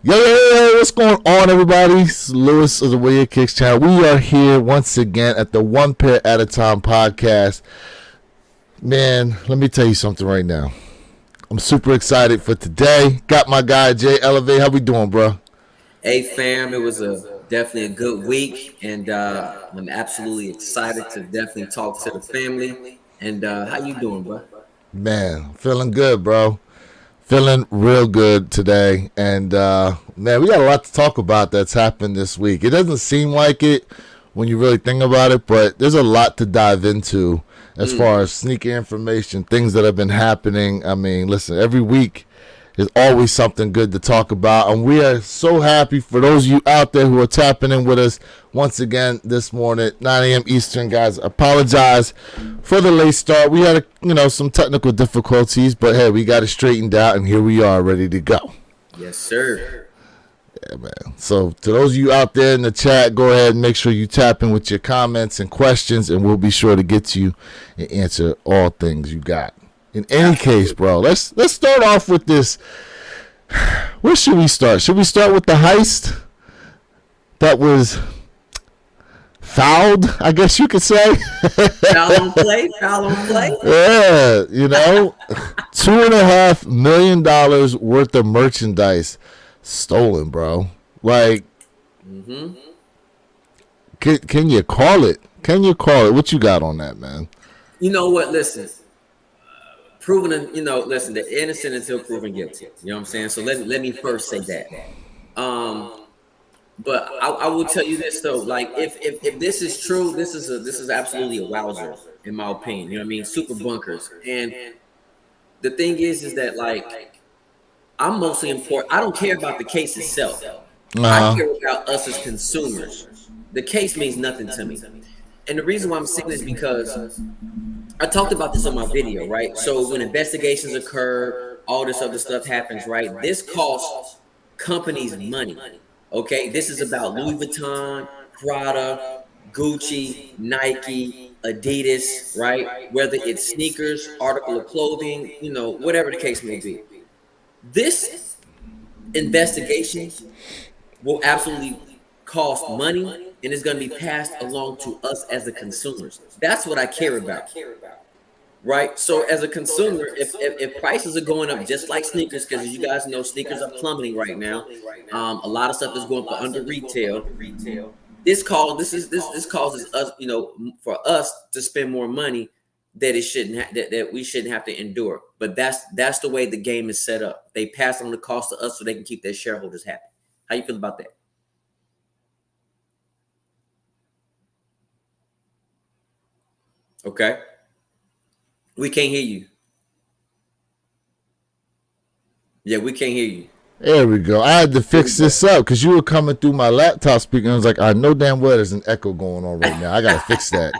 What's going on, everybody? It's Lewis of the Way It Kicks channel. We are here once again at the One Pair at a Time podcast. Man, let me tell you something right now. I'm super excited for today. Got my guy, Jay Elevate. How we doing, bro? Hey, fam, it was definitely a good week, and I'm absolutely excited to definitely talk to the family. And how you doing, bro? Man, feeling good, bro. Feeling real good today. And, man, we got a lot to talk about that's happened this week. It doesn't seem like it when you really think about it, but there's a lot to dive into as far as sneaker information, things that have been happening. I mean, listen, every week there's always something good to talk about. And we are so happy for those of you out there who are tapping in with us once again this morning, 9 a.m. Eastern, guys. Apologize for the late start. We had, some technical difficulties, but hey, we got it straightened out, and here we are ready to go. Yes, sir. Yeah, man. So to those of you out there in the chat, go ahead and make sure you tap in with your comments and questions, and we'll be sure to get to you and answer all things you got. In any case, bro, let's start off with this. Where should we start? Should we start with the heist that was fouled, I guess you could say? Foul on play. Yeah, $2.5 million worth of merchandise stolen, bro. Like, can you call it? What you got on that, man? You know what? Listen. Listen, they're innocent until proven guilty. You know what I'm saying? So let me first say that. But I will tell you this though, like if this is true, this is absolutely a wowzer in my opinion. You know what I mean? Super bunkers. And the thing is that like I'm mostly important. I don't care about the case itself. I care about us as consumers. The case means nothing to me. And the reason why I'm saying this is because I talked about this on my video, right? So when investigations occur, all this other stuff happens, right? This costs companies money, okay? This is about Louis Vuitton, Prada, Gucci, Nike, Adidas, right? Whether it's sneakers, article of clothing, whatever the case may be. This investigation will absolutely cost money, and it's going to be passed along to us as the consumers. That's what I care about, right? So as a consumer, if prices are going up just like sneakers, because as you guys know, sneakers are plummeting right now. A lot of stuff is going for under retail. This causes us, for us to spend more money that that we shouldn't have to endure. But that's the way the game is set up. They pass on the cost to us so they can keep their shareholders happy. How you feel about that? Okay. We can't hear you. Yeah, we can't hear you. There we go. I had to fix this up because you were coming through my laptop speaker, and I was like, I know damn well there's an echo going on right now. I got to fix that.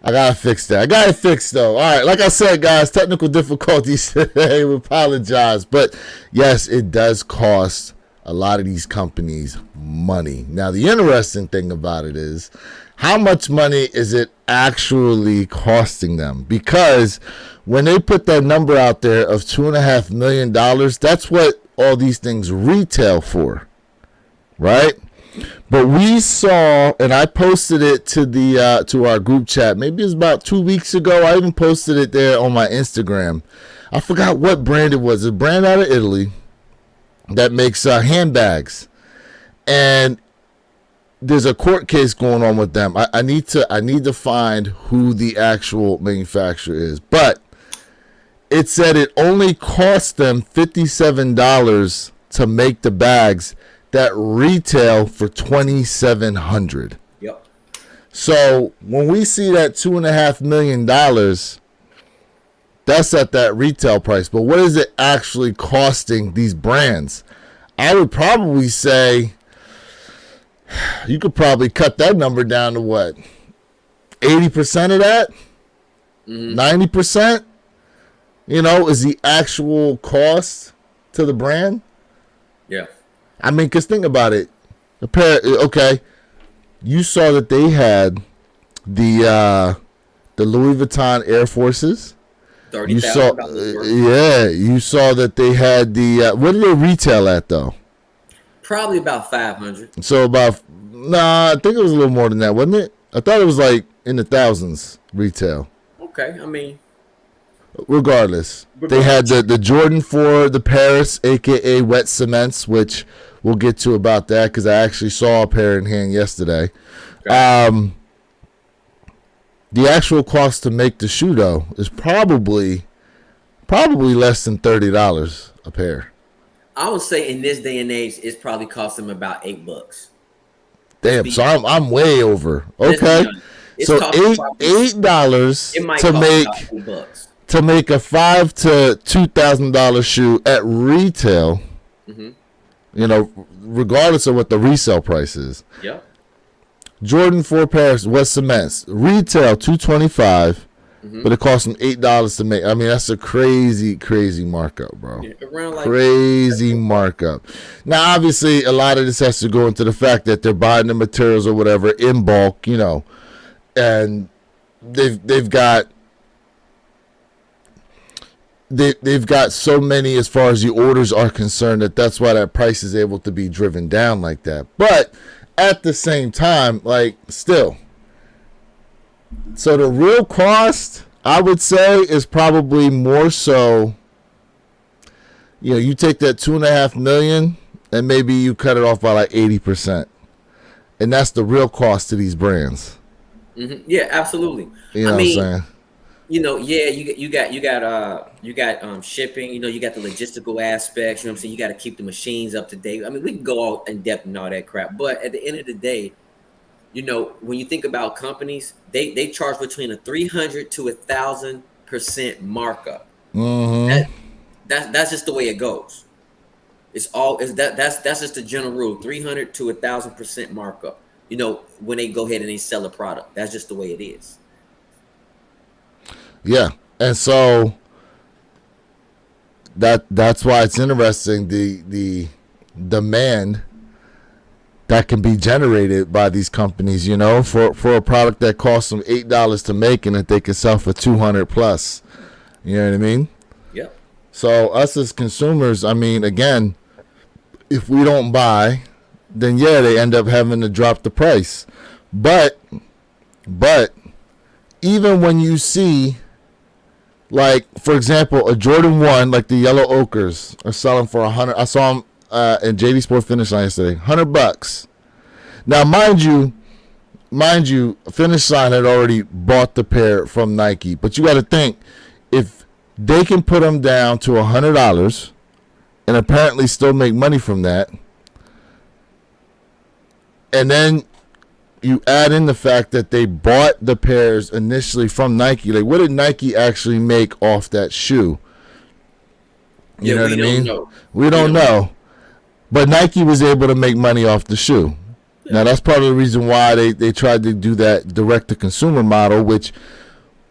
I got it fixed, though. All right. Like I said, guys, technical difficulties today. We apologize. But, yes, it does cost a lot of these companies money. Now, the interesting thing about it is, how much money is it actually costing them? Because when they put that number out there of $2.5 million, that's what all these things retail for, right? But we saw, and I posted it to our group chat. Maybe it was about 2 weeks ago. I even posted it there on my Instagram. I forgot what brand it was. A brand out of Italy that makes handbags, and there's a court case going on with them. I need to find who the actual manufacturer is, but it said it only cost them $57 to make the bags that retail for $2,700. Yep. So when we see that $2.5 million, that's at that retail price. But what is it actually costing these brands? I would probably say you could probably cut that number down to what? 80% of that? 90%? Is the actual cost to the brand? Yeah. I mean, because think about it. Okay, you saw that they had the Louis Vuitton Air Forces. You saw that they had the what did they retail at though? Probably about 500. So about I think it was a little more than that, wasn't it? I thought it was like in the thousands retail. Okay, I mean, Regardless, they had the Jordan 4, the Paris, aka wet cements, which we'll get to about that because I actually saw a pair in hand yesterday. okay. The actual cost to make the shoe though is probably less than $30 a pair. I would say in this day and age, it's probably cost them about $8. Damn, so I'm way over. Let's be Okay, honest. It's so costing probably, $8 it might to cost make about $8. to make a $5,000 to $2,000 shoe at retail. Mm-hmm. You know, regardless of what the resale price is. Yep. Jordan 4 Paris West Cements retail $225, but it costs them $8 to make. I mean, that's a crazy markup, bro. Yeah, around like Crazy markup. Now, obviously, a lot of this has to go into the fact that they're buying the materials or whatever in bulk, you know, and they've got so many as far as the orders are concerned that's why that price is able to be driven down like that. But at the same time, like, still, so the real cost, I would say, is probably more so, you know, you take that $2.5 million and maybe you cut it off by like 80%, and that's the real cost to these brands. Mm-hmm. Yeah, absolutely. You know I mean, what I'm saying? you know, yeah, you got shipping. You know, you got the logistical aspects. You know what I'm saying? You got to keep the machines up to date. I mean, we can go all in depth and all that crap, but at the end of the day, you know, when you think about companies, they charge between a 300 to 1,000% markup. Mm-hmm. That's just the way it goes. That's just the general rule: 300 to 1,000% markup. You know, when they go ahead and they sell a product, that's just the way it is. Yeah, and so that's why it's interesting, the demand that can be generated by these companies, you know, for a product that costs them $8 to make and that they can sell for 200 plus. You know what I mean? Yep. So us as consumers, I mean, again, if we don't buy, then yeah, they end up having to drop the price. But even when you see, like, for example, a Jordan 1, like the yellow ochres, are selling for 100. I saw them in JD Sport Finish Line yesterday, $100. Now, mind you, Finish Line had already bought the pair from Nike, but you got to think, if they can put them down to $100 and apparently still make money from that, and then you add in the fact that they bought the pairs initially from Nike. Like, what did Nike actually make off that shoe? You know what I mean? We don't know. But Nike was able to make money off the shoe. Yeah. Now, that's part of the reason why they tried to do that direct-to-consumer model, which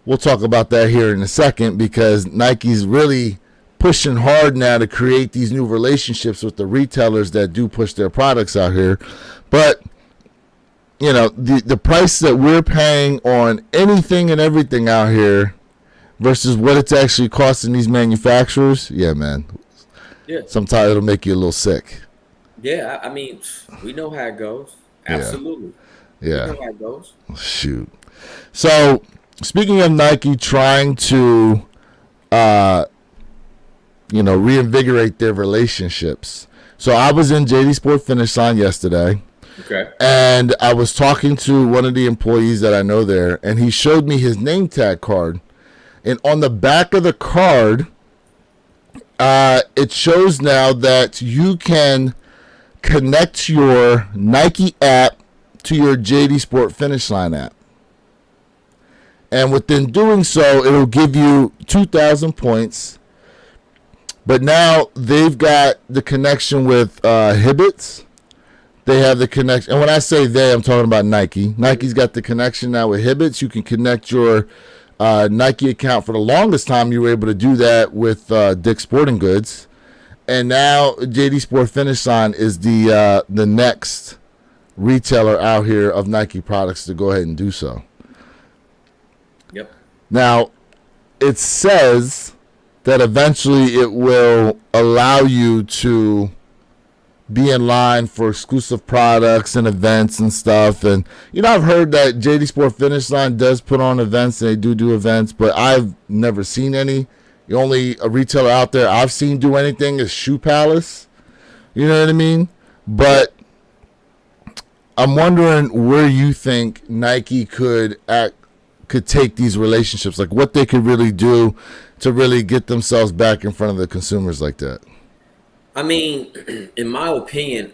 we'll talk about that here in a second, because Nike's really pushing hard now to create these new relationships with the retailers that do push their products out here. But you know, the price that we're paying on anything and everything out here versus what it's actually costing these manufacturers, yeah, man. Yeah. Sometimes it'll make you a little sick. Yeah, I mean, we know how it goes. Absolutely. Yeah. We know how it goes. Shoot. So, speaking of Nike trying to, reinvigorate their relationships. So, I was in JD Sport Finish Line yesterday. Okay. And I was talking to one of the employees that I know there, and he showed me his name tag card. And on the back of the card, it shows now that you can connect your Nike app to your JD Sport Finish Line app. And within doing so, it'll give you 2,000 points. But now they've got the connection with Hibbets. They have the connection. And when I say they, I'm talking about Nike. Nike's got the connection now with Hibbets. You can connect your Nike account. For the longest time, you were able to do that with Dick's Sporting Goods. And now JD Sport Finish Line is the next retailer out here of Nike products to go ahead and do so. Yep. Now, it says that eventually it will allow you to be in line for exclusive products and events and stuff. And I've heard that JD Sport Finish Line does put on events, and they do events, but I've never seen any. The only retailer out there I've seen do anything is Shoe Palace. You know what I mean? But I'm wondering where you think Nike could take these relationships, like what they could really do to really get themselves back in front of the consumers like that. I mean, in my opinion,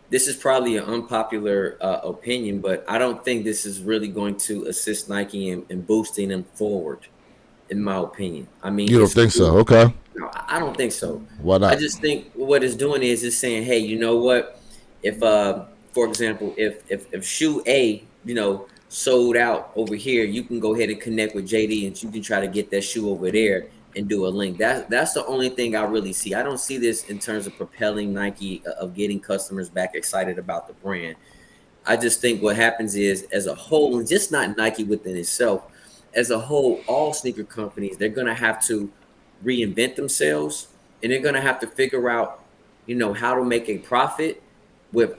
this is probably an unpopular opinion, but I don't think this is really going to assist Nike in boosting them forward. In my opinion, I mean, you don't think so? Okay. No, I don't think so. Why not? I just think what it's doing is it's saying, hey, you know what? If, for example, if shoe A, sold out over here, you can go ahead and connect with JD, and you can try to get that shoe over there and do a link. That's the only thing I really see. I don't see this in terms of propelling Nike, of getting customers back excited about the brand. I just think what happens is, as a whole, and just not Nike within itself, as a whole, all sneaker companies, they're going to have to reinvent themselves, and they're going to have to figure out, how to make a profit with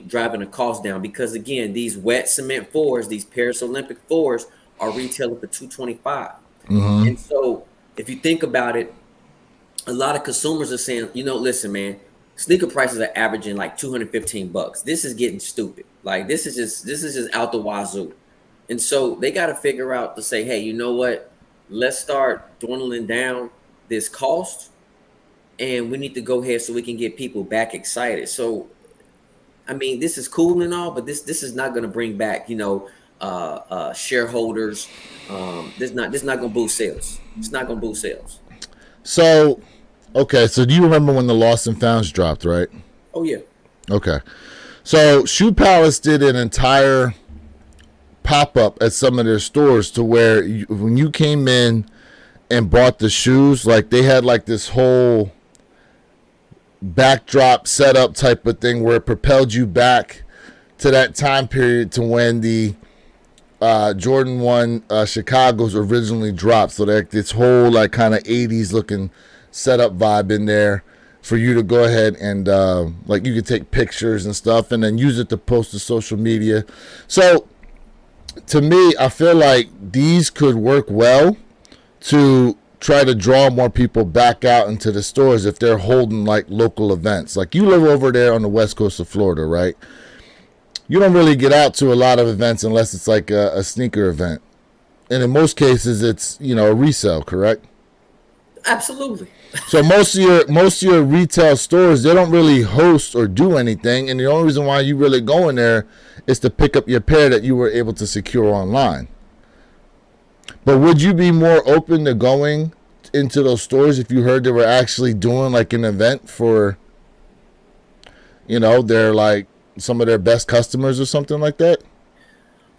driving the cost down. Because again, these wet cement fours, these Paris Olympic fours, are retailing for $225. Mm-hmm. And so if you think about it, a lot of consumers are saying, listen, man, sneaker prices are averaging like $215. This is getting stupid. Like this is just out the wazoo. And so they got to figure out to say, hey, you know what? Let's start dwindling down this cost, and we need to go ahead so we can get people back excited. So, I mean, this is cool and all, but this is not going to bring back, shareholders. This not going to boost sales. It's not going to boost sales. So, okay. So do you remember when the Lost and Founds dropped, right? Oh, yeah. Okay. So Shoe Palace did an entire pop-up at some of their stores to where when you came in and bought the shoes, like they had like this whole backdrop setup type of thing where it propelled you back to that time period to when the Jordan 1 Chicago's originally dropped. So like this whole like kind of 80s looking setup vibe in there for you to go ahead and like you could take pictures and stuff and then use it to post to social media. So to me, I feel like these could work well to try to draw more people back out into the stores if they're holding like local events. Like you live over there on the west coast of Florida, right? You don't really get out to a lot of events unless it's like a sneaker event. And in most cases, it's, a resale, correct? Absolutely. So most of your retail stores, they don't really host or do anything. And the only reason why you really go in there is to pick up your pair that you were able to secure online. But would you be more open to going into those stores if you heard they were actually doing like an event for, they're like some of their best customers or something like that?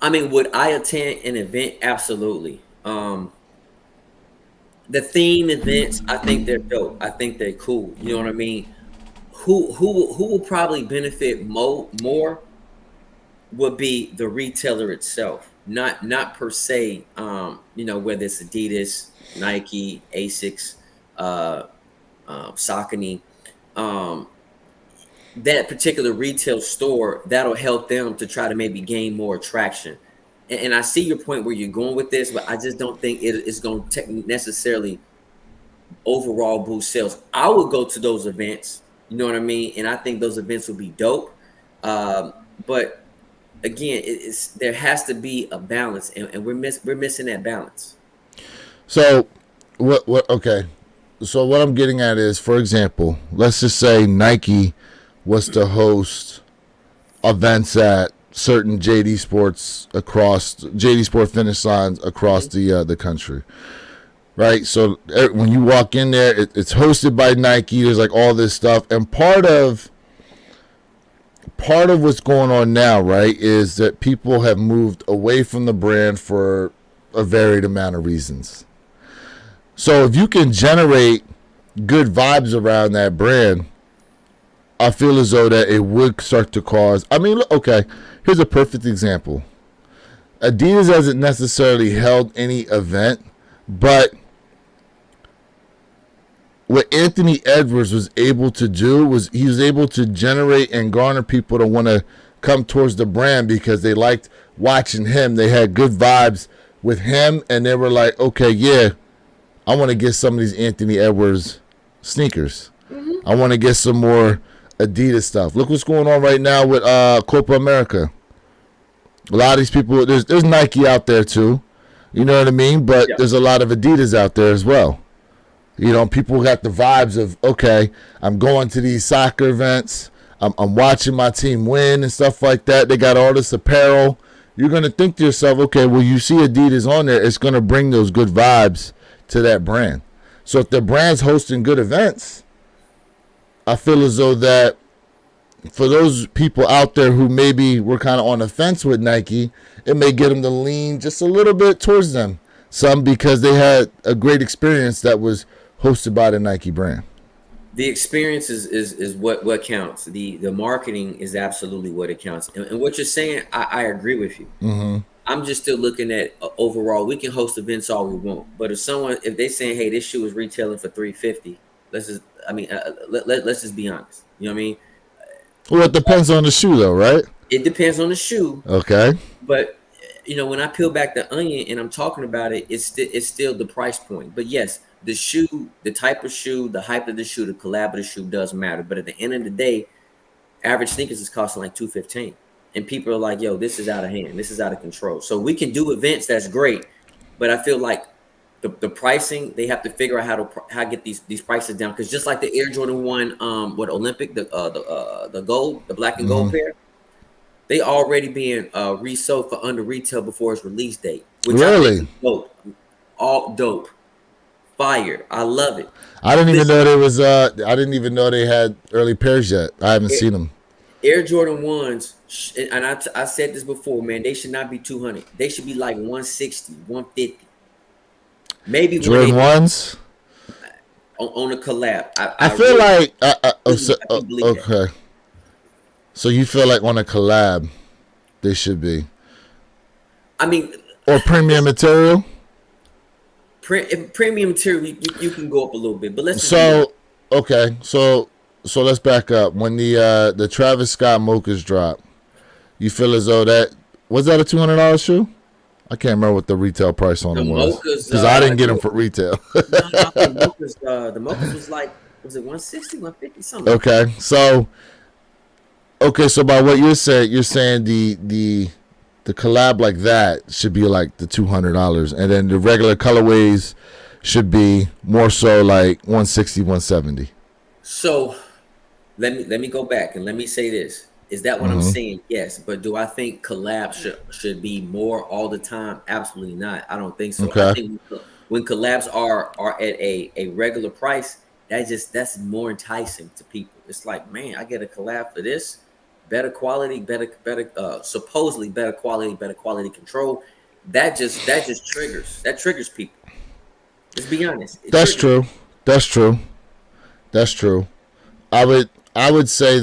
I mean, would I attend an event? Absolutely. The theme events, I think they're dope. I think they're cool. You know what I mean? Who will probably benefit more would be the retailer itself, not per se. Whether it's Adidas, Nike, Asics, Saucony, that particular retail store, that'll help them to try to maybe gain more traction. And I see your point where you're going with this, but I just don't think it's going to necessarily overall boost sales. I would go to those events, you know what I mean? And I think those events would be dope. But again, there has to be a balance, and we're missing that balance. So what okay. So what I'm getting at is, for example, let's just say Nike was to host events at certain JD Sport Finish Lines across the country, right? So when you walk in there, it's hosted by Nike. There's like all this stuff, and part of what's going on now, right, is that people have moved away from the brand for a varied amount of reasons. So if you can generate good vibes around that brand, I feel as though that it would start to cause. I mean, okay, here's a perfect example. Adidas hasn't necessarily held any event, but what Anthony Edwards was able to do was he was able to generate and garner people to want to come towards the brand because they liked watching him. They had good vibes with him, and they were like, okay, yeah, I want to get some of these Anthony Edwards sneakers. I want to get some more Adidas stuff. Look what's going on right now with Copa America. A lot of these people, there's Nike out there too. You know what I mean? But there's a lot of Adidas out there as well. You know, people got the vibes of, okay, I'm going to these soccer events. I'm watching my team win and stuff like that. They got all this apparel. You're going to think to yourself, okay, well, you see Adidas on there. It's going to bring those good vibes to that brand. So if the brand's hosting good events, I feel as though that for those people out there who maybe were kind of on the fence with Nike, it may get them to lean just a little bit towards them. Some because they had a great experience that was hosted by the Nike brand. The experience is what counts. The marketing is absolutely what it counts. And what you're saying, I agree with you. Mm-hmm. I'm just still looking at overall. We can host events all we want, but if they saying, hey, this shoe is retailing for $350, let's just be honest. You know what I mean? Well, it depends on the shoe, though, right? It depends on the shoe. Okay. But when I peel back the onion and I'm talking about it, it's still the price point. But yes, the shoe, the type of shoe, the hype of the shoe, the collab of the shoe does matter. But at the end of the day, average sneakers is costing like $215, and people are like, "Yo, this is out of hand. This is out of control." So we can do events. That's great, but I feel like the pricing, they have to figure out how to get these prices down. Because just like the Air Jordan 1, Olympic, the gold, the black and gold pair, they already being resold for under retail before its release date. Which really? Dope. All dope. Fire. I love it. I didn't even know there was. I didn't even know they had early pairs yet. I haven't seen them. Air Jordan 1s, and I said this before, man. They should not be 200. They should be like 160, 150. Maybe Jordan 1s on a collab. I feel really, like okay. So you feel like on a collab, they should be. I mean, or premium material. Premium material, you can go up a little bit, but let's. So let's back up. When the Travis Scott Mochas dropped, you feel as though that was that a $200 shoe? I can't remember what the retail price on them was because I didn't get them for retail. The Mochas was like, was it 160, 150, something? Okay, so by what you're saying the collab like that should be like the $200, and then the regular colorways should be more so like 160, 170. So let me go back and let me say this. Is that what I'm saying? Yes. But do I think collabs should be more all the time? Absolutely not. I don't think so. Okay. I think when collabs are at a regular price, that's more enticing to people. It's like, man, I get a collab for this. Better quality, supposedly better quality control. That just triggers people. Let's be honest. That's true. I would say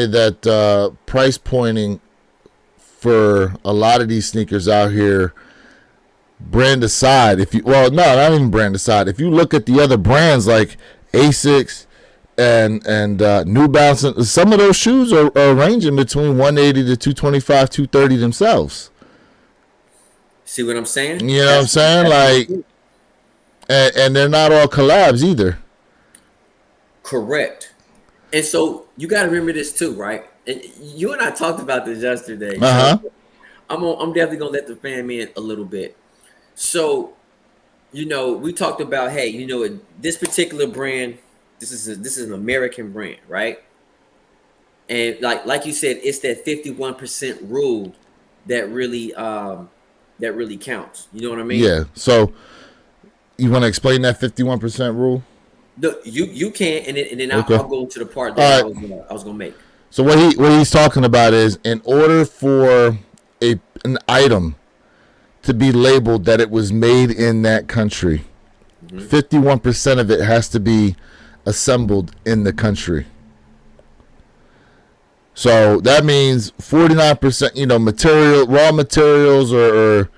that price pointing for a lot of these sneakers out here, brand aside, not even brand aside. If you look at the other brands like Asics and New Balance, some of those shoes are ranging between 180 to 225, 230 themselves. See what I'm saying? You know what I'm saying? Like, and they're not all collabs either. Correct. And so you got to remember this too, right? And you and I talked about this yesterday. So I'm definitely gonna let the fam in a little bit. So, we talked about, hey, this particular brand, this is an American brand, right? And like you said, it's that 51% rule that really counts. You know what I mean? Yeah. So you want to explain that 51% rule? No, you can, and then Okay. I'll go to the part that right. I was gonna make. So what he's talking about is, in order for an item to be labeled that it was made in that country, 51% of it has to be assembled in the country. So that means 49%, raw materials or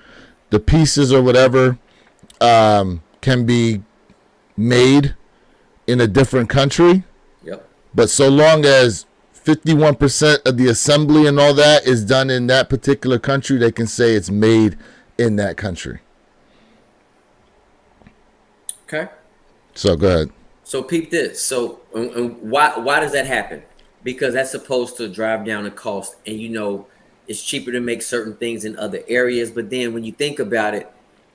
the pieces or whatever can be made in a different country. Yep. But so long as 51% of the assembly and all that is done in that particular country, they can say it's made in that country. Okay. So go ahead. So peep this. So why does that happen? Because that's supposed to drive down the cost, and it's cheaper to make certain things in other areas. But then when you think about it,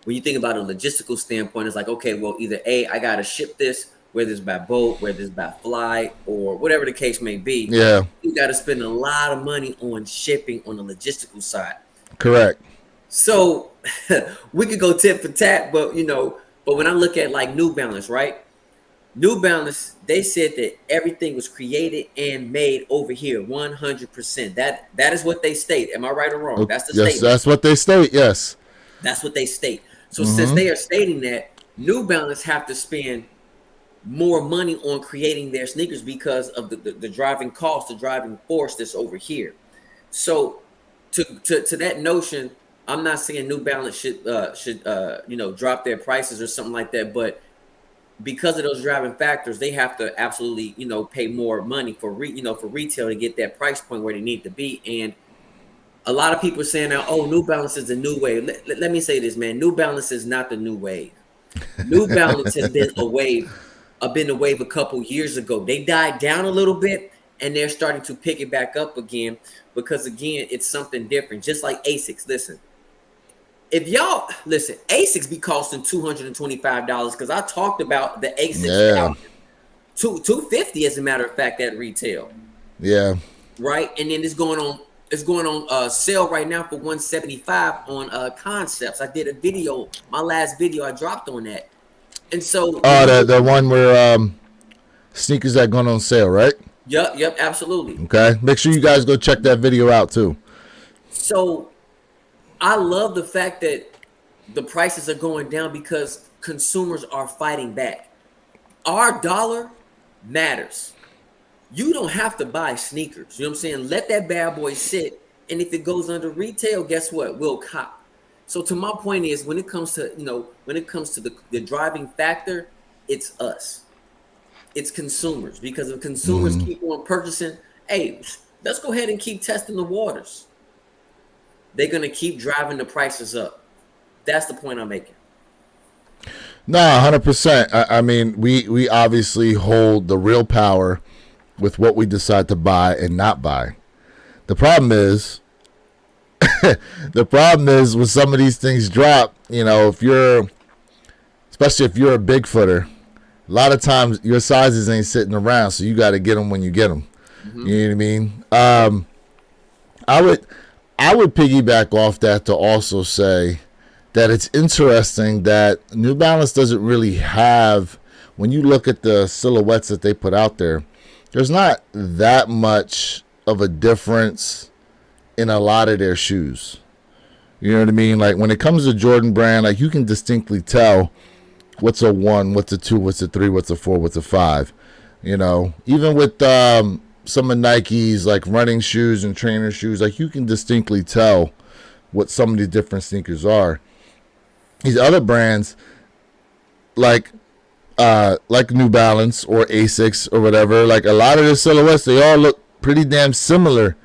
when you think about a logistical standpoint, it's like, okay, well, either A, I gotta ship this, whether it's by boat, whether it's by flight, or whatever the case may be. Yeah. You got to spend a lot of money on shipping on the logistical side. Correct. So we could go tit for tat, but when I look at like New Balance, right? New Balance, they said that everything was created and made over here, 100%. That is what they state. Am I right or wrong? That's the yes, statement. That's what they state. Yes. That's what they state. So since they are stating that, New Balance have to spend more money on creating their sneakers because of the driving cost, the driving force that's over here. So to that notion, I'm not saying New Balance should drop their prices or something like that, but because of those driving factors, they have to absolutely pay more money for retail to get that price point where they need to be. And a lot of people are saying now, oh, New Balance is the new wave. Let me say this, man. New Balance is not the new wave. New Balance has been a wave a couple years ago. They died down a little bit, and they're starting to pick it back up again because, again, it's something different. Just like Asics. Listen, Asics be costing $225 because I talked about the Asics $250 as a matter of fact at retail. Yeah. Right, and then it's going on sale right now for $175 on Concepts. I did a video, my last video I dropped on that. And so the one where sneakers that going on sale, right? Yep, absolutely. Okay. Make sure you guys go check that video out too. So I love the fact that the prices are going down because consumers are fighting back. Our dollar matters. You don't have to buy sneakers. You know what I'm saying? Let that bad boy sit. And if it goes under retail, guess what? We'll cop. So to my point is when it comes to, the driving factor, it's us. It's consumers. Because if consumers keep on purchasing, hey, let's go ahead and keep testing the waters. They're going to keep driving the prices up. That's the point I'm making. No, 100%. I mean, we obviously hold the real power with what we decide to buy and not buy. The problem is when some of these things drop, especially if you're a big footer, a lot of times your sizes ain't sitting around, so you got to get them when you get them. You know what I mean? I would piggyback off that to also say that it's interesting that New Balance doesn't really have, when you look at the silhouettes that they put out there, there's not that much of a difference in a lot of their shoes. You know what I mean? Like when it comes to Jordan Brand, like you can distinctly tell what's a 1, what's a 2, what's a 3, what's a 4, what's a 5. Even with some of Nike's like running shoes and trainer shoes, like you can distinctly tell what some of these different sneakers are. These other brands, like New Balance or Asics or whatever, like a lot of the silhouettes, they all look pretty damn similar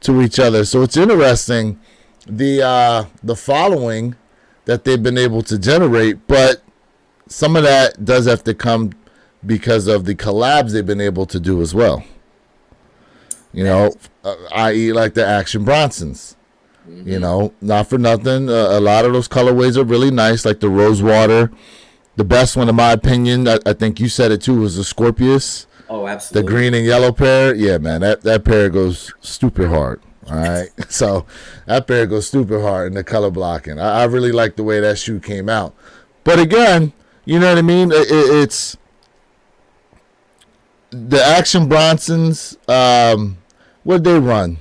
to each other. So it's interesting the following that they've been able to generate, but some of that does have to come because of the collabs they've been able to do as well. I.e. like the Action Bronsons. Not for nothing. A lot of those colorways are really nice, like the Rosewater. The best one, in my opinion, I think you said it too, was the Scorpius. Oh, absolutely. The green and yellow pair. Yeah, man, that pair goes stupid hard. All right. So that pair goes stupid hard in the color blocking. I really like the way that shoe came out. But again, you know what I mean? It's the Action Bronsons. What did they run?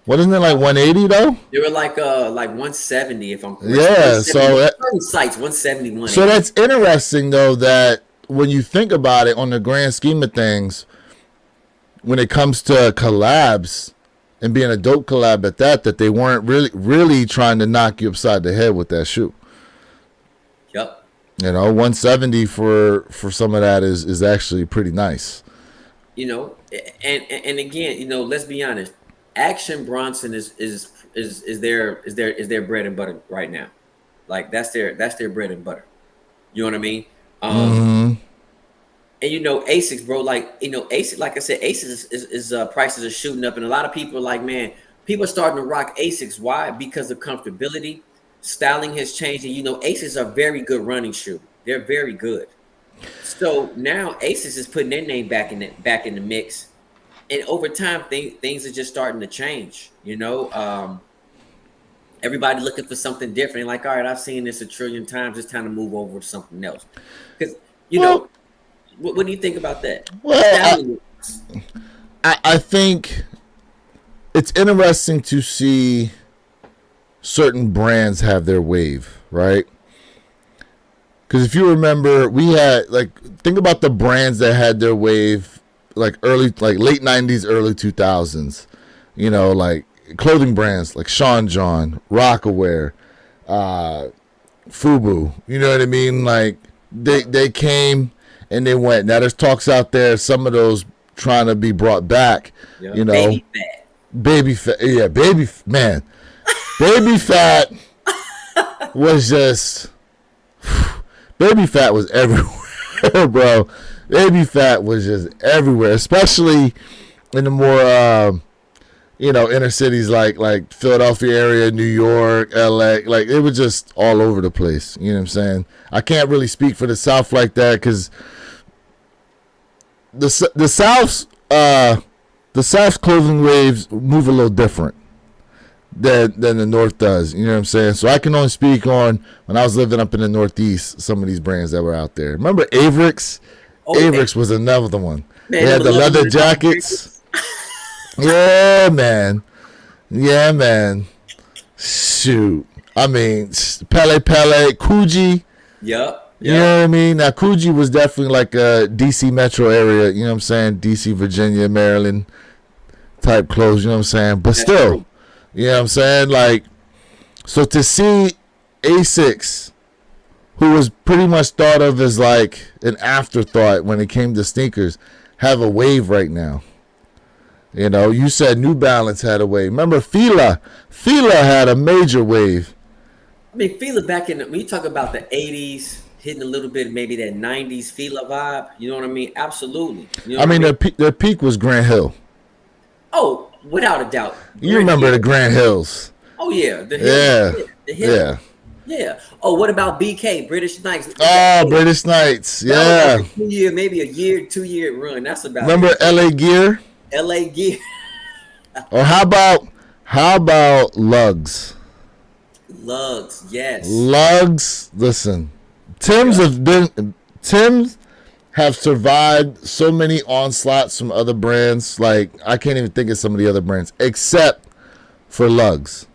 Wasn't it like 180 though? They were like 170 if I'm correct. Yeah, so sites 170, 180. So that's interesting though that when you think about it on the grand scheme of things, when it comes to collabs and being a dope collab at that they weren't really trying to knock you upside the head with that shoe. Yep. $170 for some of that is actually pretty nice. And again, let's be honest. Action Bronson is their bread and butter right now. Like that's their bread and butter. You know what I mean? Mm-hmm. And Asics, bro, like Asics, like I said, Asics is prices are shooting up, and a lot of people are like, man, people are starting to rock Asics. Why? Because of comfortability. Styling has changed, and Asics are very good running shoe. They're very good. So now Asics is putting their name back in the mix, and over time things are just starting to change. Everybody looking for something different. Like, all right, I've seen this a trillion times. It's time to move over to something else. Because what do you think about that? Well, I think it's interesting to see certain brands have their wave, right? Because if you remember, we had think about the brands that had their wave late 90s, early 2000s. Like clothing brands like Sean John, Rockaware, Fubu. You know what I mean? Like they came and they went. Now there's talks out there, some of those trying to be brought back. Yeah, baby fat. Yeah, man. Baby fat was just. Baby fat was everywhere, bro. Baby fat was just everywhere, especially in the more, inner cities like Philadelphia area, New York, LA. Like it was just all over the place. You know what I'm saying? I can't really speak for the South like that because the South's clothing waves move a little different than the North does. You know what I'm saying? So I can only speak on when I was living up in the Northeast, some of these brands that were out there. Remember Avrix? Avrix was another one. Man, they had the leather jackets. Yeah, man. Shoot. I mean, Pele, Coogee. Yep. You know what I mean? Now, Coogee was definitely like a D.C. metro area, you know what I'm saying? D.C., Virginia, Maryland type clothes, you know what I'm saying? But still, you know what I'm saying? Like, so to see Asics, who was pretty much thought of as like an afterthought when it came to sneakers, have a wave right now. You said New Balance had a wave. Remember Fila? Fila had a major wave. I mean, Fila back when you talk about the 80s, hitting a little bit maybe that 90s Fila vibe, you know what I mean? Absolutely. Their peak was Grant Hill. Oh, without a doubt. You remember the Grant Hills. Oh, yeah. The Hill. Yeah. Yeah. Oh, what about BK, British Knights? Oh, British Knights. Yeah. Like maybe a year, 2-year run. That's about Remember it. LA Gear? LA Gear. Or how about Lugs? Lugs, yes. Lugs, listen. Tim's have survived so many onslaughts from other brands. Like, I can't even think of some of the other brands except for Lugs.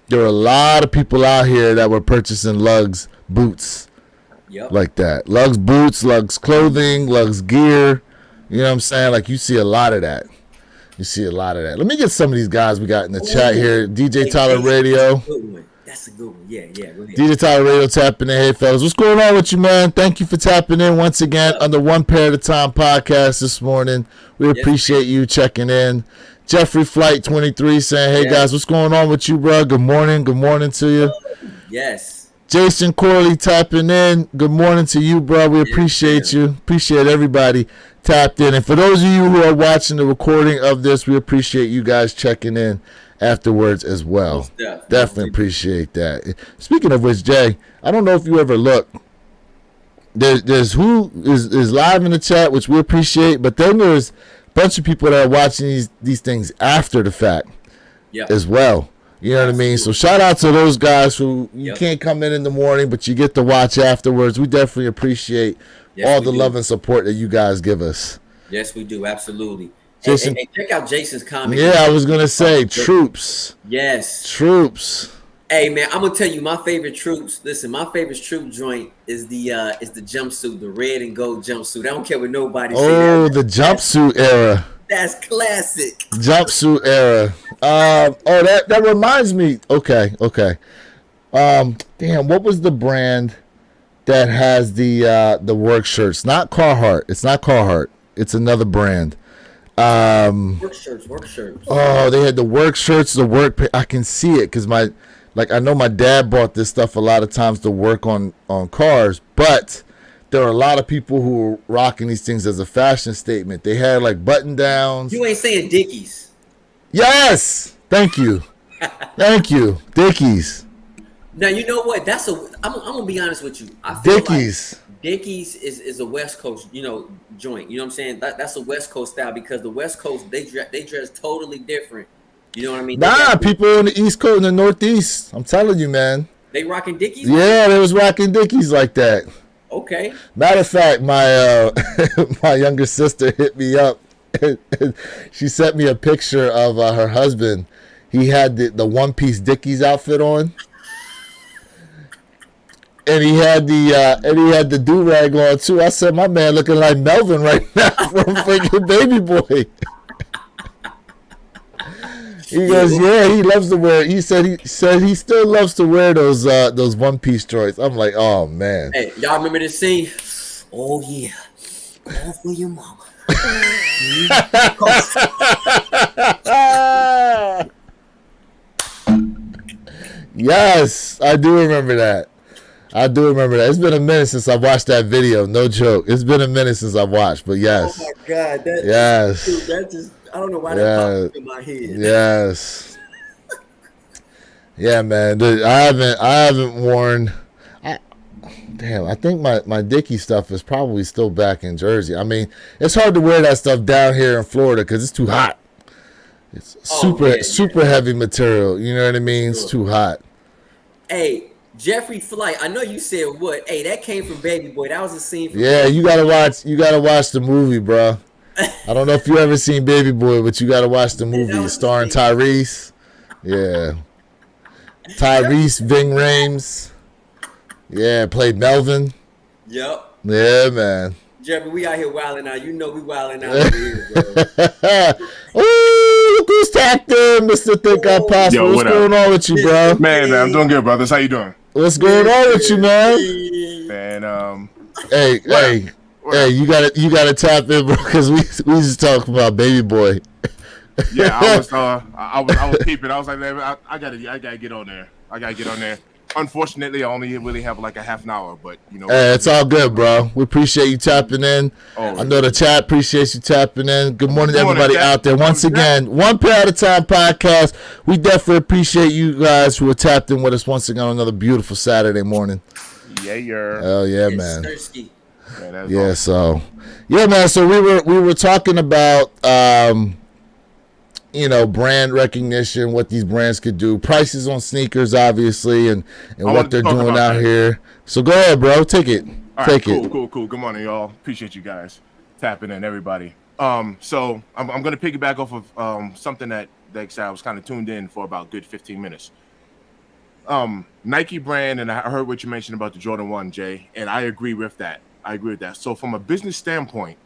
There were a lot of people out here that were purchasing Lugs boots. Yep. Like that. Lugs boots, Lugs clothing, Lugs gear. You know what I'm saying? Like, you see a lot of that. Let me get some of these guys we got in the chat here. DJ Tyler Radio. That's a good one. Yeah. DJ Tyler Radio tapping in. Hey, fellas. What's going on with you, man? Thank you for tapping in once again on the One Pair at a Time podcast this morning. We appreciate you checking in. Jeffrey Flight 23 saying, hey, guys, what's going on with you, bro? Good morning. Good morning to you. Yes. Jason Corley tapping in. Good morning to you, bro. We appreciate you. Appreciate everybody tapped in. And for those of you who are watching the recording of this, we appreciate you guys checking in afterwards as well. Definitely appreciate that. Speaking of which, Jay, I don't know if you ever look. There's who is live in the chat, which we appreciate, but then there's a bunch of people that are watching these things after the fact as well. You know what I mean? So shout out to those guys who you can't come in the morning, but you get to watch afterwards. We definitely appreciate all the love and support that you guys give us. Yes, we do. Absolutely. Jason, hey, check out Jason's comment. Yeah, I was going to say Troops. Yes. Troops. Hey, man, I'm going to tell you my favorite Troops. Listen, my favorite troop joint is the jumpsuit, the red and gold jumpsuit. I don't care what nobody says. Oh, the jumpsuit era. That's classic. Jumpsuit era. That reminds me. Okay. Damn, what was the brand that has the work shirts. Not Carhartt. It's not Carhartt. It's another brand. Work shirts, work shirts. Oh, they had the work shirts, the work. I can see it because I know my dad bought this stuff a lot of times to work on cars, but there are a lot of people who were rocking these things as a fashion statement. They had like button downs. You ain't saying Dickies. Yes, thank you, Dickies. Now you know what? I'm gonna be honest with you. I feel Dickies. like Dickies is a West Coast, joint. You know what I'm saying? That's a West Coast style because the West Coast they dress totally different. You know what I mean? Nah, people in the East Coast and the Northeast. I'm telling you, man. They rocking Dickies. Yeah, they was rocking Dickies like that. Okay. Matter of fact, my my younger sister hit me up. She sent me a picture of her husband. He had the one-piece Dickies outfit on. And he had the do-rag on too. I said, my man looking like Melvin right now from freaking Baby Boy. He goes, yeah, he loves to wear. He said he still loves to wear those one-piece joints. I'm like, oh man. Hey, y'all remember this scene? Oh yeah, call for your mama. Yes, I do remember that. It's been a minute since I watched that video. No joke. It's been a minute since I watched, but yes. Oh my God. Yes. That just, I don't know why that popped in my head. Yes. Yeah, man. Dude, I haven't worn. I think my Dickie stuff is probably still back in Jersey. I mean, it's hard to wear that stuff down here in Florida because it's too hot. It's super heavy material. You know what I mean? It's too hot. Hey. Jeffrey Flight, I know you said what? Hey, that came from Baby Boy. That was a scene from you gotta watch the movie, bro. I don't know if you ever seen Baby Boy, but you gotta watch the movie starring Tyrese. Yeah. Tyrese Ving Rhames. Yeah, played Melvin. Yep. Yeah, man. Jeffrey, we out here wilding out. You know we wilding out over here, bro. Ooh, look who's tapped in, Mr. Think I'm Possible. Yo, what's going on with you, bro? Man, I'm doing good, brothers. How you doing? What's going on with you, man? Man, hey, you gotta tap in, bro, because we just talking about Baby Boy. Yeah, I was peeping. I was like, man, I gotta get on there. Unfortunately, I only really have like a half an hour, but Hey, it's all good, bro. We appreciate you tapping in. I know the chat appreciates you tapping in. Good morning to everybody out there. Once again, One Pair at a Time podcast. We definitely appreciate you guys who are tapped in with us once again on another beautiful Saturday morning. Yeah, you're. Hell yeah, man. Yeah, awesome. Man. So we were talking about brand recognition, what these brands could do, prices on sneakers, obviously, and what they're doing out here. So go ahead, bro. Take it. All right, cool. Good morning, y'all. Appreciate you guys tapping in, everybody. So I'm going to piggyback off of something that I was kind of tuned in for about a good 15 minutes. Nike brand, and I heard what you mentioned about the Jordan 1, Jay, and I agree with that. So from a business standpoint,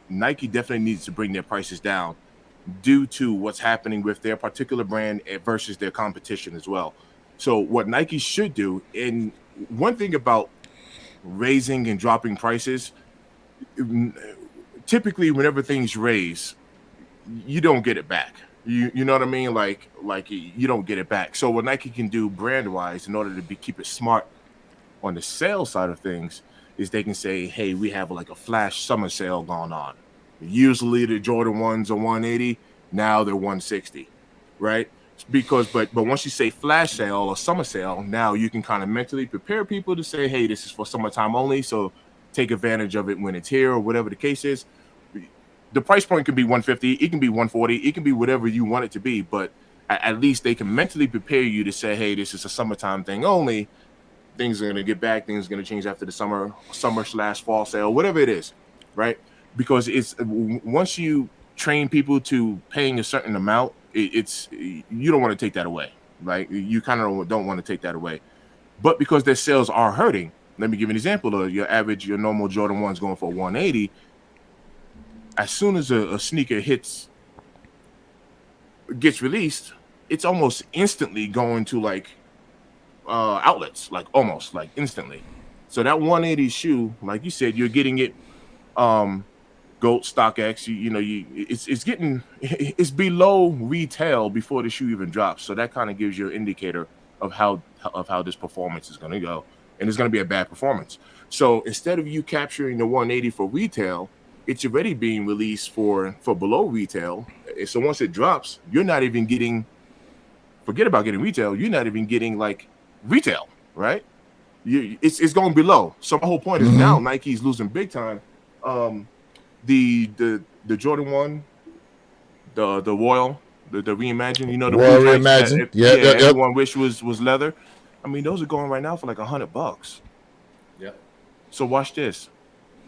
Nike definitely needs to bring their prices down due to what's happening with their particular brand versus their competition as well. So what Nike should do, and one thing about raising and dropping prices, typically whenever things raise, you don't get it back. You know what I mean? Like you don't get it back. So what Nike can do brand wise in order to keep it smart on the sales side of things is they can say, hey, we have like a flash summer sale going on. Usually the Jordan 1s are 180, now they're 160, right? But once you say flash sale or summer sale, now you can kind of mentally prepare people to say, hey, this is for summertime only, so take advantage of it when it's here or whatever the case is. The price point can be 150, it can be 140, it can be whatever you want it to be, but at least they can mentally prepare you to say, hey, this is a summertime thing only. Things are going to get back, things are going to change after the summer/fall sale, whatever it is, right? Because it's once you train people to paying a certain amount, it's you don't want to take that away, right? You kind of don't want to take that away. But because their sales are hurting, let me give you an example of your normal Jordan 1's going for 180. As soon as a sneaker gets released, it's almost instantly going to like outlets, like almost like instantly. So that 180 shoe, like you said, you're getting it Gold StockX, it's getting it's below retail before the shoe even drops. So that kind of gives you an indicator of how this performance is going to go, and it's going to be a bad performance. So instead of you capturing the 180 for retail, it's already being released for below retail. So once it drops, you're not even getting. Forget about getting retail. You're not even getting like retail, right? It's going below. So my whole point is now Nike's losing big time. The Jordan 1, the Royal, the reimagined, the Royal reimagined, everyone wish was leather. I mean, those are going right now for like $100. Yep. So watch this.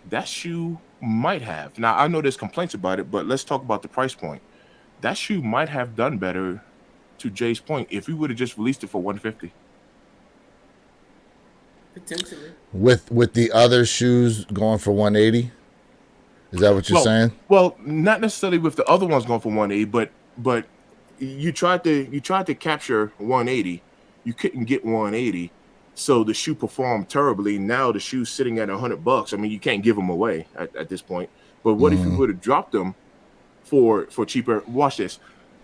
That shoe might have. Now I know there's complaints about it, but let's talk about the price point. That shoe might have done better, to Jay's point, if we would have just released it for $150. Potentially. With the other shoes going for $180. Is that what you're saying? Well, not necessarily with the other ones going for 180, but you tried to capture 180, you couldn't get 180, so the shoe performed terribly. Now the shoe's sitting at $100. I mean, you can't give them away at this point. But what if you would have dropped them for cheaper? Watch this.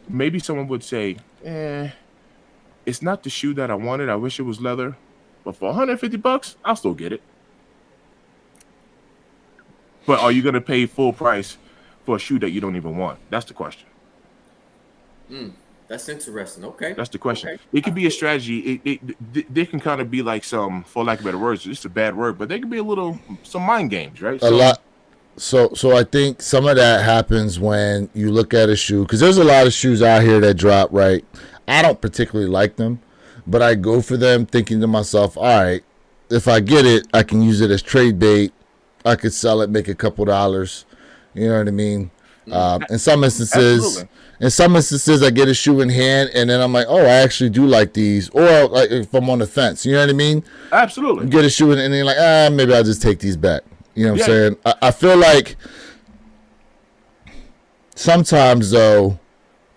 Maybe someone would say, it's not the shoe that I wanted. I wish it was leather, but for $150, I'll still get it. But are you going to pay full price for a shoe that you don't even want? That's the question. That's interesting. Okay. That's the question. Okay. It could be a strategy. They can kind of be like some, for lack of better words, it's a bad word, but they can be some mind games, right? A lot. So I think some of that happens when you look at a shoe, because there's a lot of shoes out here that drop, right? I don't particularly like them, but I go for them thinking to myself, all right, if I get it, I can use it as trade bait. I could sell it, make a couple dollars. You know what I mean? In some instances, I get a shoe in hand, and then I'm like, oh, I actually do like these. Or like if I'm on the fence, you know what I mean? Absolutely. You get a shoe in, and then you're like, maybe I'll just take these back. You know what I'm saying? I feel like sometimes, though,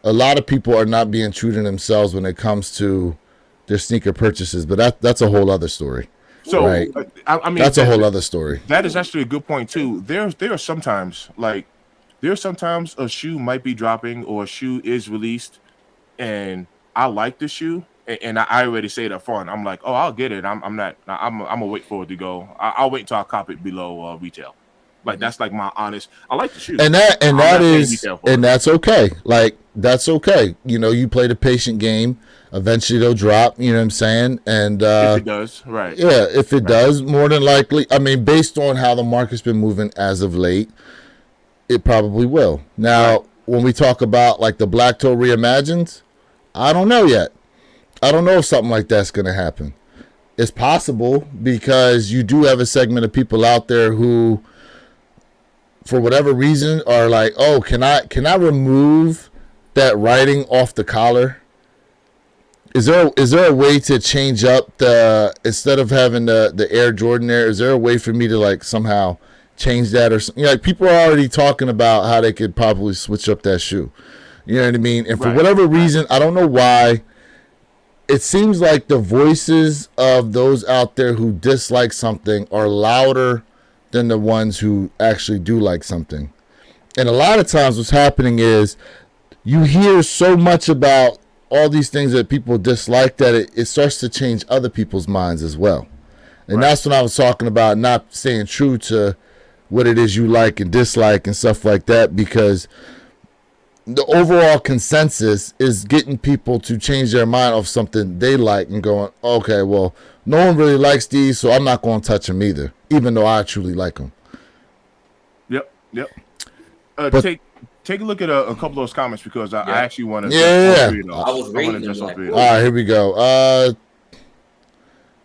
a lot of people are not being true to themselves when it comes to their sneaker purchases. But that's a whole other story. So right. I mean, that's a whole other story. That is actually a good point too. There are sometimes a shoe might be dropping or a shoe is released, and I like the shoe, and I already say it up front. I'm like, oh, I'll get it. I'm gonna wait for it to go. I'll wait until I cop it below retail. Like that's like my honest. I like the shoe, and that's okay. Like that's okay. You play the patient game. Eventually they'll drop, you know what I'm saying? And if it does, right. Yeah, if it does, more than likely, I mean, based on how the market's been moving as of late, it probably will. Now, when we talk about like the Black Toe Reimagined, I don't know yet. I don't know if something like that's going to happen. It's possible because you do have a segment of people out there who, for whatever reason, are like, oh, can I remove that writing off the collar? Is there a way to change up instead of having the Air Jordan there? Is there a way for me to like somehow change that or something? Like people are already talking about how they could probably switch up that shoe. You know what I mean? And for whatever reason, I don't know why, it seems like the voices of those out there who dislike something are louder than the ones who actually do like something. And a lot of times what's happening is you hear so much about all these things that people dislike that it starts to change other people's minds as well. And that's what I was talking about, not staying true to what it is you like and dislike and stuff like that, because the overall consensus is getting people to change their mind off something they like and going, okay, well, no one really likes these, so I'm not going to touch them either, even though I truly like them. Yep. Take a look at a couple of those comments because I actually want to. Yeah. I was reading them. All right, here we go.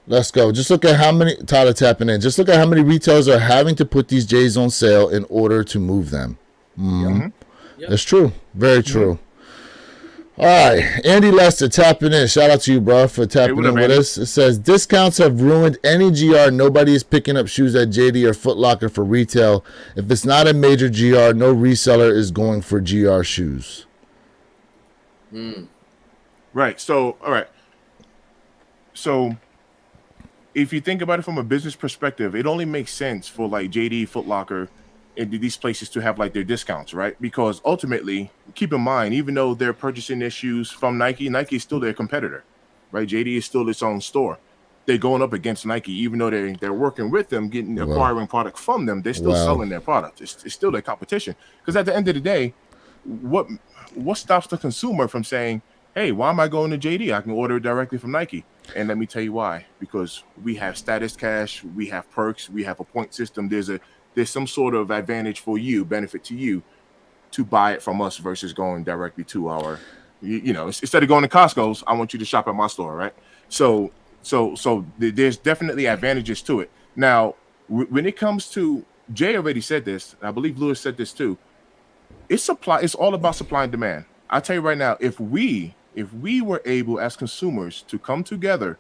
Let's go. Just look at how many. Tyler tapping in. Just look at how many retailers are having to put these J's on sale in order to move them. Yep. That's true. Very true. All right, Andy Lester tapping in. Shout out to you, bro, for tapping in with us. It says discounts have ruined any GR. Nobody is picking up shoes at JD or Foot Locker for retail. If it's not a major GR, no reseller is going for GR shoes. Right. So, all right. So, if you think about it from a business perspective, it only makes sense for like JD, Foot Locker, and these places to have like their discounts, right? Because ultimately, keep in mind, even though they're purchasing their shoes from Nike, Nike is still their competitor, right? JD is still its own store. They're going up against Nike, even though they're working with them, acquiring product from them. They're still selling their product. It's still their competition. Because at the end of the day, what stops the consumer from saying, "Hey, why am I going to JD? I can order it directly from Nike." And let me tell you why. Because we have status cash, we have perks, we have a point system. There's some sort of advantage for you, benefit to you, to buy it from us versus going directly to our, instead of going to Costco's, I want you to shop at my store, right? So there's definitely advantages to it. Now, when it comes to, Jay already said this, I believe Lewis said this too. It's all about supply and demand. I'll tell you right now, if we were able as consumers to come together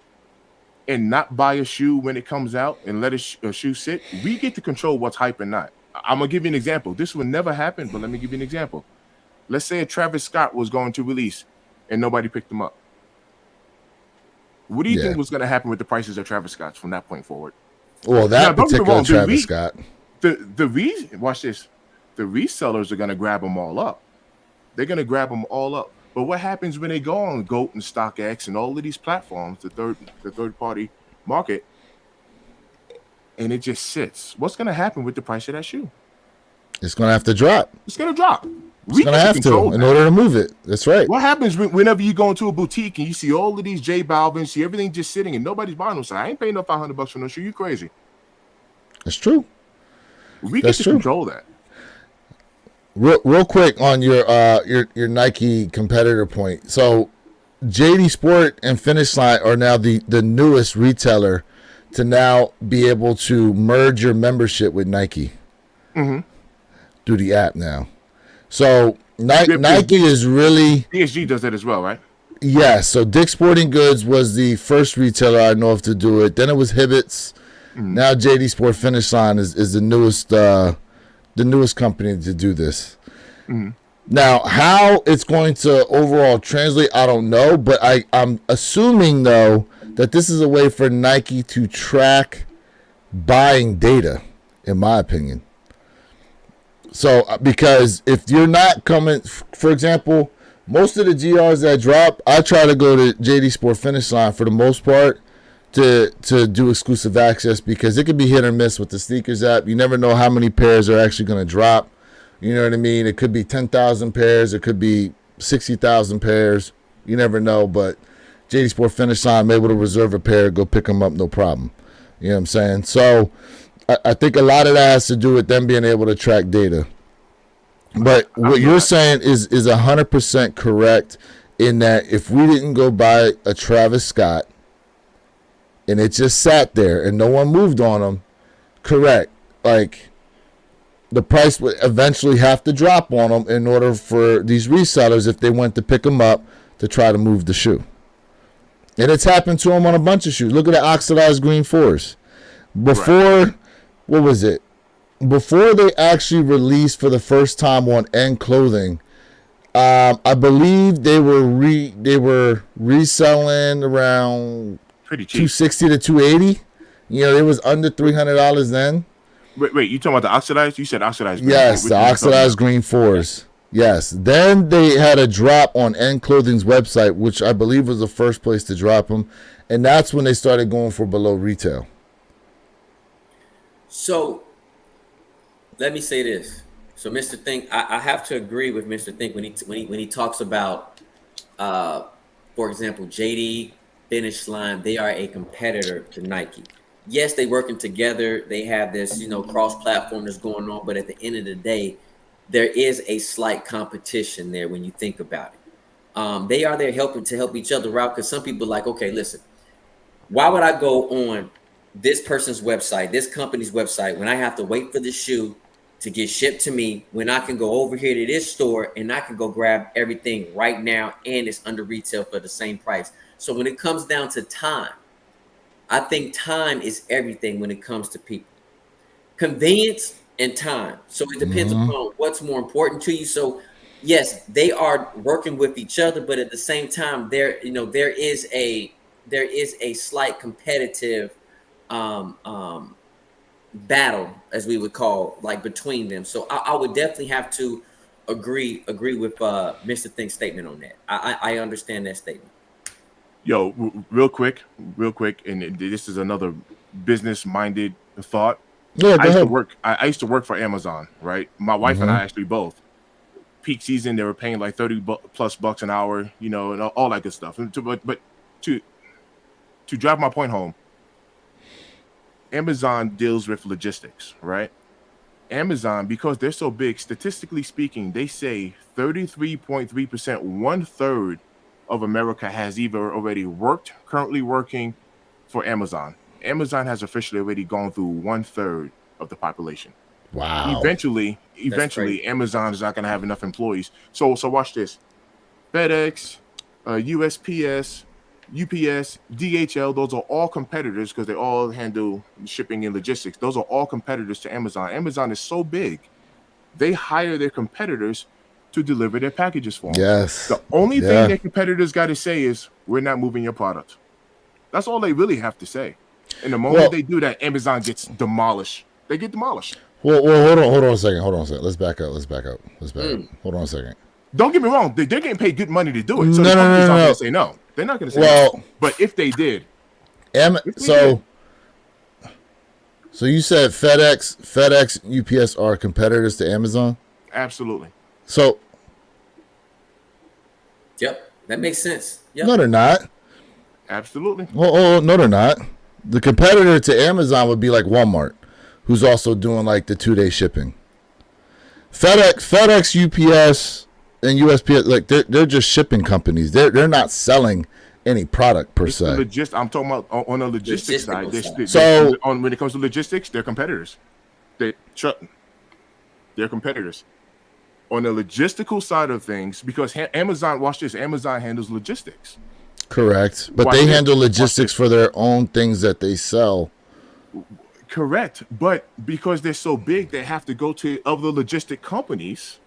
and not buy a shoe when it comes out and let a shoe sit, we get to control what's hype and not. I'm gonna give you an example. This would never happen, but let me give you an example. Let's say a Travis Scott was going to release and nobody picked him up. What do you think was going to happen with the prices of Travis Scott's from that point forward? Well, that particular Travis Scott. Watch this. The resellers are going to grab them all up. They're going to grab them all up. But what happens when they go on GOAT and StockX and all of these platforms, the third party market, and it just sits? What's going to happen with the price of that shoe? It's going to have to drop. It's going to drop. It's going to have to in order to move it. That's right. What happens whenever you go into a boutique and you see all of these J Balvin, see everything just sitting and nobody's buying them? So I ain't paying no $500 for no shoe. You crazy? That's true. We get to control that. Real quick on your Nike competitor point. So JD Sport and Finish Line are now the newest retailer to now be able to merge your membership with Nike through the app now. So Nike is really... PSG does that as well, right? Yes. So Dick's Sporting Goods was the first retailer I know of to do it. Then it was Hibbett's. Now JD Sport Finish Line is the newest company to do this. Now, how it's going to overall translate, I don't know. But I'm assuming, though, that this is a way for Nike to track buying data, in my opinion. So, because if you're not coming, for example, most of the GRs that drop, I try to go to JD Sport Finish Line for the most part to do exclusive access, because it could be hit or miss with the sneakers app. You never know how many pairs are actually going to drop. You know what I mean? It could be 10,000 pairs. It could be 60,000 pairs. You never know. But JD Sport Finish Line, I'm able to reserve a pair, go pick them up, no problem. You know what I'm saying? So I think a lot of that has to do with them being able to track data. But what you're saying is 100% correct, in that if we didn't go buy a Travis Scott and it just sat there and no one moved on them, correct. Like, the price would eventually have to drop on them in order for these resellers, if they went to pick them up, to try to move the shoe. And it's happened to them on a bunch of shoes. Look at the oxidized green forest. Before, what was it? Before they actually released for the first time on End Clothing, I believe they were reselling around pretty cheap, $260 to $280. You know, it was under $300 then. Wait, you talking about the oxidized? You said oxidized green. Yes, the oxidized green forest. Yes. Then they had a drop on End Clothing's website, which I believe was the first place to drop them, and that's when they started going for below retail. So let me say this. So Mr. Think, I have to agree with Mr. Think when he talks about, for example, JD, Finish Line. They are a competitor to Nike. Yes, they working together. They have this, cross-platform that's going on. But at the end of the day, there is a slight competition there when you think about it. They are there helping to help each other out, because some people are like, okay, listen, why would I go on this person's website, this company's website, when I have to wait for the shoe to get shipped to me, when I can go over here to this store and I can go grab everything right now and it's under retail for the same price? So when it comes down to time, I think time is everything when it comes to people. Convenience and time. So it depends upon what's more important to you. So yes, they are working with each other, but at the same time, there is a slight competitive battle, as we would call, like between them. So I would definitely have to agree with Mr. Think's statement on that. I understand that statement. Yo, real quick, and this is another business-minded thought. Yeah, go ahead. I used to work for Amazon, right? My wife and I actually both. Peak season, they were paying like $30+ an hour, you know, and all that good stuff. But to drive my point home, Amazon deals with logistics, right? Amazon, because they're so big, statistically speaking, they say 33.3%, 1/3 of America has either already worked, currently working for Amazon. Amazon has officially already gone through 1/3 of the population. Wow. Eventually, Amazon is not going to have enough employees. So watch this. FedEx, USPS, UPS, DHL, those are all competitors because they all handle shipping and logistics. Those are all competitors to Amazon. Amazon is so big, they hire their competitors to deliver their packages for them. Yes. The only thing their competitors got to say is, we're not moving your product. That's all they really have to say. And the moment they do that, Amazon gets demolished. They get demolished. Well, hold on a second. Let's back up. Hold on a second. Don't get me wrong. They're getting paid good money to do it. So No, the company's not no. going to say no. They're not going to say no. But if they did. So you said FedEx, UPS are competitors to Amazon? Absolutely. So. Yep. That makes sense. Yep. No, they're not. Absolutely. Oh, no, they're not. The competitor to Amazon would be like Walmart, who's also doing like the 2-day shipping. FedEx, UPS, and USPS, like they're just shipping companies. They're not selling any product per se. I'm talking about on the logistics side. When it comes to logistics, they're competitors. They're competitors. On the logistical side of things, because Amazon, watch this, Amazon handles logistics. Correct. But they handle logistics for their own things that they sell. Correct. But because they're so big, they have to go to other logistic companies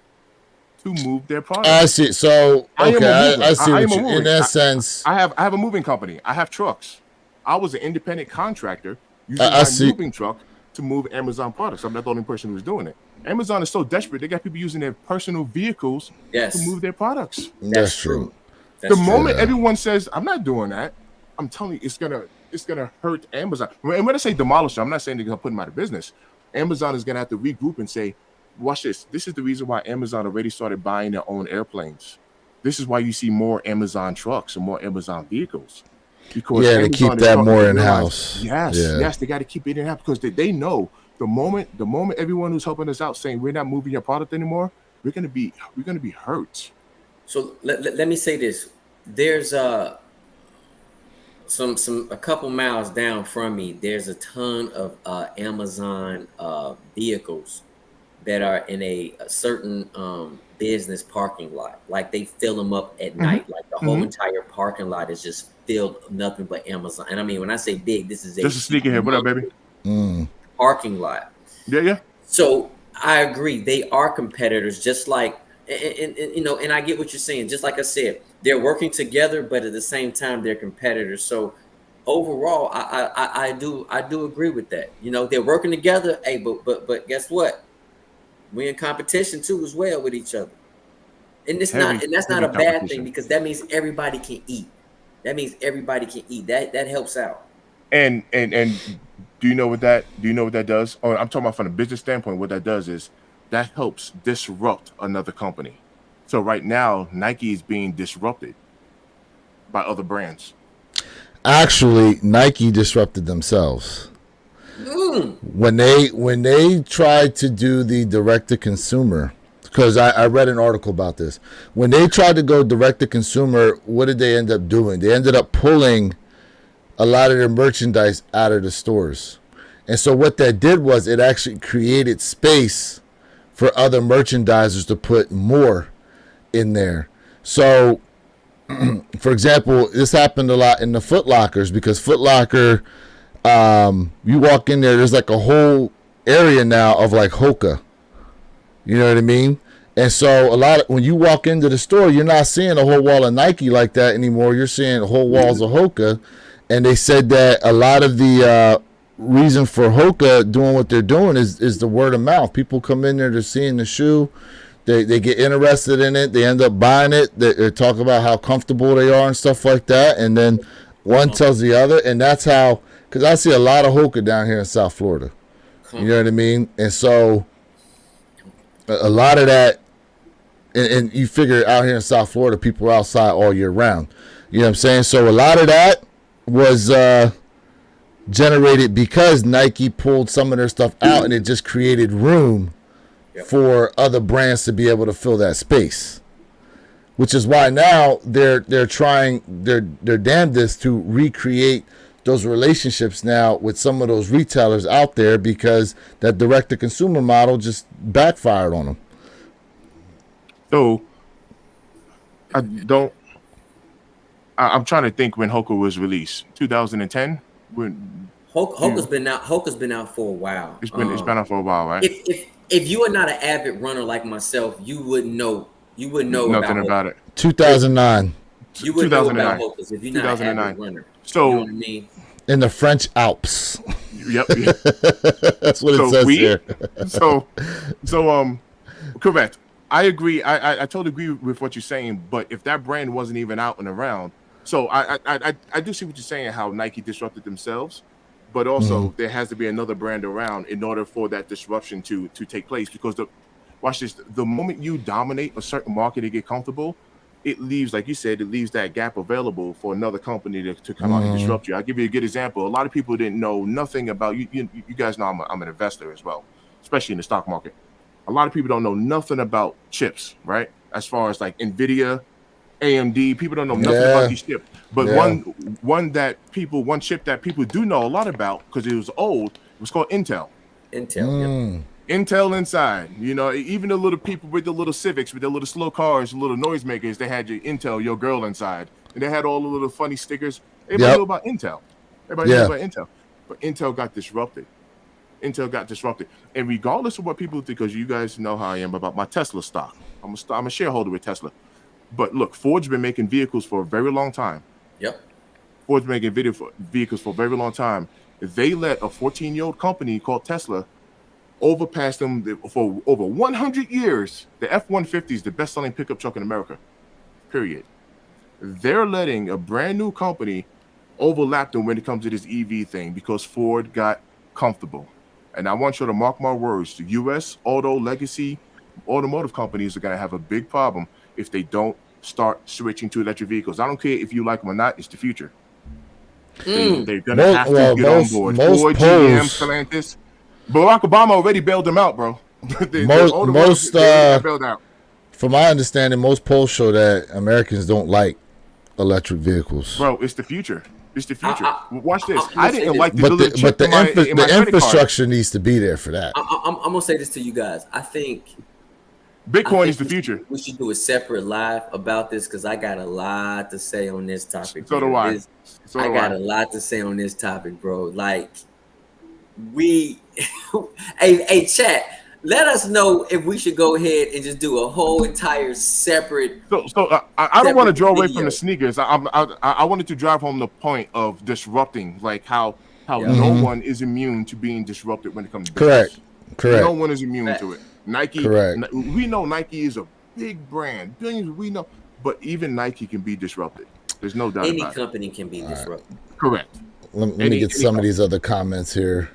to move their products. I see. So, okay, I see what you, in that sense. I have a moving company. I have trucks. I was an independent contractor using my moving truck to move Amazon products. I'm not the only person who's doing it. Amazon is so desperate, they got people using their personal vehicles to move their products. That's true. The moment everyone says, I'm not doing that, I'm telling you, it's gonna hurt Amazon. And when I say demolish, I'm not saying they're gonna put them out of business. Amazon is gonna have to regroup and say, watch this. This is the reason why Amazon already started buying their own airplanes. This is why you see more Amazon trucks and more Amazon vehicles. Because to keep that more in house. Yes, they got to keep it in house because they know the moment everyone who's helping us out saying we're not moving your product anymore, we're gonna be hurt. So let me say this. There's a couple miles down from me, there's a ton of Amazon vehicles that are in a certain business parking lot. Like they fill them up at night. Like the whole entire parking lot is just filled nothing but Amazon. And I mean, when I say big, this is just a sneaker here. What up, baby? Parking lot. Yeah. So I agree. They are competitors, just like, and you know, and I get what you're saying. Just like I said, they're working together, but at the same time, they're competitors. So overall, I do agree with that. You know, they're working together. Hey, but guess what? We're in competition too, as well, with each other. And that's not a bad thing because that means everybody can eat. That helps out. And do you know what that does? Oh, I'm talking about from a business standpoint. What that does is that helps disrupt another company. So right now, Nike is being disrupted by other brands. Actually, Nike disrupted themselves. When they tried to do the direct to consumer, because I read an article about this. When they tried to go direct to consumer, what did they end up doing? They ended up pulling a lot of their merchandise out of the stores. And so what that did was it actually created space for other merchandisers to put more in there. So, for example, this happened a lot in the Foot Lockers because Foot Locker, you walk in there's like a whole area now of like Hoka. You know what I mean? And so when you walk into the store, you're not seeing a whole wall of Nike like that anymore. You're seeing whole walls of Hoka. And they said that a lot of the reason for Hoka doing what they're doing is the word of mouth. People come in there, they're seeing the shoe, they get interested in it, they end up buying it, they talk about how comfortable they are and stuff like that, and then one tells the other, and that's how, because I see a lot of Hoka down here in South Florida. You know what I mean? And so a lot of that, and you figure out here in South Florida, people are outside all year round. You know what I'm saying? So a lot of that was generated because Nike pulled some of their stuff out, and it just created room for other brands to be able to fill that space. Which is why now they're trying their damnedest to recreate those relationships now with some of those retailers out there, because that direct-to-consumer model just backfired on them. So I'm trying to think when Hoka was released. 2010. When Hoka's been out. Hoka's been out for a while. it's been out for a while, right? If you are not an avid runner like myself, you wouldn't know. You wouldn't know Nothing about it. 2009. You wouldn't know about Hoka's if you're not an avid runner. So, you know what I mean? In the French Alps. Yep. That's what it says here. So, correct. I agree. I totally agree with what you're saying. But if that brand wasn't even out and around, so I do see what you're saying. How Nike disrupted themselves, but also there has to be another brand around in order for that disruption to take place. Because watch this. The moment you dominate a certain market and get comfortable, it leaves, like you said, it leaves that gap available for another company to come out and disrupt you. I'll give you a good example. A lot of people didn't know nothing about you. You guys know I'm an investor as well, especially in the stock market. A lot of people don't know nothing about chips, right? As far as like NVIDIA, AMD, people don't know nothing about these chips. But one chip that people do know a lot about, because it was old, it was called Intel. Intel inside, you know, even the little people with the little Civics, with the little slow cars, little noisemakers, they had your Intel, your girl inside, and they had all the little funny stickers. Everybody knew about Intel. Everybody knew about Intel, but Intel got disrupted. And regardless of what people think, because you guys know how I am about my Tesla stock, I'm a shareholder with Tesla. But look, Ford's been making vehicles for a very long time. Ford's making vehicles for a very long time. They let a 14-year-old company called Tesla overpass them for over 100 years. The F-150 is the best-selling pickup truck in America, period. They're letting a brand new company overlap them when it comes to this EV thing because Ford got comfortable. And I want you to mark my words, the U.S. auto legacy automotive companies are going to have a big problem if they don't start switching to electric vehicles. I don't care if you like them or not, it's the future. They're going to have to get on board. Ford, GM, Stellantis. Barack Obama already bailed them out, bro. Most bailed out. From my understanding, most polls show that Americans don't like electric vehicles. Bro, it's the future. Watch this. I didn't like but the infrastructure needs to be there for that. I'm gonna say this to you guys. I think Bitcoin is the future. We should do a separate live about this because I got a lot to say on this topic. So do I. I got a lot to say on this topic, bro. Like hey, chat. Let us know if we should go ahead and just do a whole entire separate. So I don't want to draw away from the sneakers. I wanted to drive home the point of disrupting, like how no one is immune to being disrupted when it comes to business. Correct. No one is immune to it. Nike. Correct. We know Nike is a big brand. Billions. We know, but even Nike can be disrupted. There's no doubt about it. Any company can be disrupted. Correct. Let me get some of these other comments here.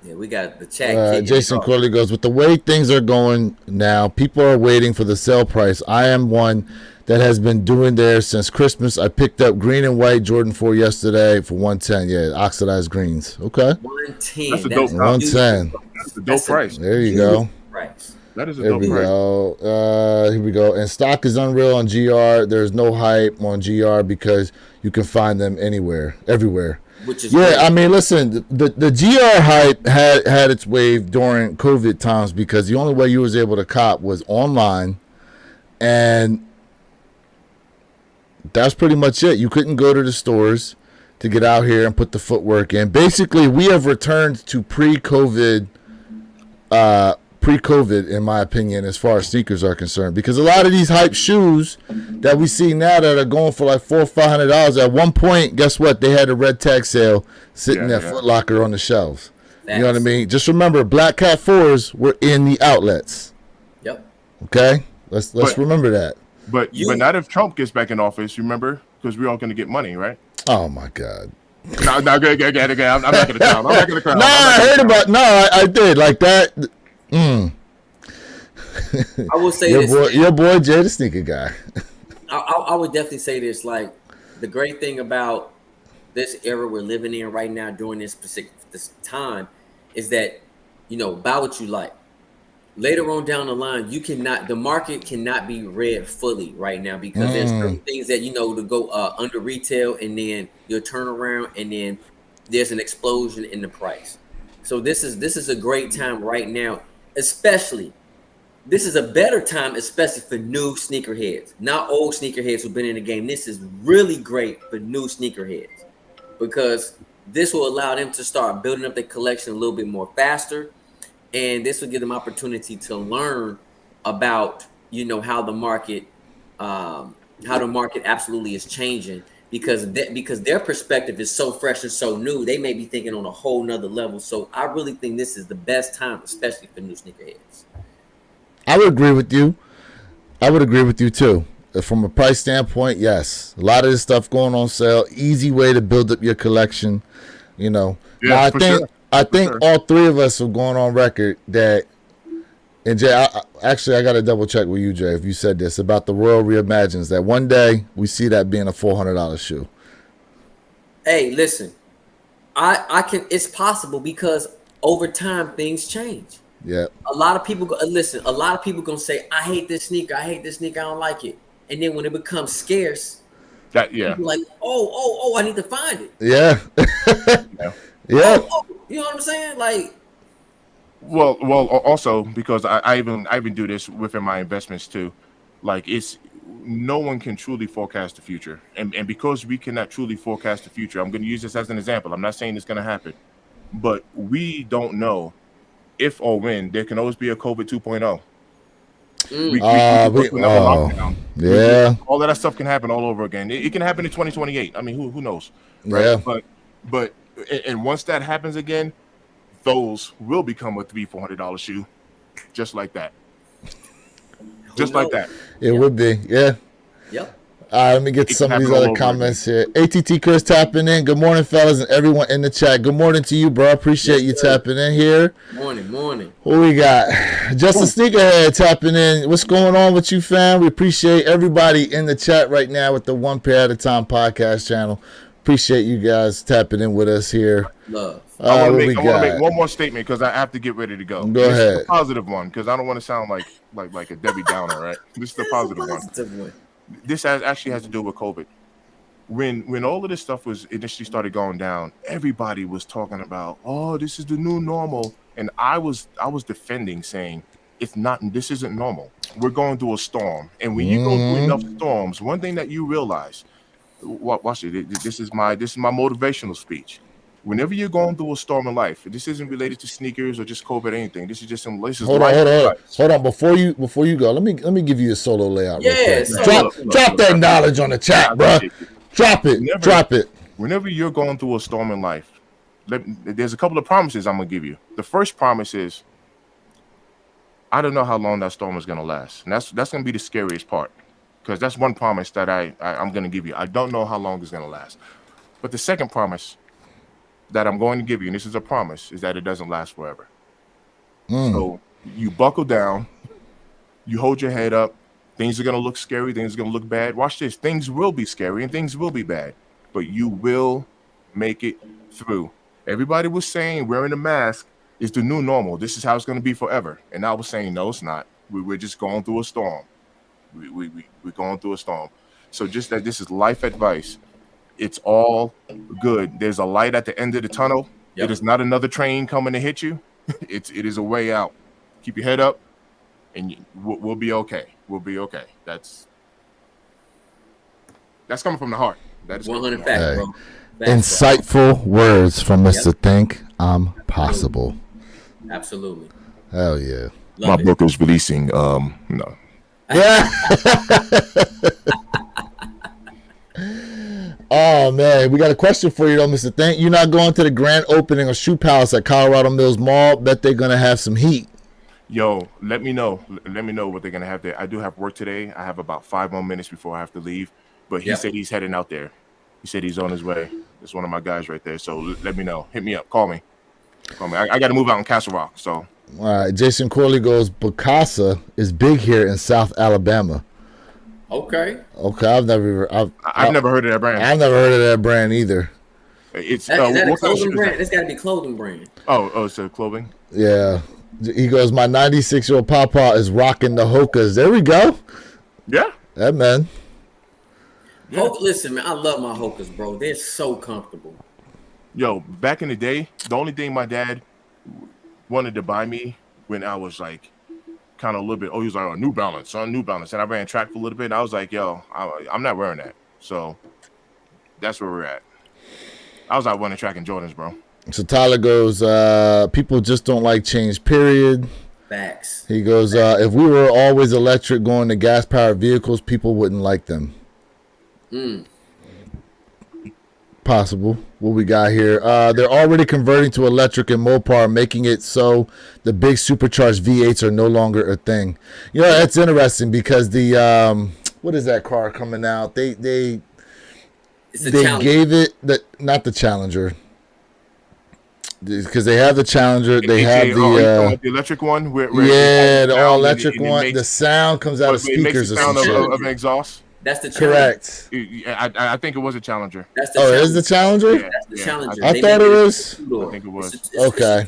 Yeah, we got the chat. Jason Corley goes, with the way things are going now, people are waiting for the sale price. I am one that has been doing theirs since Christmas. I picked up green and white Jordan 4 yesterday for $110. Yeah, oxidized greens. Okay. $110. That's a dope. $110. That's a dope price. There you go. Price. That is a dope price. Here we go. And stock is unreal on GR. There's no hype on GR because you can find them everywhere. Which is great. I mean, listen, the GR hype had its wave during COVID times because the only way you was able to cop was online, and that's pretty much it. You couldn't go to the stores to get out here and put the footwork in. Basically, we have returned to pre-COVID pre-COVID, in my opinion, as far as sneakers are concerned. Because a lot of these hype shoes that we see now that are going for like $400 or $500, at one point, guess what? They had a red tag sale sitting at Foot Locker on the shelves. You know what I mean? Just remember, Black Cat 4s were in the outlets. Yep. Okay? Let's remember that. But not if Trump gets back in office, remember? Because we're all going to get money, right? Oh, my God. No, good. I'm not going to clown. No, I heard about. No, I did like that. I will say your boy Jay the sneaker guy. I would definitely say this. Like, the great thing about this era we're living in right now during this time is that, buy what you like. Later on down the line, the market cannot be read fully right now because there's certain things that, to go under retail, and then you'll turn around and then there's an explosion in the price. So this is a great time right now, especially. This is a better time, especially for new sneakerheads, not old sneakerheads who've been in the game. This is really great for new sneakerheads because this will allow them to start building up their collection a little bit more faster. And this will give them opportunity to learn about, how the market absolutely is changing because their perspective is so fresh and so new. They may be thinking on a whole nother level. So I really think this is the best time, especially for new sneakerheads. I would agree with you. I would agree with you too. From a price standpoint, yes, a lot of this stuff going on sale. Easy way to build up your collection. Yeah, now, I think all three of us have gone on record that, and Jay, I got to double check with you, Jay, if you said this about the Royal Reimagines, that one day we see that being a $400 shoe. Hey, listen, it's possible because over time things change. Yeah. A lot of people gonna say, I hate this sneaker, I don't like it. And then when it becomes scarce, people like, oh, I need to find it. Yeah. Yeah. Oh, you know what I'm saying? Like, well, also because I even do this within my investments too. Like, no one can truly forecast the future, and because we cannot truly forecast the future, I'm going to use this as an example. I'm not saying it's going to happen, but we don't know if or when there can always be a COVID 2.0. Yeah. All of that stuff can happen all over again. It can happen in 2028. I mean, who knows? Right? Yeah. But once that happens again, those will become a $300-$400 shoe, just like that. Like that. It would be, yeah. Yep. All right, let me get some of these other comments here. ATT Chris tapping in. Good morning, fellas, and everyone in the chat. Good morning to you, bro. Appreciate you tapping in here. Morning. What we got? Just a Sneakerhead tapping in. What's going on with you, fam? We appreciate everybody in the chat right now with the One Pair at a Time podcast channel. Appreciate you guys tapping in with us here. Love. I want to make one more statement because I have to get ready to go. Go ahead. Is the positive one because I don't want to sound like a Debbie Downer, right? This is the positive one. This actually has to do with COVID. When all of this stuff was initially started going down, everybody was talking about, oh, this is the new normal, and I was defending, saying it's not. This isn't normal. We're going through a storm, and when you go through enough storms, one thing that you realize, watch it. This is my motivational speech. Whenever you're going through a storm in life, this isn't related to sneakers or just COVID or anything. This is just some life. Hold on. Before you go, let me give you a solo layout. Yeah, drop that knowledge on the chat, bro. Drop it. Whenever you're going through a storm in life, there's a couple of promises I'm gonna give you. The first promise is, I don't know how long that storm is gonna last, and that's gonna be the scariest part, because that's one promise that I'm gonna give you. I don't know how long it's gonna last, but the second promise that I'm going to give you, and this is a promise, is that it doesn't last forever. So you buckle down, you hold your head up. Things are going to look scary. Things are going to look bad. Watch this. Things will be scary and things will be bad, but you will make it through. Everybody was saying wearing a mask is the new normal. This is how it's going to be forever. And I was saying, no, it's not. We're just going through a storm. We're going through a storm. So just that this is life advice. It's all good. There's a light at the end of the tunnel. Yep. It is not another train coming to hit you. It is a way out. Keep your head up, and we'll be okay. We'll be okay. That's coming from the heart. That is 100 facts, bro. Insightful words from Mr. Think I'm Possible. Absolutely. Hell yeah. My book is releasing. No. Yeah. Oh man, we got a question for you though, Mr. Think. You're not going to the grand opening of Shoe Palace at Colorado Mills Mall. Bet they're gonna have some heat. Yo, let me know. Let me know what they're gonna have there. I do have work today. I have about 5 more minutes before I have to leave. But he said he's heading out there. He said he's on his way. It's one of my guys right there. So let me know. Hit me up. Call me. I got to move out in Castle Rock. So. All right. Jason Corley goes, Bacasa is big here in South Alabama. Okay. I've never heard of that brand. I've never heard of that brand either. Is that a clothing brand? It's got to be a clothing brand. Oh, so clothing? Yeah. He goes, my 96-year-old papa is rocking the Hokas. There we go. Yeah. That man. Yeah. Listen, man, I love my Hokas, bro. They're so comfortable. Yo, back in the day, the only thing my dad wanted to buy me when I was like kind of a little bit, he was like, New Balance. And I ran track for a little bit. And I was like, yo, I'm not wearing that. So that's where we're at. I was out running track in Jordans, bro. So Tyler goes, people just don't like change, period. Facts. He goes, if we were always electric going to gas-powered vehicles, people wouldn't like them. Possible. What we got here? They're already converting to electric in Mopar, making it so the big supercharged V8s are no longer a thing. You know, that's interesting because the what is that car coming out? They gave it not the Challenger. Because they have the Challenger, they have the electric one. Where the all electric one. The sound comes out of speakers. It makes the sound of an exhaust. That's the Challenger. Correct. I think it was a Challenger. That's the Challenger. It is the Challenger? Yeah, that's the Challenger. I thought it was. I think it was. Okay.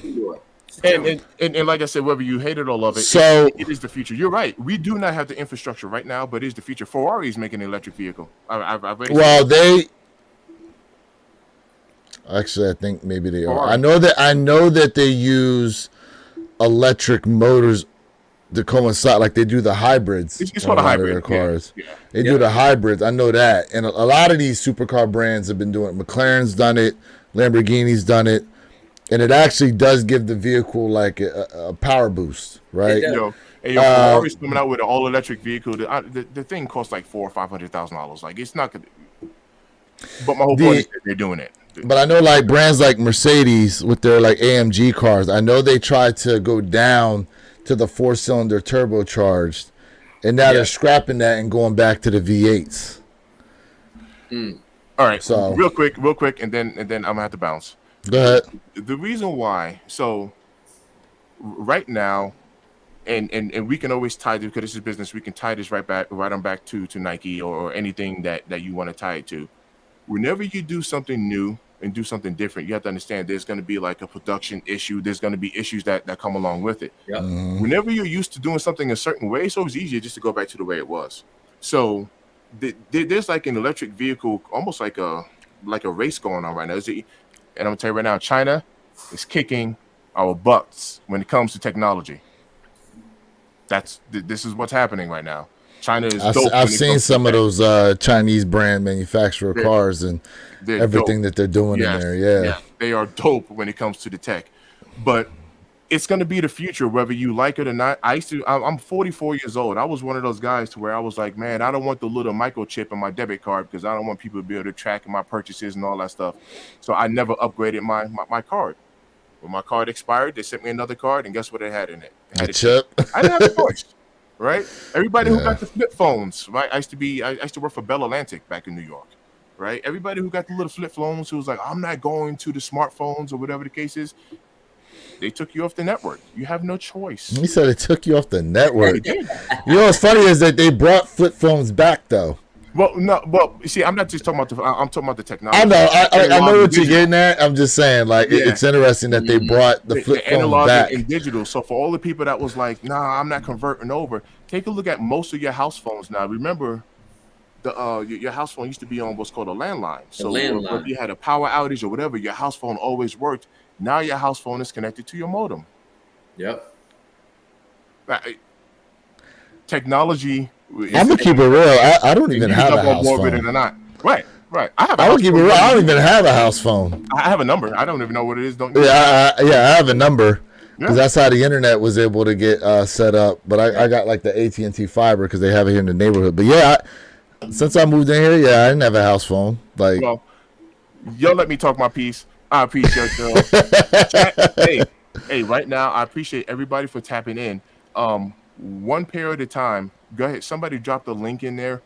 And like I said, whether you hate it or love it, so it is the future. You're right. We do not have the infrastructure right now, but it is the future. Ferrari is making an electric vehicle. Actually, I think maybe they are. I know that they use electric motors to coincide, like they do the hybrids. It's called a hybrid. Cars. Yeah. They do the hybrids. I know that, and a lot of these supercar brands have been doing it. McLaren's done it. Lamborghini's done it, and it actually does give the vehicle like a power boost, right? Ferrari's coming out with an all electric vehicle. The thing costs like $400,000 or $500,000. Like it's not gonna. But my whole point is that they're doing it. But I know like brands like Mercedes with their like AMG cars, I know they tried to go down to the 4-cylinder turbocharged, and now they're scrapping that and going back to the V8s. All right, so real quick, and then I'm gonna have to bounce. Go ahead. The reason why, so right now, and we can always tie this because this is business. We can tie this right on back to Nike or anything that you want to tie it to. Whenever you do something new and do something different, you have to understand there's going to be like a production issue. There's going to be issues that come along with it. Yep. Whenever you're used to doing something a certain way, it's always easier just to go back to the way it was. So there's like an electric vehicle, almost like a race going on right now. And I'm going to tell you right now, China is kicking our butts when it comes to technology. This is what's happening right now. China is dope. I've seen some of those Chinese brand manufacturer cars and everything that they're doing in there. Yeah, they are dope when it comes to the tech. But it's going to be the future, whether you like it or not. I'm 44 years old. I was one of those guys to where I was like, man, I don't want the little microchip in my debit card because I don't want people to be able to track my purchases and all that stuff. So I never upgraded my card. When my card expired, they sent me another card, and guess what it had in it? It had a chip. I didn't have a choice. Right? Everybody who got the flip phones, right? I used to work for Bell Atlantic back in New York, right? Everybody who got the little flip phones who was like, I'm not going to the smartphones or whatever the case is, they took you off the network. You have no choice. He said it took you off the network. You know what's funny is that they brought flip phones back though. Well, no, see, I'm not just talking about I'm talking about the technology. I know, I know what you're getting at. I'm just saying, like, it's interesting that they brought the flip phone back. And digital. So for all the people that was like, nah, I'm not converting over, take a look at most of your house phones now. Remember, your house phone used to be on what's called a landline. So if you had a power outage or whatever, your house phone always worked. Now your house phone is connected to your modem. Yep. Technology. I'm gonna keep it real. I don't even have a house phone. Right. I would keep it real. I don't even have a house phone. I have a number. I don't even know what it is. I have a number. because that's how the internet was able to get set up. But I got like the AT&T fiber because they have it here in the neighborhood. But yeah, since I moved in here, I didn't have a house phone. Like, Well, y'all let me talk my piece. I appreciate you. Hey, right now, I appreciate everybody for tapping in. One pair at a time. Go ahead. Somebody drop the link in there.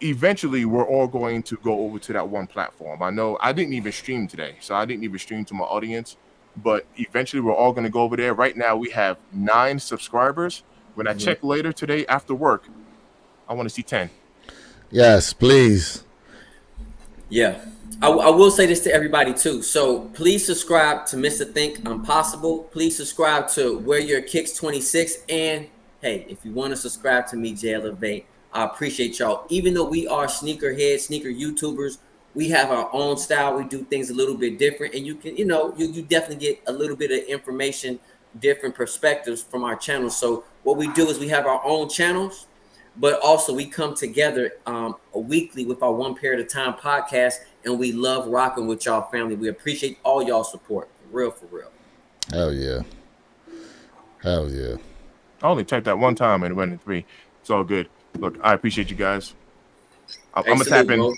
Eventually, we're all going to go over to that one platform. I know I didn't even stream today, so I didn't even stream to my audience. But eventually, we're all going to go over there. Right now, we have 9 subscribers. When I check later today after work, I want to see 10. yes, please. Yeah. I will say this to everybody too. So please subscribe to Mr. Think Impossible. Please subscribe to Wear Your Kicks 26. And hey, if you want to subscribe to me, Jay Elevate, I appreciate y'all. Even though we are sneaker YouTubers, we have our own style. We do things a little bit different. And you can, you definitely get a little bit of information, different perspectives from our channel. So what we do is we have our own channels, but also we come together weekly with our One Pair at a Time podcast, and we love rocking with y'all family. We appreciate all y'all support. For real. Hell yeah. Hell yeah. I only typed that one time and it went in 3. It's all good. Look, I appreciate you guys. I'm going to tap in. Bro.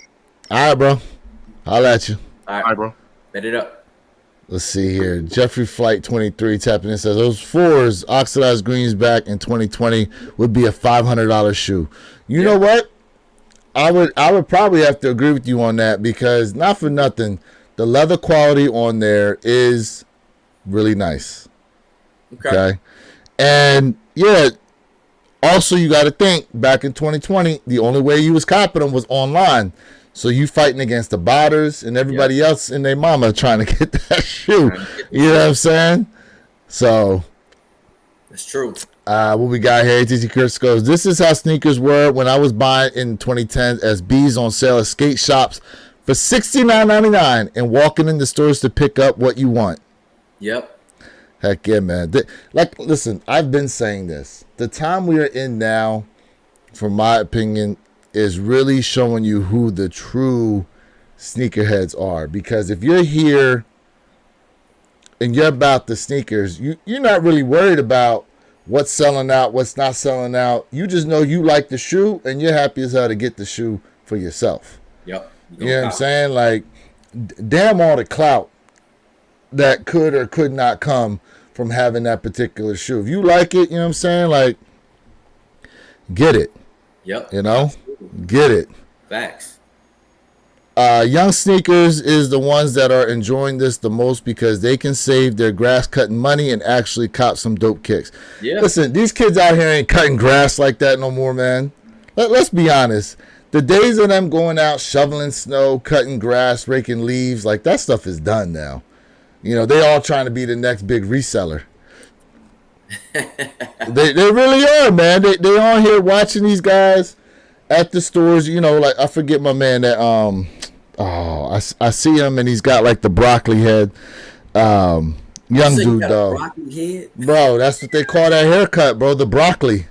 All right, bro. Holla at you. All Hi, bro. Bet it up. Let's see here. Jeffrey Flight 23 tapping in says those 4s oxidized greens back in 2020 would be a $500 shoe. You know what? I would probably have to agree with you on that because not for nothing, the leather quality on there is really nice. Okay. And yeah, also you got to think back in 2020, the only way you was copping them was online. So you fighting against the botters and everybody else and their mama trying to get that shoe. You know what I'm saying? So That's true. what we got here, TT Kurtz goes, this is how sneakers were when I was buying in 2010 as B's on sale at skate shops for $69.99 and walking in the stores to pick up what you want. Yep. Heck yeah, man. Listen, I've been saying this. The time we are in now, from my opinion, is really showing you who the true sneakerheads are. Because if you're here and you're about the sneakers, you're not really worried about what's selling out, what's not selling out. You just know you like the shoe and you're happy as hell to get the shoe for yourself. Yep. You know what I'm saying? Like, damn all the clout that could or could not come from having that particular shoe. If you like it, you know what I'm saying? Like, get it. Yep. You know? Get it. Facts. Young sneakers is the ones that are enjoying this the most because they can save their grass cutting money and actually cop some dope kicks. Yeah. Listen, these kids out here ain't cutting grass like that no more, man. Let's be honest. The days of them going out shoveling snow, cutting grass, raking leaves, like that stuff is done now. You know, they all trying to be the next big reseller. they really are, man. They on here watching these guys at the stores. You know, like I forget my man that I see him and he's got like the broccoli head. Young dude though. Broccoli head? Bro, that's what they call that haircut, bro. The broccoli.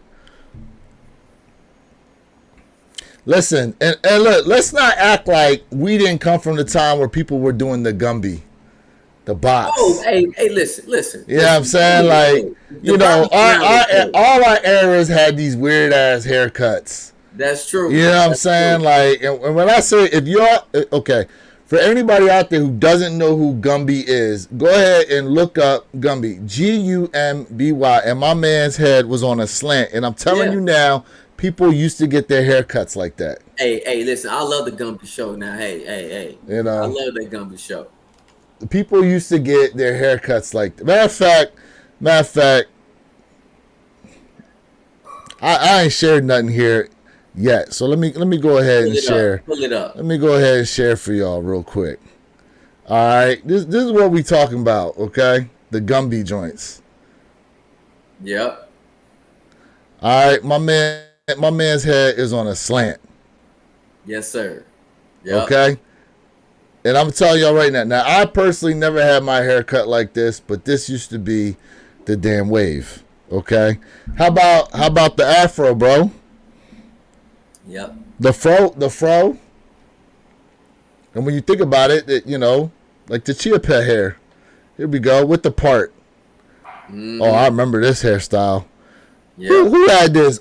Listen, and look, let's not act like we didn't come from the time where people were doing the Gumby. The box. Oh, hey, listen. You know what I'm saying? Like, you know, all our eras had these weird ass haircuts. That's true. You know what I'm saying? True. Like, and when I say, if you're, okay, for anybody out there who doesn't know who Gumby is, go ahead and look up Gumby. Gumby. And my man's head was on a slant. And I'm telling you now, people used to get their haircuts like that. Hey, listen, I love the Gumby show now. Hey. You know, I love that Gumby show. People used to get their haircuts like that. Matter of fact, I ain't shared nothing here yet. So let me go ahead and share. Pull it up. Let me go ahead and share for y'all real quick. All right, this is what we talking about, okay? The Gumby joints. Yep. All right, my man's head is on a slant. Yes, sir. Yep. Okay. And I'm telling y'all right now. Now, I personally never had my hair cut like this, but this used to be the damn wave. Okay. How about the afro, bro? Yep. The fro. And when you think about it, you know, like the chia pet hair. Here we go with the part. Mhm. Oh, I remember this hairstyle. Yeah. Who had this?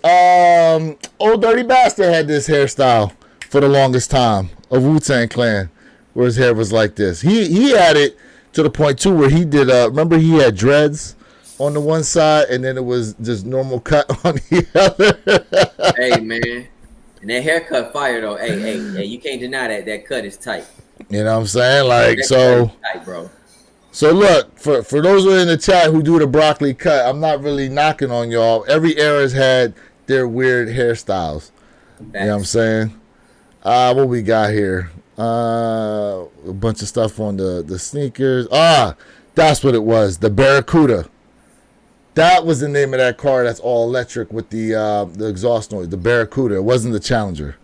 Old Dirty Bastard had this hairstyle for the longest time of Wu-Tang Clan, where his hair was like this. He had it to the point too where he did. Remember he had dreads on the one side, and then it was just normal cut on the other. Hey man, and that haircut fire though. Hey, you can't deny that. That cut is tight. You know what I'm saying? Like That so. cut is tight, bro. So look, for those who are in the chat who do the broccoli cut, I'm not really knocking on y'all. Every era's had their weird hairstyles. You know what I'm saying? What we got here? A bunch of stuff on the sneakers. That's what it was. The Barracuda. That was the name of that car that's all electric with the exhaust noise. The Barracuda. It wasn't the Challenger.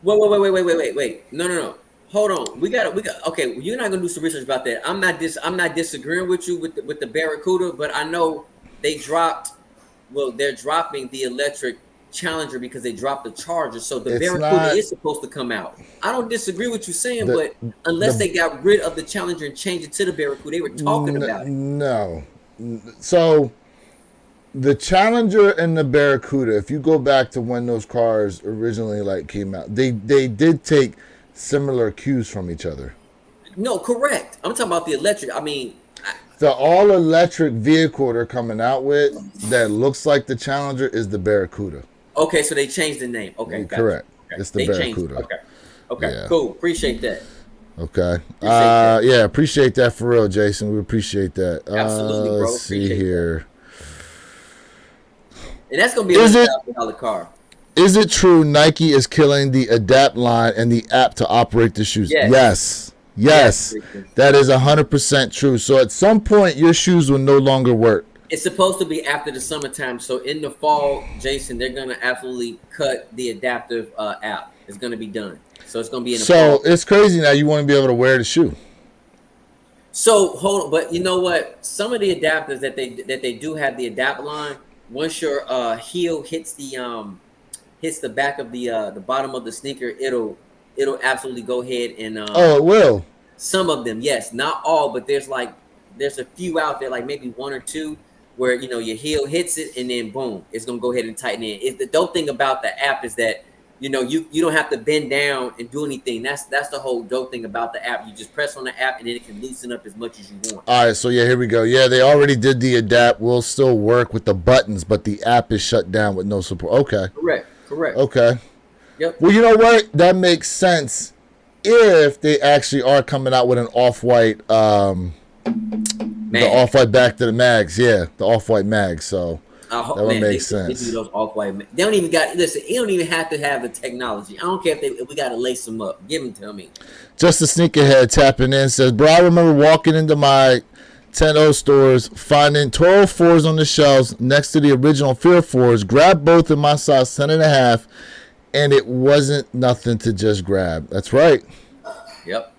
Wait. No. Hold on. We got. Okay, you're not gonna do some research about that. I'm not disagreeing with you with the Barracuda, but I know they dropped. Well, they're dropping the electric Challenger because they dropped the Charger. So the It's Barracuda not- is supposed to come out. I don't disagree with you saying, The- but unless they got rid of the Challenger and changed it to the Barracuda, they were talking about it. No. So the Challenger and the Barracuda, if you go back to when those cars originally like came out, they did take similar cues from each other. No, correct. I'm talking about the electric. I mean, The all electric vehicle they're coming out with that looks like the Challenger is the Barracuda. okay, so they changed the name. Okay, gotcha. Correct. Okay. It's the They changed it. Barracuda. Okay, Yeah. cool. Appreciate that. Okay. that. Yeah, appreciate that for real, Jason. We appreciate that. Absolutely, bro. Let's see Appreciate here. And that's gonna be a Is it- $1,000 car. Is it true Nike is killing the Adapt line and the app to operate the shoes? Yes. Yes. Yes. That is 100% true. So at some point, your shoes will no longer work. It's supposed to be after the summertime. So in the fall, Jason, they're gonna absolutely cut the adaptive app. It's gonna be done. So it's gonna be in the So fall. it's crazy now. You want to be able to wear the shoe. So hold on, but you know what? Some of the adapters that they do have the adapt line. Once your heel hits the back of the bottom of the sneaker, it'll absolutely go ahead and Oh, it will. some of them, yes, not all, but there's a few out there, like maybe one or two, where your heel hits it and then boom, it's gonna go ahead and tighten in. The dope thing about the app is that you don't have to bend down and do anything. That's the whole dope thing about the app. You just press on the app and then it can loosen up as much as you want. All right. So yeah, here we go. Yeah, they already did the Adapt. Will still work with the buttons, but the app is shut down with no support. Okay. Correct. Okay. Yep. Well, you know what? That makes sense if they actually are coming out with an off-white, the off-white back to the mags. Yeah, the off-white mags. So that would make sense. They do those off-white. They don't even listen. You don't even have to have the technology. I don't care if we got to lace them up. Give them to me. Just a sneakerhead tapping in says, bro, I remember walking into my 10-0 stores, finding Toro 4s on the shelves next to the original Fear 4s, grabbed both in my size 10.5, and it wasn't nothing to just grab. That's right. Yep.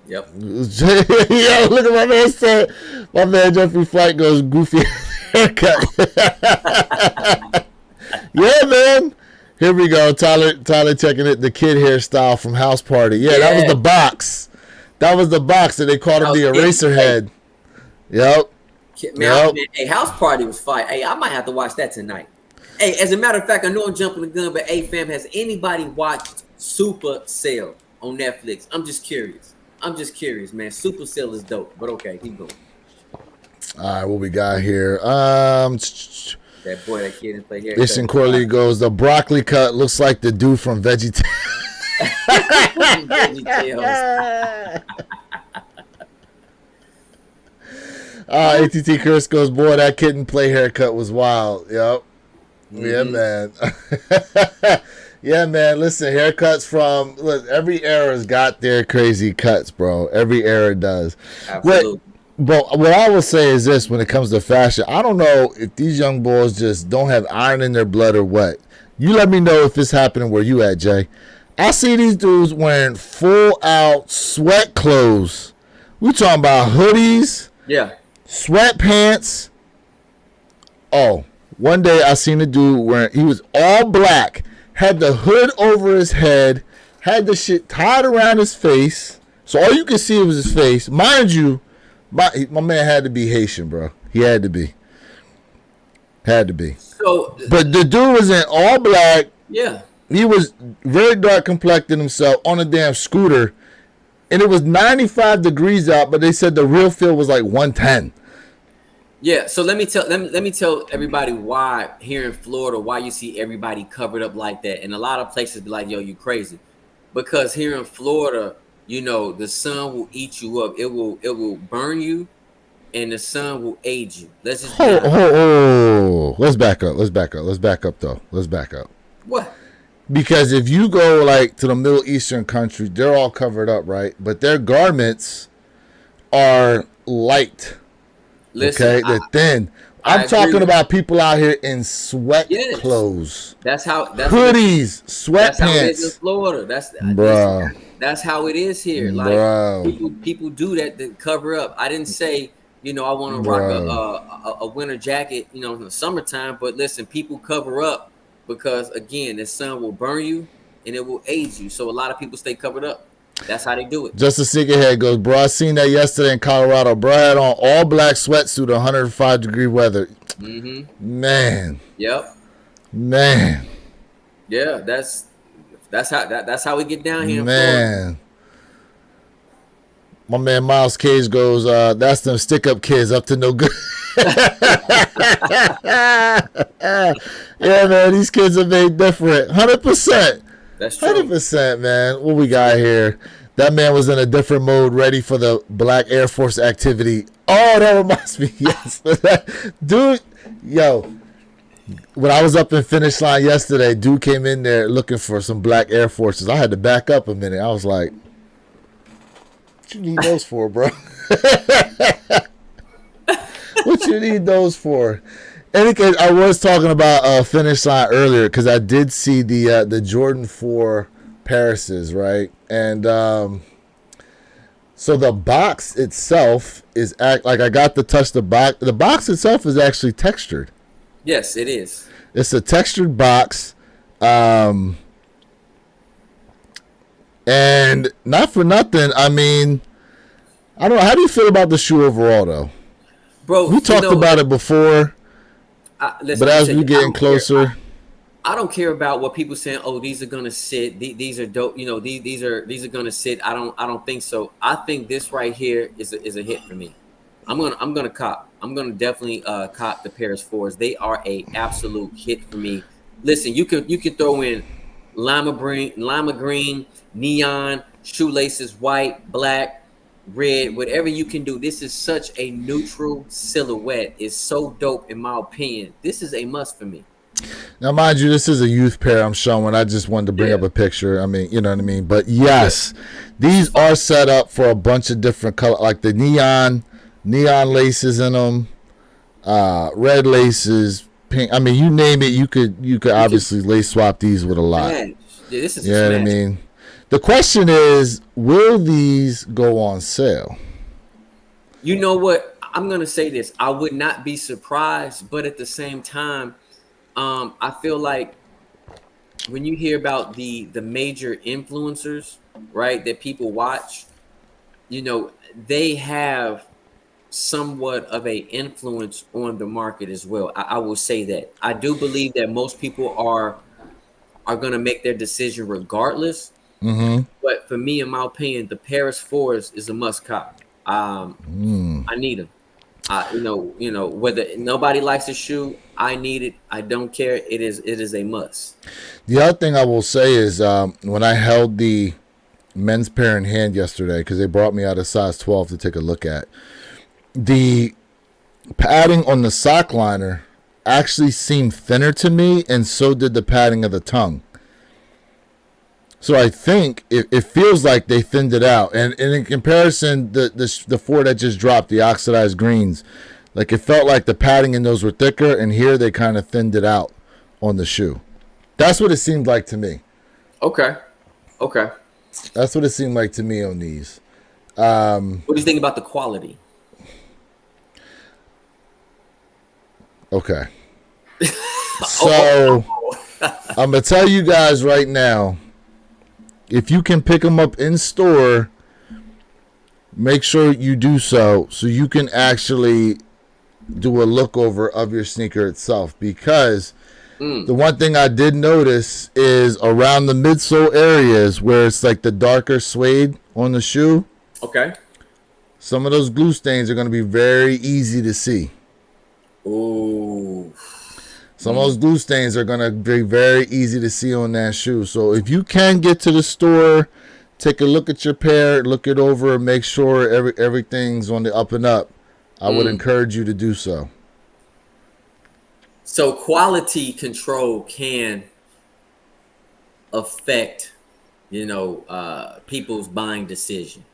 Yo, look at my man said. My man Jeffrey Flight goes goofy haircut. Yeah, man. Here we go. Tyler checking it. The kid hairstyle from House Party. Yeah, that was the box. That was the box that they called him the eraser head. Yep. Man, hey, House Party was fire. Hey, I might have to watch that tonight. Hey, as a matter of fact, I know I'm jumping the gun, but hey, fam, has anybody watched Super Cell on Netflix? I'm just curious, man. Super Cell is dope, but okay, keep going. All right, what we got here? That boy, that kid didn't play haircut. Listen, Corley goes, the broccoli cut looks like the dude from VeggieTales. ATT Chris goes, boy, that kitten play haircut was wild. Yep. Yeah, man. Yeah, man. Listen, haircuts look, every era's got their crazy cuts, bro. Every era does. Absolutely. But what I will say is this: when it comes to fashion, I don't know if these young boys just don't have iron in their blood or what. You let me know if it's happening where you at, Jay. I see these dudes wearing full out sweat clothes. We talking about hoodies, sweatpants. Oh, one day I seen a dude wearing, he was all black, had the hood over his head, had the shit tied around his face, so all you could see was his face. Mind you, my man had to be Haitian, bro. He had to be. Had to be. So But the dude was in all black. yeah. He was very dark complected himself on a damn scooter, and it was 95 degrees out. But they said the real feel was like 110. Yeah, so let me tell everybody why here in Florida, why you see everybody covered up like that. And a lot of places be like, yo, you crazy. Because here in Florida, you know, the sun will eat you up. It will burn you, and the sun will age you. Let's just Let's back up. Let's back up though. Let's back up. What? Because if you go like to the Middle Eastern country, they're all covered up, right? But their garments are light. Listen, Okay, they're thin. I'm talking about people out here in sweat clothes. That's hoodies, sweatpants. That's how it is in Florida. That's how it is here. Like people do that to cover up. I didn't say, you know, I want to rock a winter jacket, you know, in the summertime. But listen, people cover up because again, the sun will burn you and it will age you. So a lot of people stay covered up. That's how they do it. Just a Sneakerhead goes, bro, I seen that yesterday in Colorado. Bro had on all black sweatsuit, 105 degree weather. Mm-hmm. Man. Yep. Man. Yeah, that's how we get down here. Man. My man Miles Cage goes, that's them stick up kids up to no good. Yeah, man, these kids are made different. 100%. That's true. 100%, man. What we got here? That man was in a different mode, ready for the Black Air Force activity. Oh, that reminds me. Yes. Dude, yo, when I was up in finish line yesterday, dude came in there looking for some Black Air Forces. I had to back up a minute. I was like, what you need those for, bro? What you need those for? Any case, I was talking about finish line earlier because I did see the Jordan 4 Parises, right? And so the box itself is like I got to touch the box. The box itself is actually textured. Yes, it is. It's a textured box, and not for nothing. I mean, I don't know. How do you feel about the shoe overall, though? Bro, we talked about it before. Listen, but as we getting closer, I don't care about what people saying. Oh, these are gonna sit. These are dope. You know, these are gonna sit. I don't think so. I think this right here is a hit for me. I'm gonna cop. I'm gonna definitely cop the Paris 4s. They are a absolute hit for me. Listen, you can throw in lima green, neon, shoelaces, white, black, red, whatever you can do. This is such a neutral silhouette. It's so dope in my opinion. This is a must for me. Now, mind you, this is a youth pair I'm showing. I just wanted to bring up a picture. I mean, you know what I mean? But yes, these are set up for a bunch of different colors, like the neon laces in them, red laces, pink. I mean, you name it, you could obviously lace swap these with a lot. Yeah, this is what I mean? The question is, will these go on sale? You know what? I'm going to say this. I would not be surprised, but at the same time, I feel like when you hear about the major influencers, right, that people watch, you know, they have somewhat of a influence on the market as well. I will say that. I do believe that most people are going to make their decision regardless. Mm-hmm. But for me, in my opinion, the Paris 4s is a must cop. I need them. You know, whether nobody likes the shoe, I need it. I don't care. It is a must. The other thing I will say is when I held the men's pair in hand yesterday, because they brought me out a size 12 to take a look at, the padding on the sock liner actually seemed thinner to me, and so did the padding of the tongue. So I think it feels like they thinned it out. And in comparison, the 4 that just dropped, the oxidized greens, like it felt like the padding in those were thicker, and here they kind of thinned it out on the shoe. That's what it seemed like to me. Okay. That's what it seemed like to me on these. What do you think about the quality? Okay. So I'm going to tell you guys right now, if you can pick them up in store, make sure you do so you can actually do a look over of your sneaker itself, because Mm. the one thing I did notice is around the midsole areas where it's like the darker suede on the shoe, Okay. some of those glue stains are going to be very easy to see. Ooh. Some of those glue stains are going to be very easy to see on that shoe. So if you can get to the store, take a look at your pair, look it over, make sure everything's on the up and up, I would encourage you to do so. So quality control can affect, people's buying decision.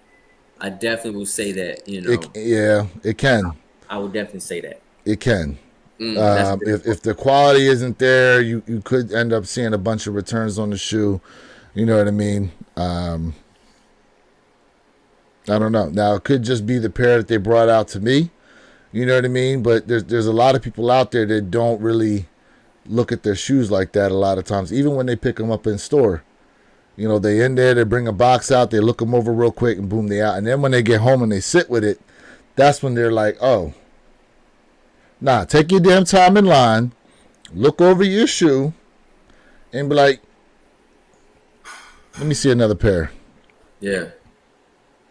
I definitely will say that. It can. I would definitely say that. It can. That's If the quality isn't there, you could end up seeing a bunch of returns on the shoe. You know what I mean? I don't know. Now, it could just be the pair that they brought out to me. You know what I mean? But there's a lot of people out there that don't really look at their shoes like that a lot of times, even when they pick them up in store. You know, they in there, they bring a box out, they look them over real quick, and boom, they out. And then when they get home and they sit with it, that's when they're like, oh. Nah, take your damn time in line, look over your shoe, and be like, let me see another pair. Yeah.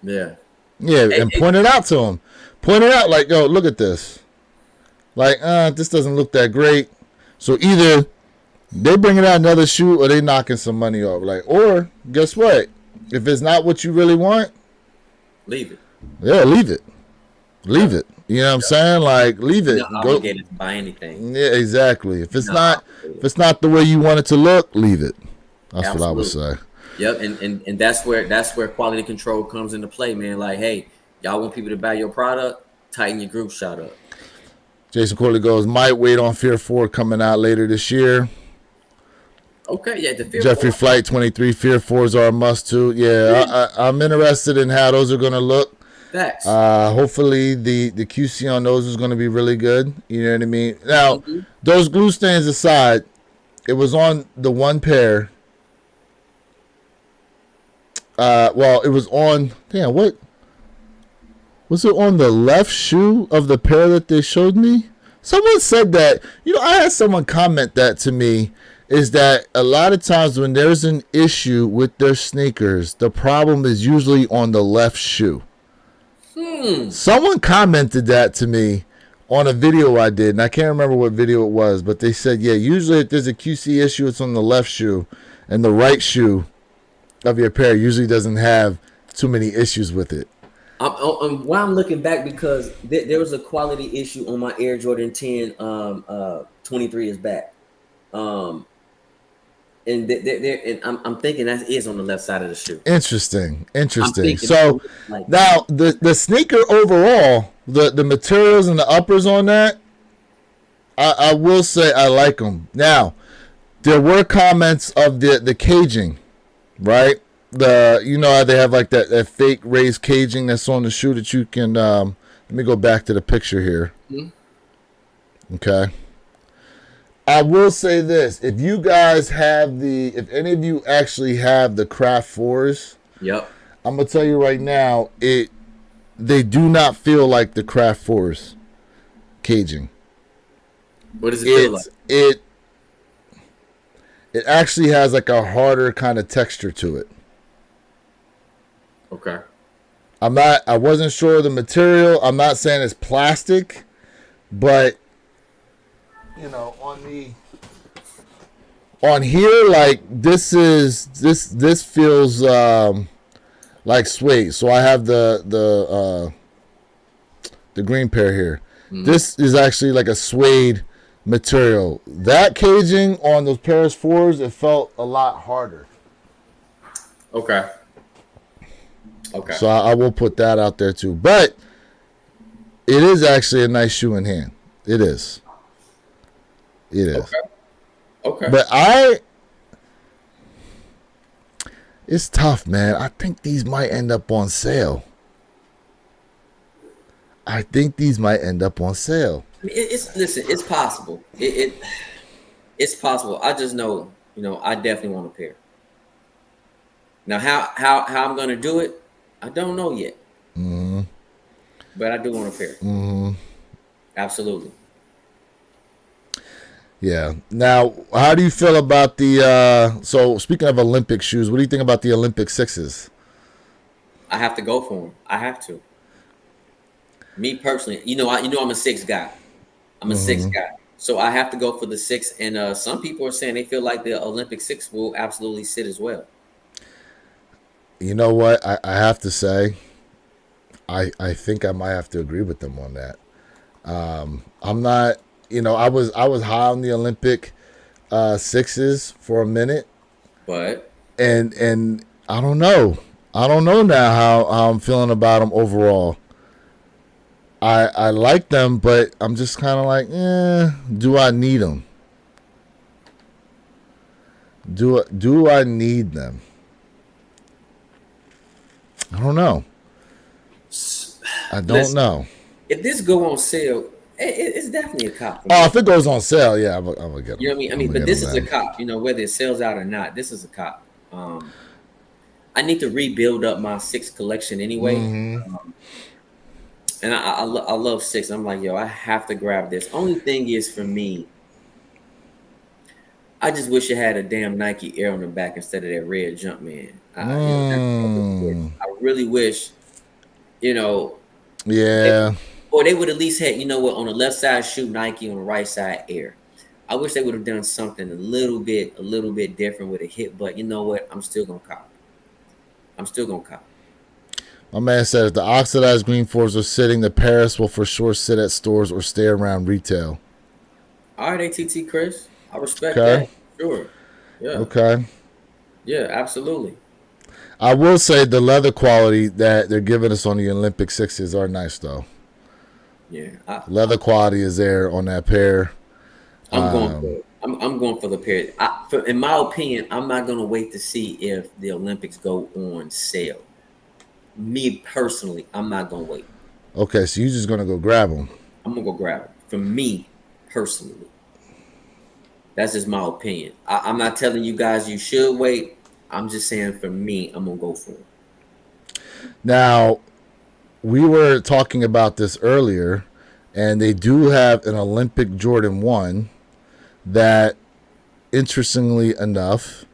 Yeah. Yeah, and point it out to them. Point it out like, yo, look at this. Like, this doesn't look that great. So either they bringing out another shoe or they knocking some money off. Like, or guess what? If it's not what you really want, leave it. Yeah, leave it. Leave it. You know what I'm saying? Like, leave it. You're not obligated to buy anything. Yeah, exactly. If it's not the way you want it to look, leave it. That's what I would say. Yep, and that's where quality control comes into play, man. Like, hey, y'all want people to buy your product, tighten your group shot up. Jason Corley goes, might wait on Fear 4 coming out later this year. Okay, yeah, the Fear Jeffrey 4. Flight 23, Fear 4s are a must too. Yeah, I'm interested in how those are going to look. Facts. Hopefully the QC on those is going to be really good. You know what I mean? Now, those glue stains aside, it was on the one pair. Well, it was on, what? Was it on the left shoe of the pair that they showed me? Someone said that, I had someone comment that to me, is that a lot of times when there's an issue with their sneakers, the problem is usually on the left shoe. Someone commented that to me on a video I did, and I can't remember what video it was, but they said, yeah, usually if there's a QC issue, it's on the left shoe, and the right shoe of your pair usually doesn't have too many issues with it. Why I'm looking back, because there was a quality issue on my Air Jordan 10 23 is back. And I'm thinking that is on the left side of the shoe. Interesting. So now the sneaker overall, the materials and the uppers on that, I will say I like them. Now, there were comments of the caging, right? How they have like that fake raised caging that's on the shoe that you can. Let me go back to the picture here. Okay. I will say this: if you guys have if any of you actually have the Craft 4s, yep, I'm gonna tell you right now, they do not feel like the Craft 4s caging. What does it feel like? It actually has like a harder kind of texture to it. Okay. I wasn't sure of the material. I'm not saying it's plastic, but on here, like this feels like suede. So I have the green pair here. This is actually like a suede material. That caging on those Paris 4s, it felt a lot harder. Okay. So I will put that out there too. But it is actually a nice shoe in hand. It is. Okay. But it's tough, man. I think these might end up on sale. It's possible. It's possible. I just know, I definitely want a pair. Now, how I'm gonna do it, I don't know yet. But I do want a pair. Absolutely. Yeah. Now, how do you feel about the? So speaking of Olympic shoes, what do you think about the Olympic sixes? I have to go for them. I have to. Me personally, I'm a six guy. I'm a six Hmm. guy. So I have to go for the six. And some people are saying they feel like the Olympic six will absolutely sit as well. You know what? I have to say, I think I might have to agree with them on that. I'm not. I was high on the Olympic sixes for a minute, But and I don't know. I don't know now how I'm feeling about them overall. I like them, but I'm just kind of like, do I need them? Do I need them? I don't know. I don't listen, know. if this go on sale, it's definitely a cop for Oh, me. if it goes on sale, yeah, I'm gonna get You know them. what I mean? I'm gonna But get them this is a then. cop. Whether it sells out or not, this is a cop. I need to rebuild up my six collection anyway. Hmm. And I love six. I'm like, yo, I have to grab this. Only thing is for me, I just wish it had a damn Nike Air on the back instead of that red Jumpman. That's what I really wish. Mm, I really wish, you know, they, yeah. or they would at least had, on the left side shoe Nike, on the right side Air. I wish they would have done something a little bit different with a hit. But you know what? I'm still gonna cop. I'm still gonna cop. My man said if the oxidized green fours are sitting, the Paris will for sure sit at stores or stay around retail. All right, ATT Chris. I respect Okay. that. Sure. Yeah. Okay. Yeah. Absolutely. I will say the leather quality that they're giving us on the Olympic sixes are nice though. Yeah. Leather quality is there on that pair. I'm going for it. I'm going for the period. In my opinion, I'm not going to wait to see if the Olympics go on sale. Me personally, I'm not going to wait. Okay, so you're just gonna go grab them. I'm going to go grab it. For me personally, that's just my opinion. I'm not telling you guys you should wait. I'm just saying for me, I'm going to go for it. Now, we were talking about this earlier, and they do have an Olympic Jordan 1 that, interestingly enough,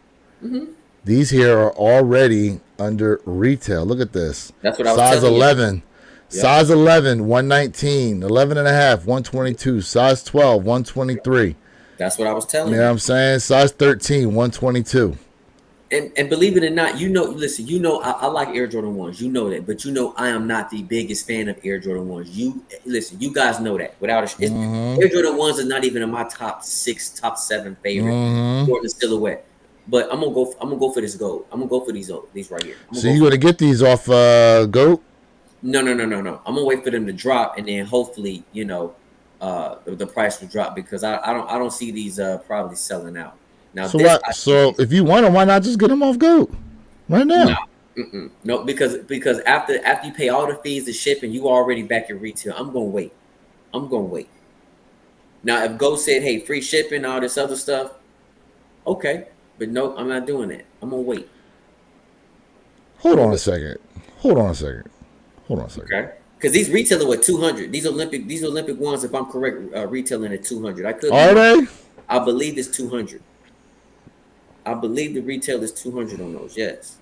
these here are already under retail. Look at this. That's what I was Size telling you. 11. Yep. Size 11, 119. 11 and a half, 122. Size 12, 123. That's what I was You telling know what you. I'm saying? Size 13, 122. And believe it or not, listen, I like Air Jordan ones. You know that, but I am not the biggest fan of Air Jordan ones. You listen, you guys know that. Air Jordan ones is not even in my top six, top seven favorite Jordan silhouette. But I'm gonna go for this gold. I'm gonna go for these right here. So you're going to get these off GOAT? No. I'm gonna wait for them to drop, and then hopefully, the price will drop because I don't see these probably selling out. Now So this what? So if you want them, why not just get them off GOAT right No, now? no, because after you pay all the fees, the shipping, you already back at retail. I'm gonna wait. I'm gonna wait. Now, if Go said, "Hey, free shipping, all this other stuff," okay, but no, I'm not doing that. I'm gonna wait. Hold I'm gonna on a wait. second. Hold on a second. Hold on a second. Okay, because these retailing at 200. These Olympic ones, if I'm correct, retailing at 200. I could be Are wrong. they? I believe it's 200. I believe the retail is 200 on those. Yes.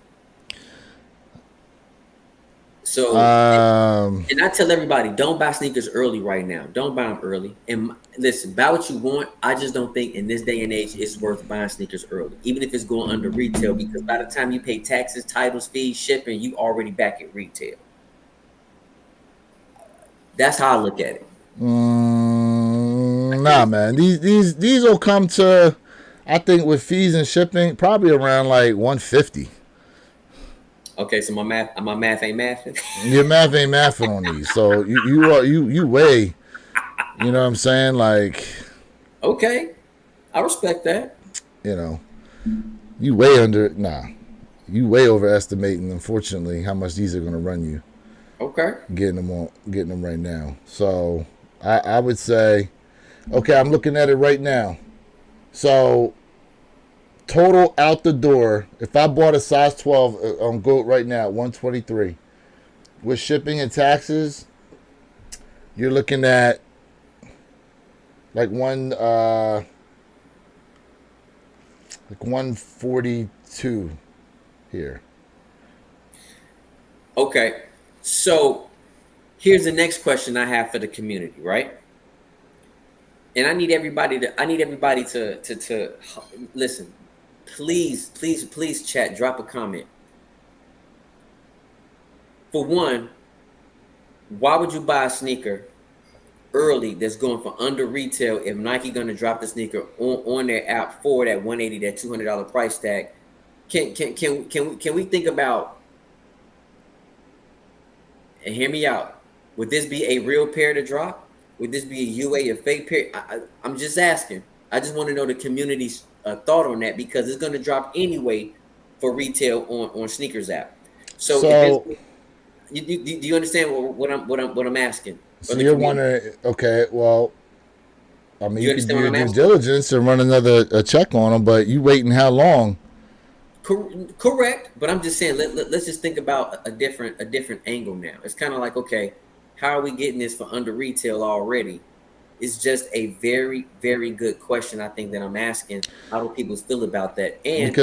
So, and I tell everybody, don't buy sneakers early right now. Don't buy them early. And listen, buy what you want. I just don't think in this day and age it's worth buying sneakers early, even if it's going under retail, because by the time you pay taxes, titles, fees, shipping, you already back at retail. That's how I look at it. Nah, man. These will come to, I think, with fees and shipping, probably around like 150. Okay, so my math ain't mathing. Your math ain't mathing on these, so you weigh. You know what I'm saying? Like, Okay, I respect that. you know, you way under. Nah, you way overestimating. Unfortunately, how much these are going to run you. Okay, Getting them right now. So I would say, okay, I'm looking at it right now. So total out the door, if I bought a size 12 on GOAT right now, 123, with shipping and taxes, you're looking at like 142 here. Okay, so here's the next question I have for the community, right? And I need everybody to listen. Please, chat, drop a comment. For one, why would you buy a sneaker early that's going for under retail if Nike going to drop the sneaker on their app for that $180, that $200 price tag? Can we think about, and hear me out, would this be a real pair to drop? Would this be a UA, a fake pair? I'm just asking. I just want to know the community's thought on that, because it's going to drop anyway for retail on sneakers app. So do you understand what I'm asking? So you're wondering, okay, well, I mean, you can do your due diligence and run a check on them, but you waiting how long? Correct, but I'm just saying, let's just think about a different angle now. It's kind of like, okay, how are we getting this for under retail already? It's just a very, very good question, I think, that I'm asking. How do people feel about that? And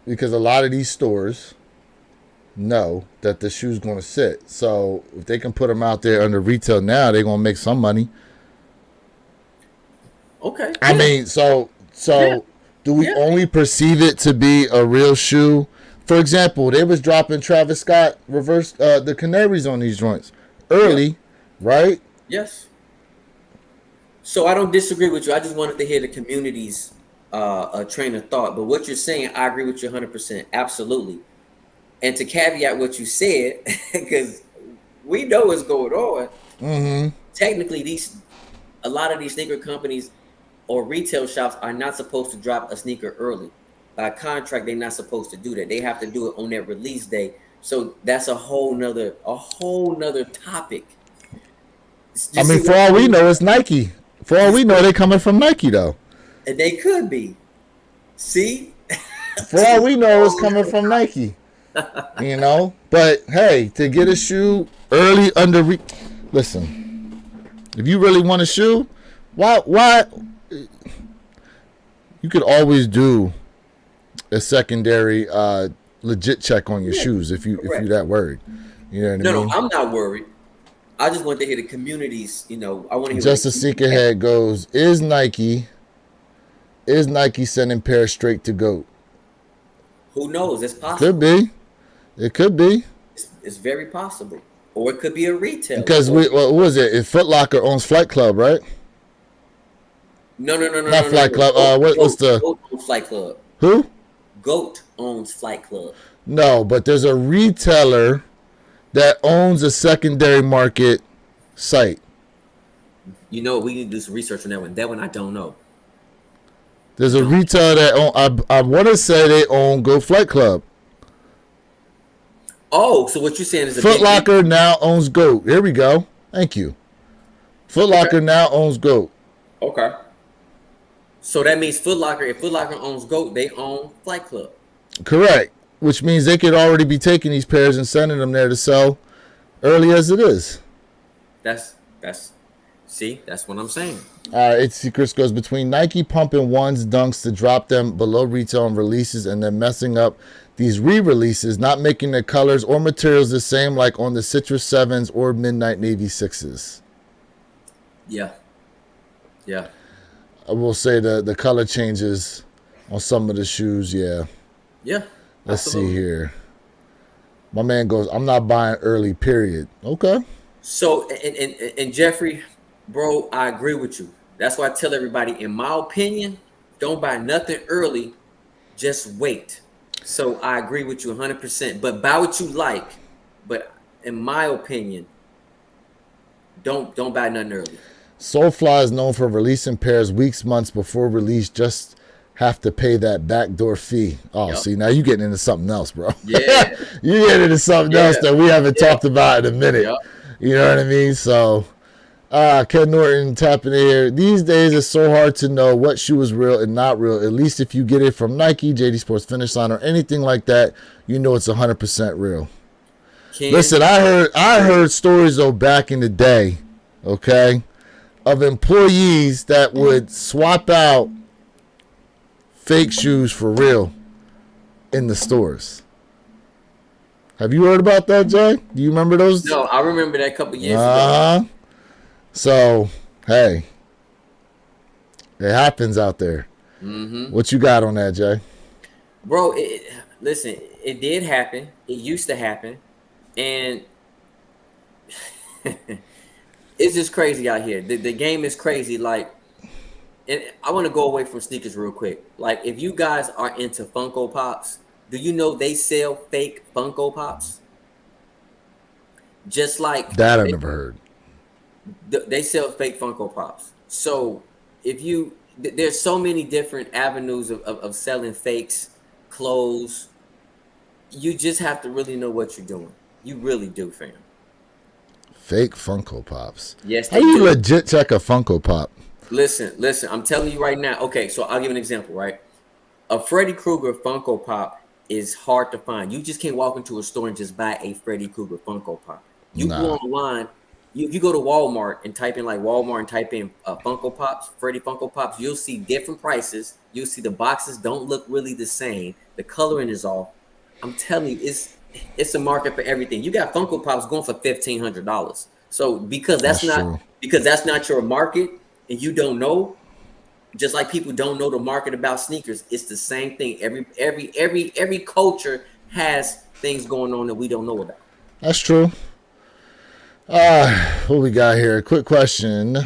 because a lot of these stores know that the shoe's going to sit. So if they can put them out there under retail now, they're going to make some money. Okay. I mean, so do we only perceive it to be a real shoe? For example, they was dropping Travis Scott reverse the Canaries on these joints early, right? Yes. So I don't disagree with you. I just wanted to hear the community's train of thought. But what you're saying, I agree with you 100%. Absolutely. And to caveat what you said, because we know what's going on. Mm-hmm. Technically, a lot of these sneaker companies or retail shops are not supposed to drop a sneaker early. By contract, they're not supposed to do that. They have to do it on their release day. So that's a whole nother topic. I mean, for all we know, it's Nike. For all we know, they're coming from Nike, though. And they could be. See? For all we know, it's coming from Nike. You know? But, hey, to get a shoe early under... Listen, if you really want a shoe, why... You could always do a secondary legit check on your shoes if you're that worried. You know what I mean? No, I'm not worried. I just want to hear the communities, I want to hear. Just a seeker head goes, is Nike sending pairs straight to GOAT? Who knows? It's possible. Could be. It could be. It's very possible. Or it could be a retail. Because what was it? If Foot Locker owns Flight Club, right? No. Not Flight Club. What's the... GOAT owns Flight Club. Who? GOAT owns Flight Club. No, but there's a retailer that owns a secondary market site. We need to do some research on that one. That one I don't know. There's a retailer that I want to say they own Go Flight Club. Oh, so what you're saying is Foot Locker now owns GOAT. Here we go. Thank you. Foot Locker now owns GOAT. Okay. So that means if Foot Locker owns GOAT, they own Flight Club. Correct. Which means they could already be taking these pairs and sending them there to sell early as it is. That's what I'm saying. All right, Chris goes, between Nike pumping ones dunks to drop them below retail on releases and then messing up these re-releases, not making the colors or materials the same like on the Citrus 7s or Midnight Navy 6s. Yeah. I will say the color changes on some of the shoes, yeah. Yeah. Let's see here. My man goes, I'm not buying early, period. Okay. So, and Jeffrey, bro, I agree with you. That's why I tell everybody, in my opinion, don't buy nothing early. Just wait. So I agree with you 100%. But buy what you like. But in my opinion, don't buy nothing early. Soulfly is known for releasing pairs weeks, months before release. Just have to pay that backdoor fee. Oh, yep. See, now you're getting into something else, bro. Yeah. You're getting into something else that we haven't talked about in a minute. Yep. You know what I mean? So, Ken Norton tapping in here. These days, it's so hard to know what shoe is real and not real. At least if you get it from Nike, JD Sports Finish Line, or anything like that, you know it's 100% real. Listen, I heard stories, though, back in the day, okay? of employees that would swap out fake shoes for real in the stores. Have you heard about that, Jay? Do you remember those? No, I remember that a couple years ago. So, hey, it happens out there. Mm-hmm. What you got on that, Jay? Bro, listen, it did happen. It used to happen. And it's just crazy out here. The game is crazy. Like, and I want to go away from sneakers real quick. Like, if you guys are into Funko Pops, do you know they sell fake Funko Pops? Just like that, I've never heard. They sell fake Funko Pops. So if you, there's so many different avenues of selling fakes, clothes. You just have to really know what you're doing. You really do, fam. Fake Funko Pops. Yes. How do you legit check a Funko Pop? Listen. I'm telling you right now. Okay, so I'll give an example, right? A Freddy Krueger Funko Pop is hard to find. You just can't walk into a store and just buy a Freddy Krueger Funko Pop. You go online. If you go to Walmart and type in Funko Pops, Freddy Funko Pops, you'll see different prices. You'll see the boxes don't look really the same. The coloring is off. I'm telling you, it's a market for everything. You got Funko Pops going for $1,500. So because that's not your market and you don't know, just like people don't know the market about sneakers, it's the same thing. Every culture has things going on that we don't know about. That's true. What we got here? Quick question.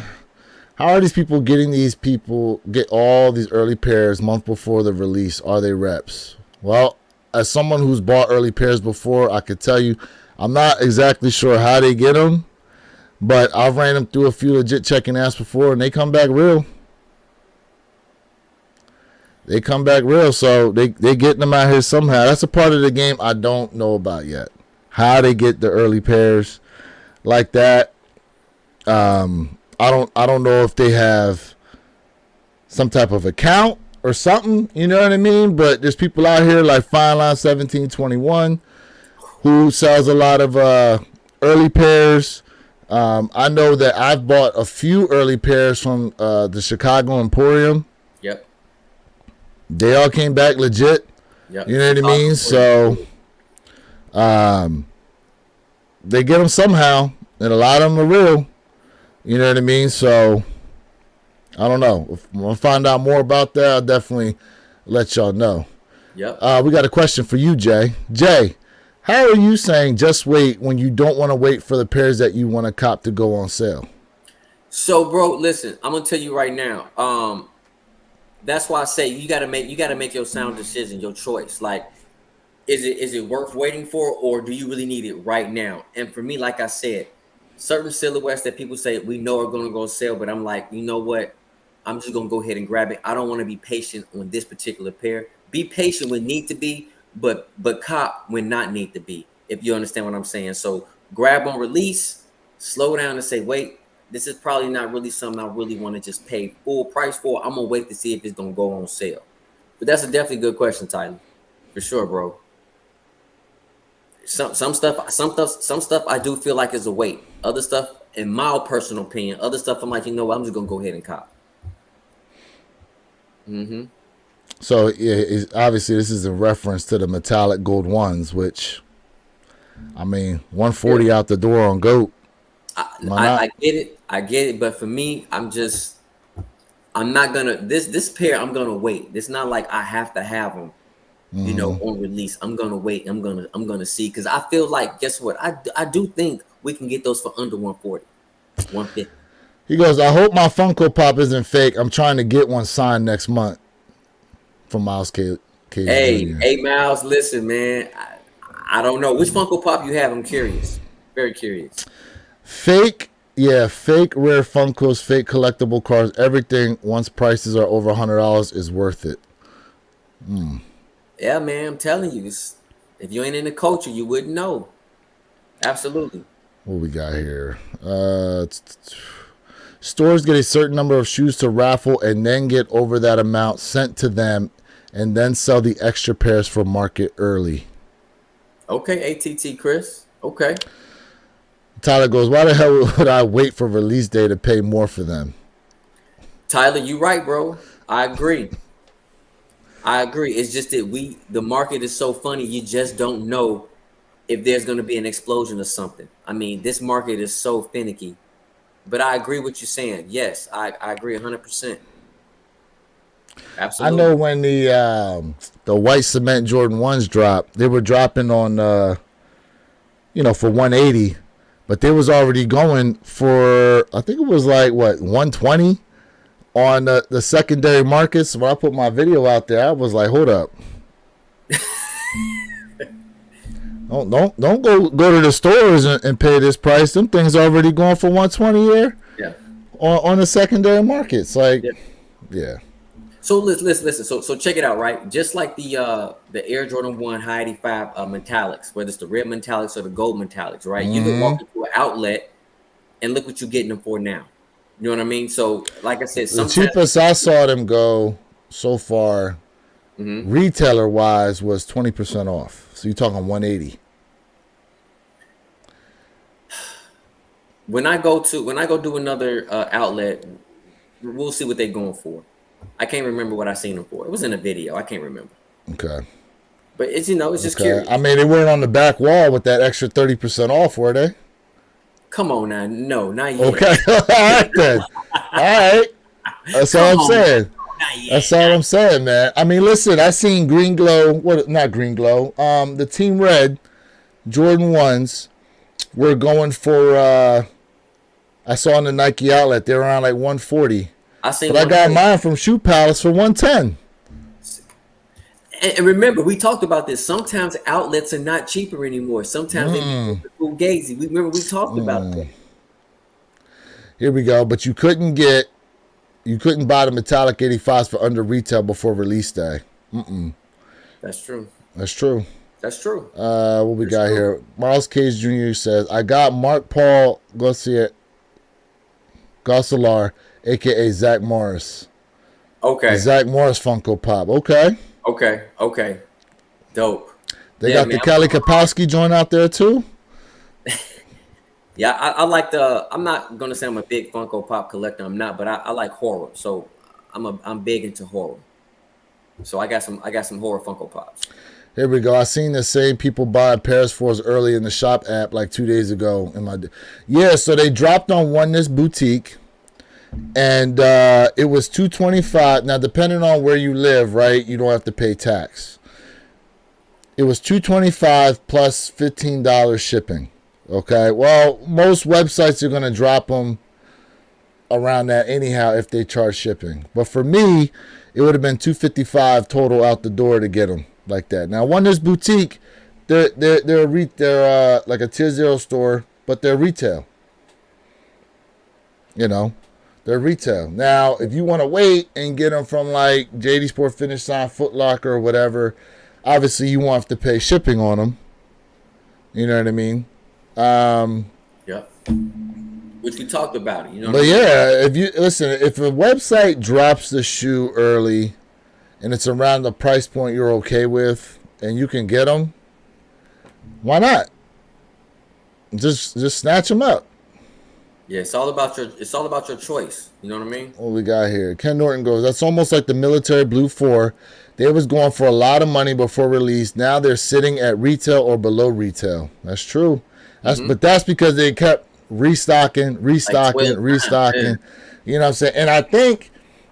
How are these people get all these early pairs month before the release? Are they reps? Well, as someone who's bought early pairs before, I could tell you I'm not exactly sure how they get them, but I've ran them through a few legit checking apps before, and they come back real. So they getting them out here somehow. That's a part of the game I don't know about yet. How they get the early pairs like that. I don't know if they have some type of account or something, you know what I mean? But there's people out here like Fine Line 1721 who sells a lot of early pairs. I know that I've bought a few early pairs from the Chicago Emporium. Yep. They all came back legit. Yep. You know what I mean? So they get them somehow, and a lot of them are real. You know what I mean? So I don't know. If I find out more about that, I'll definitely let y'all know. Yep. We got a question for you, Jay. Jay, how are you saying just wait when you don't want to wait for the pairs that you want to cop to go on sale? So, bro, listen, I'm gonna tell you right now. That's why I say you gotta make your sound decision, your choice. Like, is it worth waiting for, or do you really need it right now? And for me, like I said, certain silhouettes that people say we know are gonna go on sale, but I'm like, you know what? I'm just gonna go ahead and grab it. I don't want to be patient on this particular pair. Be patient when need to be, but cop when not need to be. If you understand what I'm saying. So grab on release, slow down and say, wait, this is probably not really something I really want to just pay full price for. I'm gonna wait to see if it's gonna go on sale. But that's a definitely good question, Tyler. For sure, bro. Some stuff I do feel like is a wait. Other stuff, in my personal opinion, other stuff I'm like, you know what, I'm just gonna go ahead and cop. Mm-hmm. So obviously this is in reference to the metallic gold ones, which, I mean, 140 out the door on GOAT. I get it, but for me, I'm not gonna this pair. I'm gonna wait. It's not like I have to have them, you know, on release. I'm gonna wait. I'm gonna see, because I feel like, guess what? I do think we can get those for under 140, 150. He goes, I hope my Funko Pop isn't fake. I'm trying to get one signed next month. From Miles K. Hey, Miles, listen, man. I don't know which Funko Pop you have. I'm curious, very curious. Fake rare Funkos, fake collectible cards, everything. Once prices are over $100 is worth it. Yeah, man, I'm telling you, if you ain't in the culture, you wouldn't know. Absolutely. What we got here? Stores get a certain number of shoes to raffle and then get over that amount sent to them and then sell the extra pairs for market early. Okay, ATT Chris. Okay. Tyler goes, why the hell would I wait for release day to pay more for them? Tyler, you right, bro. I agree. I agree. It's just that the market is so funny. You just don't know if there's going to be an explosion or something. I mean, this market is so finicky. But I agree with you saying. Yes, I agree 100%. I Absolutely. know when the white cement Jordan 1s dropped, they were dropping on for 180, but they was already going for, I think it was like what, 120 on the secondary markets. When I put my video out there, I was like, hold up. Don't go to the stores and pay this price. Them things already going for 120 here. Yeah. On the secondary markets. Like, yeah. So listen. So check it out, right? Just like the Air Jordan 1 High 85 metallics, whether it's the red metallics or the gold metallics, right? You can walk into an outlet and look what you're getting them for now. You know what I mean? So like I said, the cheapest I saw them go so far, retailer wise, was 20% off. So you're talking 180. When I go do another outlet, we'll see what they're going for. I can't remember what I seen them for. It was in a video. I can't remember. Okay. But it's it's just curious. I mean, they weren't on the back wall with that extra 30% off, were they? Come on now. No, not yet. Okay. All right then. All right. That's all I'm saying. That's all I'm saying, man. I mean, listen, I seen Green Glow, not Green Glow, the Team Red Jordan 1s were going for, I saw on the Nike outlet, they're around like 140. But I got mine from Shoe Palace for 110. And remember, we talked about this. Sometimes outlets are not cheaper anymore. Sometimes they be fugazi. We talked about that. Here we go. But you couldn't buy the metallic 85s for under retail before release day. That's true. That's true. That's true. What we got here? Miles Cage Jr. says, I got Mark Paul Gossilar, a.k.a. Zach Morris. Okay. The Zach Morris Funko Pop. Okay. Dope. They got the Kelly Kapowski joint out there too. Yeah, I like I'm not gonna say I'm a big Funko Pop collector. I'm not, but I like horror. So I'm big into horror. So I got some horror Funko Pops. Here we go. I seen the same people buy Paris Force early in the shop app like 2 days ago. So they dropped on Oneness Boutique. And it was $225. Now, depending on where you live, right, you don't have to pay tax. It was $225 plus $15 shipping. Okay. Well, most websites are going to drop them around that anyhow if they charge shipping. But for me, it would have been $255 total out the door to get them like that. Now, Oneness Boutique, they're like a tier 0 store, but they're retail. You know. They're retail. Now, if you want to wait and get them from like JD Sport Finish Sign, Foot Locker, or whatever, obviously you won't have to pay shipping on them. You know what I mean? Yep. Which we talked about it. You know. But yeah, if a website drops the shoe early, and it's around the price point you're okay with, and you can get them, why not? Just snatch them up. Yeah, it's all about your choice. You know what I mean? What we got here? Ken Norton goes, that's almost like the military Blue 4. They was going for a lot of money before release. Now they're sitting at retail or below retail. That's true. But that's because they kept restocking. Like You know what I'm saying? And I think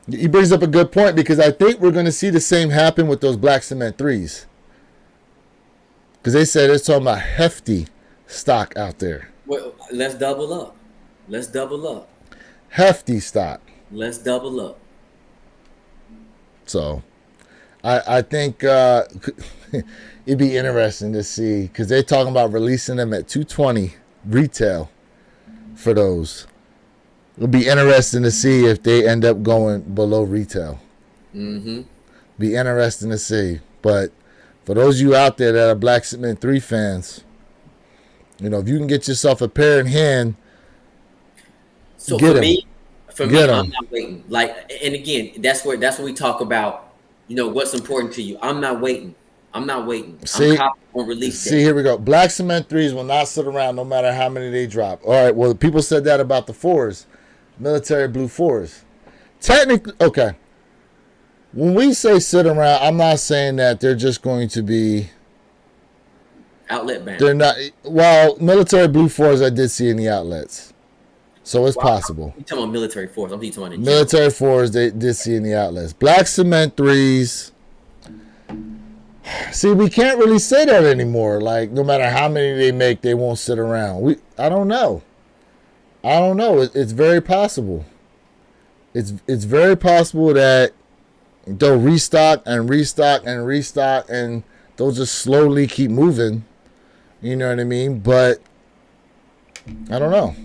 he brings up a good point, because I think we're going to see the same happen with those black cement 3s. Because they said it's talking about hefty stock out there. Well, let's double up. Hefty stock. Let's double up. So, I think it'd be interesting to see, because they're talking about releasing them at $220 retail for those. It'll be interesting to see if they end up going below retail. Be interesting to see. But for those of you out there that are Black Cement 3 fans, you know, if you can get yourself a pair in hand, so get for him. me, Get I'm 'em. not waiting. Like, and again, that's what we talk about. You know, what's important to you. I'm not waiting. I'm not waiting. See? I'm copping on release See, day. here we go. Black cement threes will not sit around no matter how many they drop. All right, well, people said that about the fours, military blue fours. Technically, okay. When we say sit around, I'm not saying that they're just going to be Outlet ban. They're not. Well, military blue fours I did see in the outlets, so it's possible. You talking about military force? I'm talking about Military fours they did see in the outlets. Black cement threes. See, we can't really say that anymore. Like, no matter how many they make, they won't sit around. I don't know. It's very possible. It's very possible that they'll restock and restock and restock, and they'll just slowly keep moving. You know what I mean? But I don't know.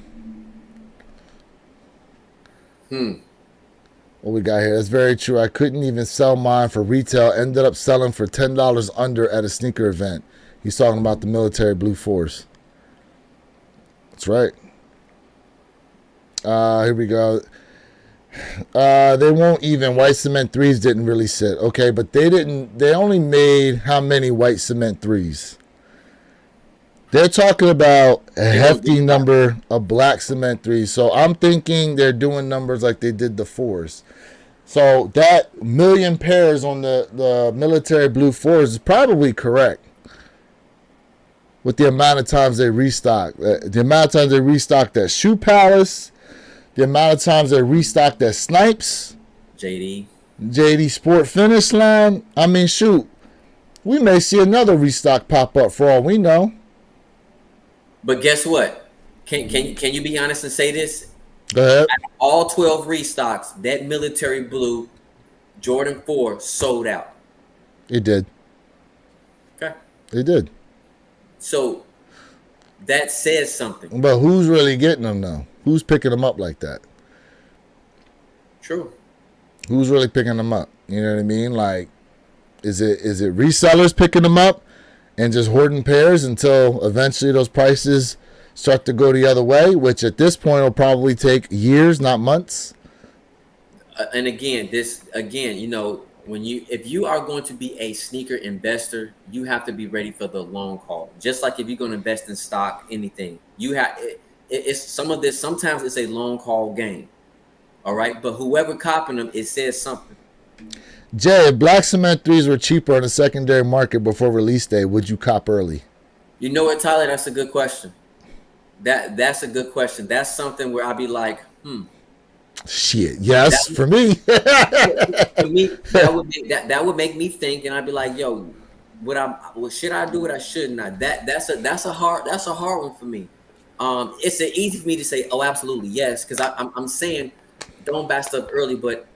What we got here? That's very true. I couldn't even sell mine for retail. Ended up selling for $10 under at a sneaker event. He's talking about the military blue force. That's right. Here we go. They won't even. White cement threes didn't really sit. Okay, but they only made how many white cement threes? They're talking about a hefty number of black cement threes. So I'm thinking they're doing numbers like they did the fours. So that million pairs on the military blue fours is probably correct. With the amount of times they restock. The amount of times they restocked at Shoe Palace. The amount of times they restocked at Snipes. JD Sport Finish Line. I mean, shoot. We may see another restock pop up for all we know. But guess what? Can you be honest and say this? Go ahead. All 12 restocks, that military blue Jordan 4 sold out. It did. Okay. It did. So that says something. But who's really getting them though? Who's picking them up like that? True. Who's really picking them up? You know what I mean? Like, is it resellers picking them up and just hoarding pairs until eventually those prices start to go the other way, which at this point will probably take years, not months. And again, you know, if you are going to be a sneaker investor, you have to be ready for the long haul. Just like if you're going to invest in stock, anything, you have it's some of this. Sometimes it's a long haul game. All right, but whoever copying them, it says something. Jay, if black cement threes were cheaper on the secondary market before release day, would you cop early? You know what, Tyler? That's a good question. That's a good question. That's something where I'd be like, Shit, yes, for me. For me, that would make me think, and I'd be like, yo, should I do what I should not? That's a hard one for me. It's easy for me to say, oh, absolutely yes, because I'm saying don't buy stuff early, but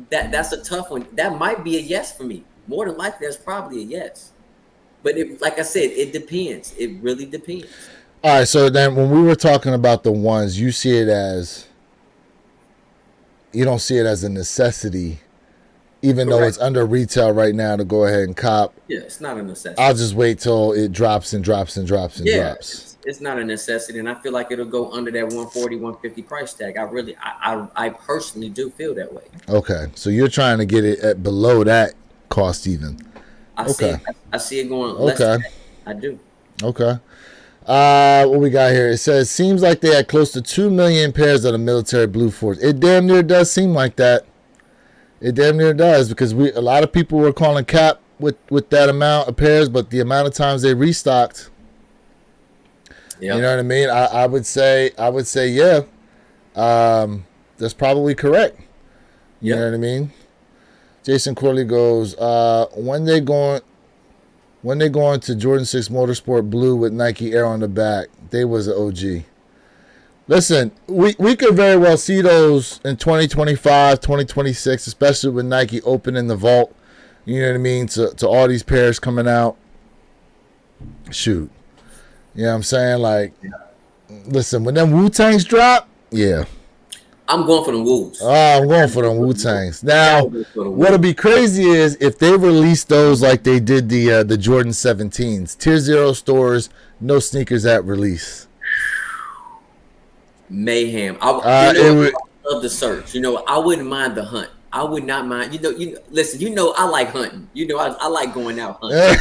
that's a tough one. That might be a yes for me. More than likely, that's probably a yes. But like I said, it depends. It really depends. All right, so then when we were talking about the ones, you don't see it as a necessity, even though it's under retail right now to go ahead and cop. Yeah, it's not a necessity. I'll just wait till it drops and drops and drops and drops. It's not a necessity, and I feel like it'll go under that 140, 150 price tag. I personally do feel that way. Okay, so you're trying to get it at below that cost even. I see it going less than that. I do. Okay. What we got here? It says, seems like they had close to 2 million pairs of the military blue force. It damn near does seem like that. It damn near does, because a lot of people were calling cap with that amount of pairs, but the amount of times they restocked. Yep. You know what I mean? I would say yeah. That's probably correct. You know what I mean? Jason Corley goes, when they going to Jordan 6 Motorsport Blue with Nike Air on the back, they was an OG. Listen, we could very well see those in 2025, 2026, especially with Nike opening the vault, you know what I mean, to all these pairs coming out. Shoot. You know what I'm saying? Like, listen, when them Wu-Tangs drop, yeah. I'm going for the Woos. I'm going for the Wu-Tangs. Now, what'll be crazy is if they release those like they did the Jordan 17s. Tier 0 stores, no sneakers at release. Mayhem. I would love the search. You know, I wouldn't mind the hunt. I would not mind. Listen. I like hunting. I like going out hunting.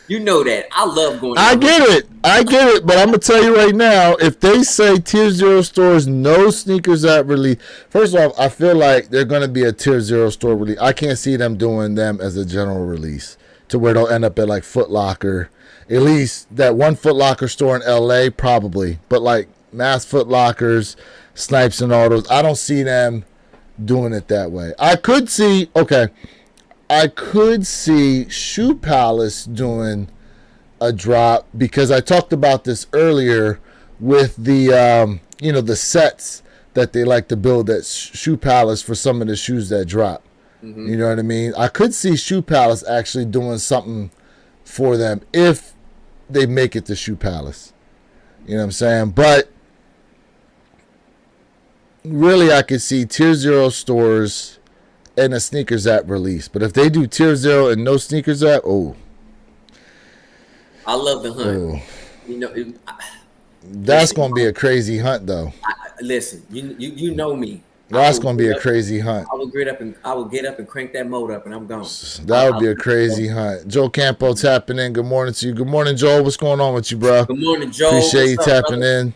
You know that. I love going out. I get it. But I'm gonna tell you right now, if they say Tier 0 stores no sneakers at release, first off, I feel like they're gonna be a Tier 0 store release. I can't see them doing them as a general release to where they'll end up at like Foot Locker. At least that one Foot Locker store in LA, probably. But like mass Foot Lockers, Snipes and all those, I don't see them doing it that way. I could see Shoe Palace doing a drop because I talked about this earlier with the the sets that they like to build at Shoe Palace for some of the shoes that drop. Mm-hmm. You know what I mean? I could see Shoe Palace actually doing something for them if they make it to Shoe Palace. You know what I'm saying? But really, I could see Tier 0 stores and a sneakers app release. But if they do Tier 0 and no sneakers app, I love the hunt. That's going to be a crazy hunt, though. Listen, you know me. That's going to be a crazy hunt. I will get up and crank that mode up, and I'm gone. That would be a crazy hunt. Joe Campo tapping in. Good morning to you. Good morning, Joel. What's going on with you, bro? Good morning, Joel. Appreciate you tapping in.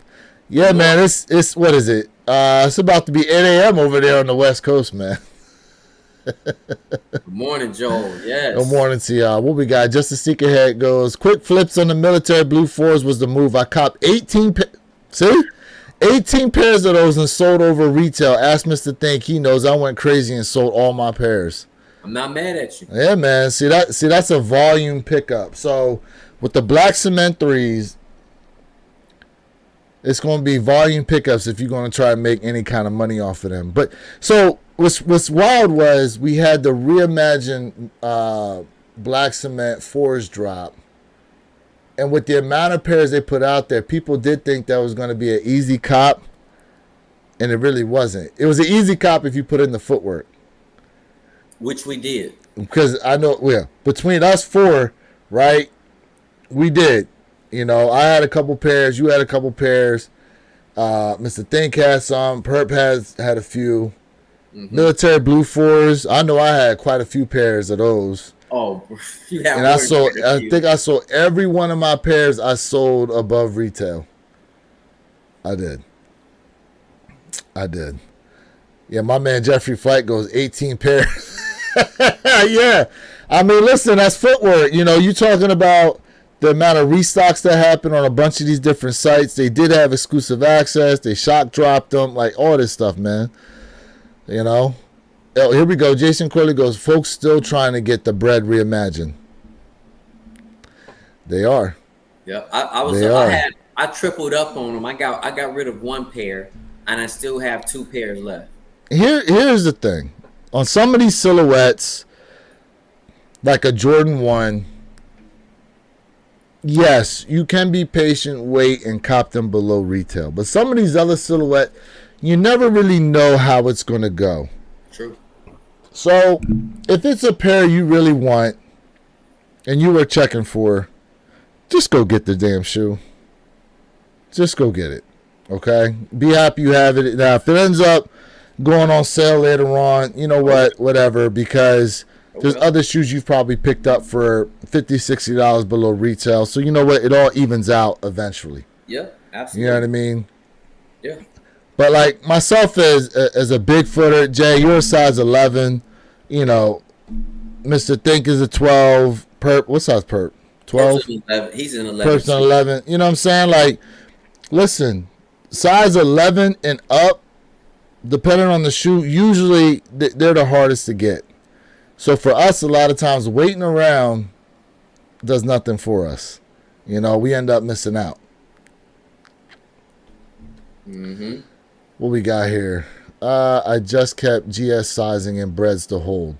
Yeah, man. It's what is it? It's about to be 8 a.m. over there on the West Coast, man. Good morning, Joel. Yes. Good morning to y'all. What we got? Just to seek ahead goes. Quick flips on the military blue 4s was the move. I copped 18 pairs of those and sold over retail. Ask Mr. Think. He knows I went crazy and sold all my pairs. I'm not mad at you. Yeah, man. See that's a volume pickup. So with the black cement 3s, it's going to be volume pickups if you're going to try to make any kind of money off of them. But so what's wild was we had the reimagined black cement 4s drop. And with the amount of pairs they put out there, people did think that was going to be an easy cop. And it really wasn't. It was an easy cop if you put in the footwork. Which we did. Because I know, between us 4, right, we did. I had a couple pairs. You had a couple pairs. Mr. Think had some. Perp had a few. Mm-hmm. Military blue 4s. I know I had quite a few pairs of those. Oh, yeah. And I think I sold every one of my pairs I sold above retail. I did. Yeah, my man Jeffrey Flight goes 18 pairs. Yeah. I mean, listen, that's footwork. You talking about the amount of restocks that happen on a bunch of these different sites. They did have exclusive access. They shock dropped them, like all this stuff, man. Oh, here we go. Jason Corley goes, folks still trying to get the bread reimagined. They are. Yeah, I tripled up on them. I got rid of one pair, and I still have 2 pairs left. Here's the thing. On some of these silhouettes, like a Jordan 1, yes, you can be patient, wait, and cop them below retail. But some of these other silhouettes, you never really know how it's going to go. True. So, if it's a pair you really want and you were checking for, just go get the damn shoe. Just go get it. Okay? Be happy you have it. Now, if it ends up going on sale later on, you know what? Whatever, because there's other shoes you've probably picked up for $50, $60 below retail. So, you know what? It all evens out eventually. Yeah, absolutely. You know what I mean? Yeah. But like myself as a big footer, Jay, you're a size 11. Mr. Think is a 12. Perp, what size Perp? 12? He's in 11. Perp's an 11. You know what I'm saying? Like, listen, size 11 and up, depending on the shoe, usually they're the hardest to get. So for us, a lot of times waiting around does nothing for us. We end up missing out. Mm-hmm. What we got here? I just kept GS sizing and breads to hold.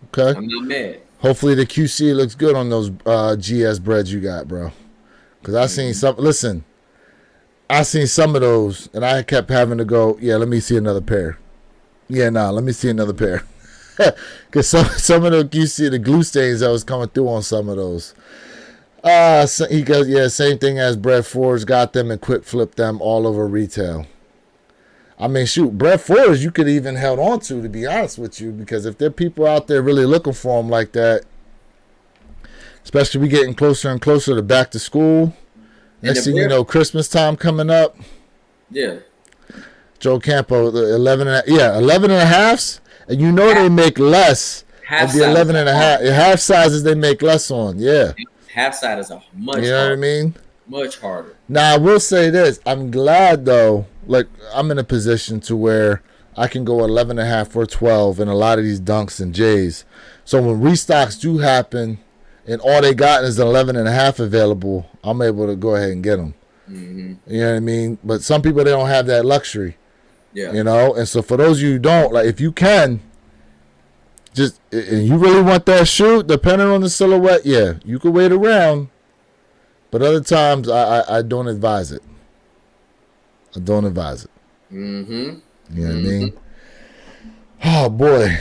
Okay. I'm not mad. Hopefully the QC looks good on those GS breads you got, bro. Because I seen some. Listen, I seen some of those, and I kept having to go. Yeah, let me see another pair. Yeah, let me see another pair. Because some of the QC, the glue stains that was coming through on some of those. So he goes, yeah, same thing as bread 4s. Got them and quick flip them all over retail. I mean, shoot, Brett Forrest, you could even held on to be honest with you, because if there are people out there really looking for him like that, especially we getting closer and closer to back to school. Next thing you know, Christmas time coming up. Yeah. Joe Campo, the 11 and a halves, and you know they make less of the 11 and a half. Half sizes they make less on, yeah. Half size is a much harder. You know what I mean? Much harder. Now, I will say this. I'm glad, though, like, I'm in a position to where I can go 11 and a half or 12 in a lot of these dunks and J's. So when restocks do happen and all they got is an 11 and a half available, I'm able to go ahead and get them. Mm-hmm. You know what I mean? But some people, they don't have that luxury. Yeah. You know? And so for those of you who don't, like, if you can, just, and you really want that shoe, depending on the silhouette, yeah, you could wait around. But other times, I don't advise it. I don't advise it. Mm-hmm. You know what I mean? Oh, boy.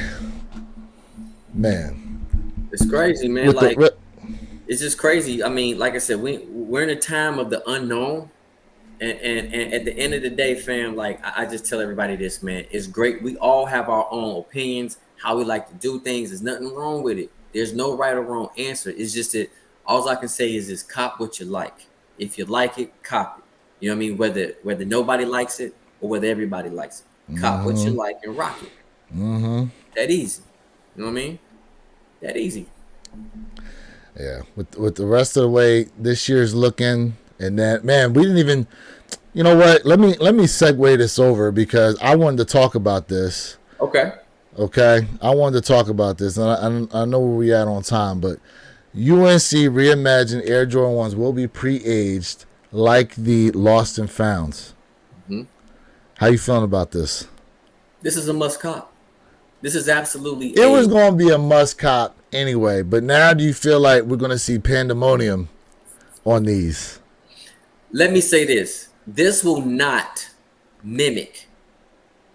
Man. It's crazy, man. Like, it's just crazy. I mean, like I said, we're in a time of the unknown. And at the end of the day, fam, like, I just tell everybody this, man. It's great. We all have our own opinions, how we like to do things. There's nothing wrong with it. There's no right or wrong answer. It's just that all I can say is cop what you like. If you like it, cop it. You know what I mean? Whether nobody likes it or whether everybody likes it. Cop what you like and rock it. Mm-hmm. That easy. You know what I mean? That easy. Yeah. With the rest of the way this year's looking, and then, man, we didn't even, you know what? Let me segue this over because I wanted to talk about this. Okay. I wanted to talk about this, and I know where we at on time, but UNC Reimagined Air Jordan 1s will be pre-aged like the Lost and Founds. Mm-hmm. How you feeling about this? This is a must cop. This is absolutely. It was going to be a must cop anyway, but now do you feel like we're going to see pandemonium on these? Let me say this. This will not mimic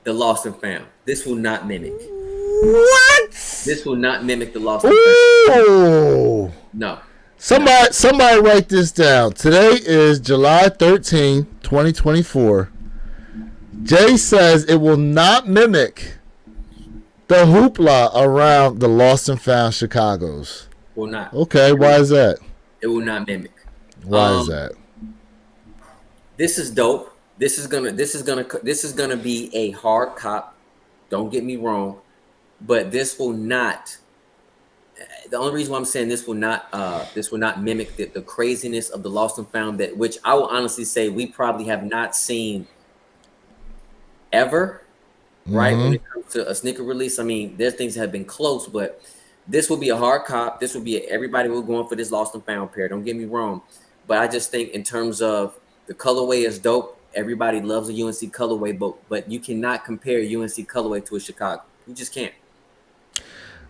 the Lost and Found. This will not mimic. What? This will not mimic the Lost and Found. Ooh. No. Somebody write this down. Today is July 13, 2024. Jay says it will not mimic the hoopla around the Lost and Found Chicago's. Will not. Okay, why is that? It will not mimic. Why is that? This is dope. This is gonna be a hard cop. Don't get me wrong, but this will not. The only reason why I'm saying this will not mimic the craziness of the Lost and Found, that which I will honestly say we probably have not seen ever, right? When it comes to a sneaker release, I mean, there's things that have been close, but this will be a hard cop. This will be everybody will going for this Lost and Found pair. Don't get me wrong, but I just think in terms of the colorway is dope. Everybody loves a UNC colorway, but you cannot compare UNC colorway to a Chicago. You just can't.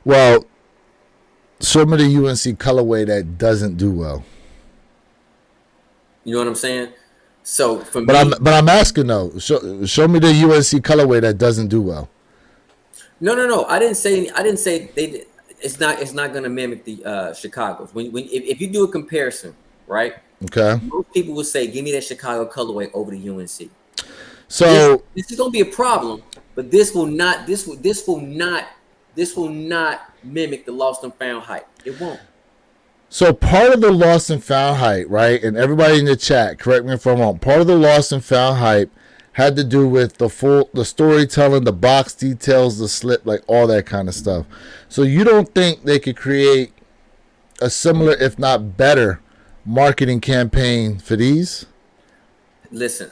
Well, show me the UNC colorway that doesn't do well. You know what I'm saying? So for me, but I'm asking though. Show me the UNC colorway that doesn't do well. No. I didn't say they. It's not going to mimic the Chicago's. If you do a comparison, right? Okay. Most people will say, "Give me that Chicago colorway over the UNC." So this is going to be a problem, but this will not mimic the Lost and Found hype. It won't. So part of the Lost and Found hype, right? And everybody in the chat, correct me if I'm wrong. Part of the Lost and Found hype had to do with the storytelling, the box details, the slip, like all that kind of stuff. So you don't think they could create a similar, if not better, marketing campaign for these? Listen.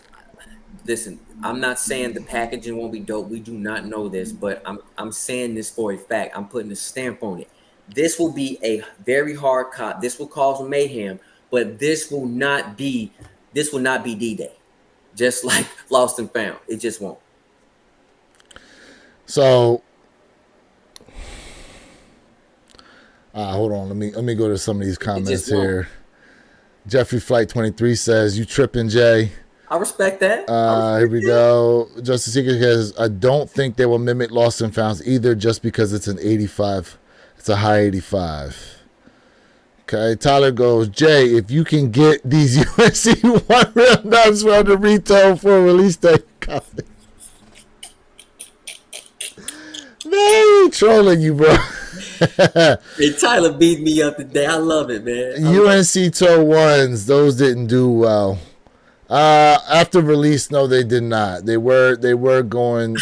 I'm not saying the packaging won't be dope. We do not know this, but I'm saying this for a fact. I'm putting a stamp on it. This will be a very hard cop. This will cause mayhem, but this will not be D-Day. Just like Lost and Found. It just won't. So hold on. Let me go to some of these comments here. Jeffrey Flight 23 says, "You tripping, Jay?" I respect that. Here we go. Justice Secret says, "I don't think they will mimic Lost and Founds either, just because it's an 85. It's a high 85." Okay, Tyler goes, "Jay, if you can get these USC 1 real nuts from the retail for a release day copy." They trolling you, bro. Hey, Tyler beat me up today. I love it, man. UNC Toe ones, those didn't do well. After release, no, they did not. They were going.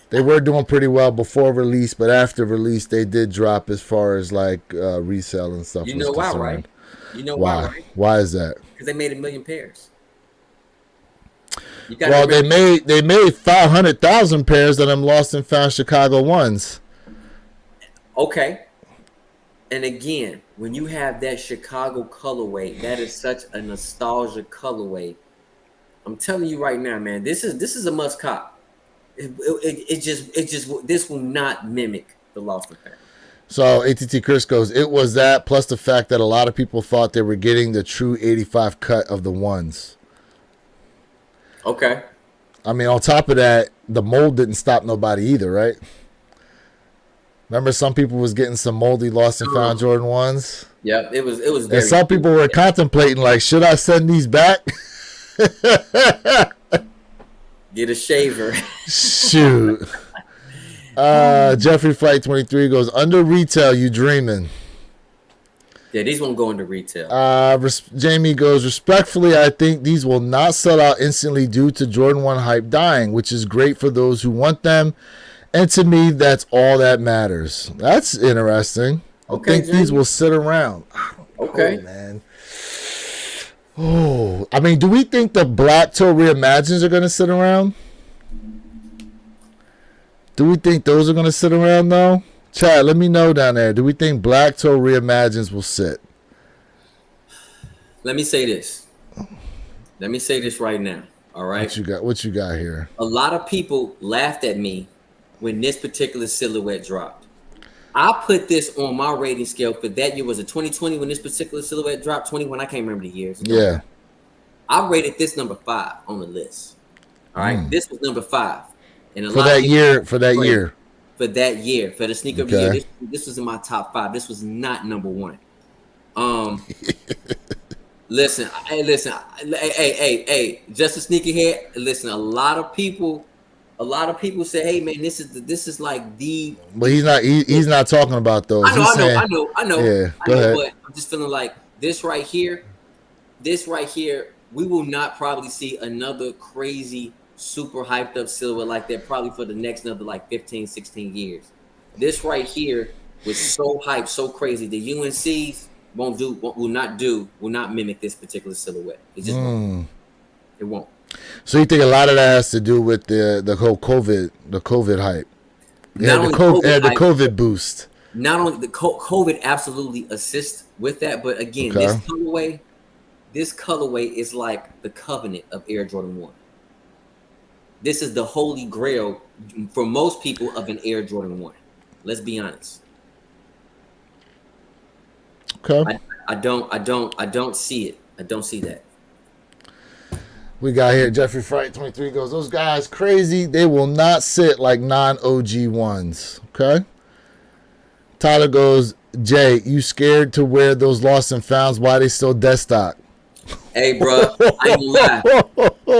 They were doing pretty well before release, but after release, they did drop as far as like resale and stuff. You know why, right? You know why, right? Why is that? Because they made 1 million pairs. Well, they made 500,000 pairs of them lost and found Chicago ones. Okay. And again, when you have that Chicago colorway, that is such a nostalgia colorway. I'm telling you right now, man, this is a must cop. It just this will not mimic the lost and found. So ATT Chris goes, it was that plus the fact that a lot of people thought they were getting the true 85 cut of the ones. Okay. I mean, on top of that, the mold didn't stop nobody either, right? Remember, some people was getting some moldy lost and found Jordan 1s? Yeah, it was very. And some people were contemplating, like, should I send these back? Get a shaver. Shoot. Jeffrey Flight 23 goes, under retail, you dreaming. Yeah, these won't go into retail. Jamie goes, respectfully, I think these will not sell out instantly due to Jordan 1 hype dying, which is great for those who want them. And to me, that's all that matters. That's interesting. Okay, I think Jamie. these will sit around. Okay. Oh, man. Oh, I mean, do we think the Black Toe Reimagines are going to sit around? Do we think those are going to sit around, though? Chad, let me know down there. Do we think Black Toe Reimagines will sit? Let me say this. Let me say this right now. All right. What you got here? A lot of people laughed at me when this particular silhouette dropped. I put this on my rating scale for that year. Was it 2020 when this particular silhouette dropped? 21, I can't remember the years. Yeah. I rated this number 5 on the list. All right. This was number 5. And For that year. For that year, for the sneaker of the year, this was in my top 5. This was not number 1. Listen, hey, just a sneakerhead. Listen, a lot of people say, "Hey, man, this is like the." But he's not talking about those. I know. Yeah, go ahead. But I'm just feeling like this right here. We will not probably see another crazy, super hyped up silhouette like that probably for the next another like 15, 16 years. This right here was so hyped, so crazy. The UNCs will not mimic this particular silhouette. It just won't. It won't. So you think a lot of that has to do with the whole COVID hype? Yeah, the COVID boost. Not only the COVID absolutely assists with that, but again, this colorway is like the covenant of Air Jordan 1. This is the holy grail for most people of an Air Jordan 1. Let's be honest. Okay. I don't see it. I don't see that. We got here Jeffrey Fright 23 goes, those guys crazy. They will not sit like non-OG ones. Okay. Tyler goes, Jay, you scared to wear those lost and founds? Why they still dead stock? Hey, bro, I ain't gonna lie.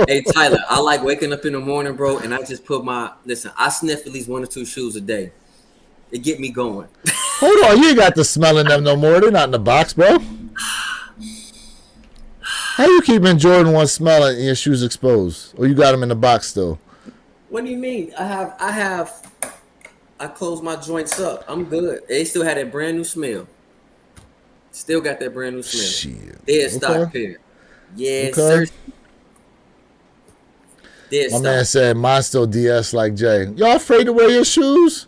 Hey, Tyler, I like waking up in the morning, bro, and I just put I sniff at least 1 or 2 shoes a day. It get me going. Hold on, you ain't got the smell in them no more. They're not in the box, bro. How you keeping Jordan 1 smelling and your shoes exposed? Or you got them in the box still? What do you mean? I close my joints up. I'm good. They still had that brand new smell. Still got that brand new smell. Shit. Dead stock pair. Yes, Okay. sir. Dead My stock. man said, mine still DS like Jay. Y'all afraid to wear your shoes?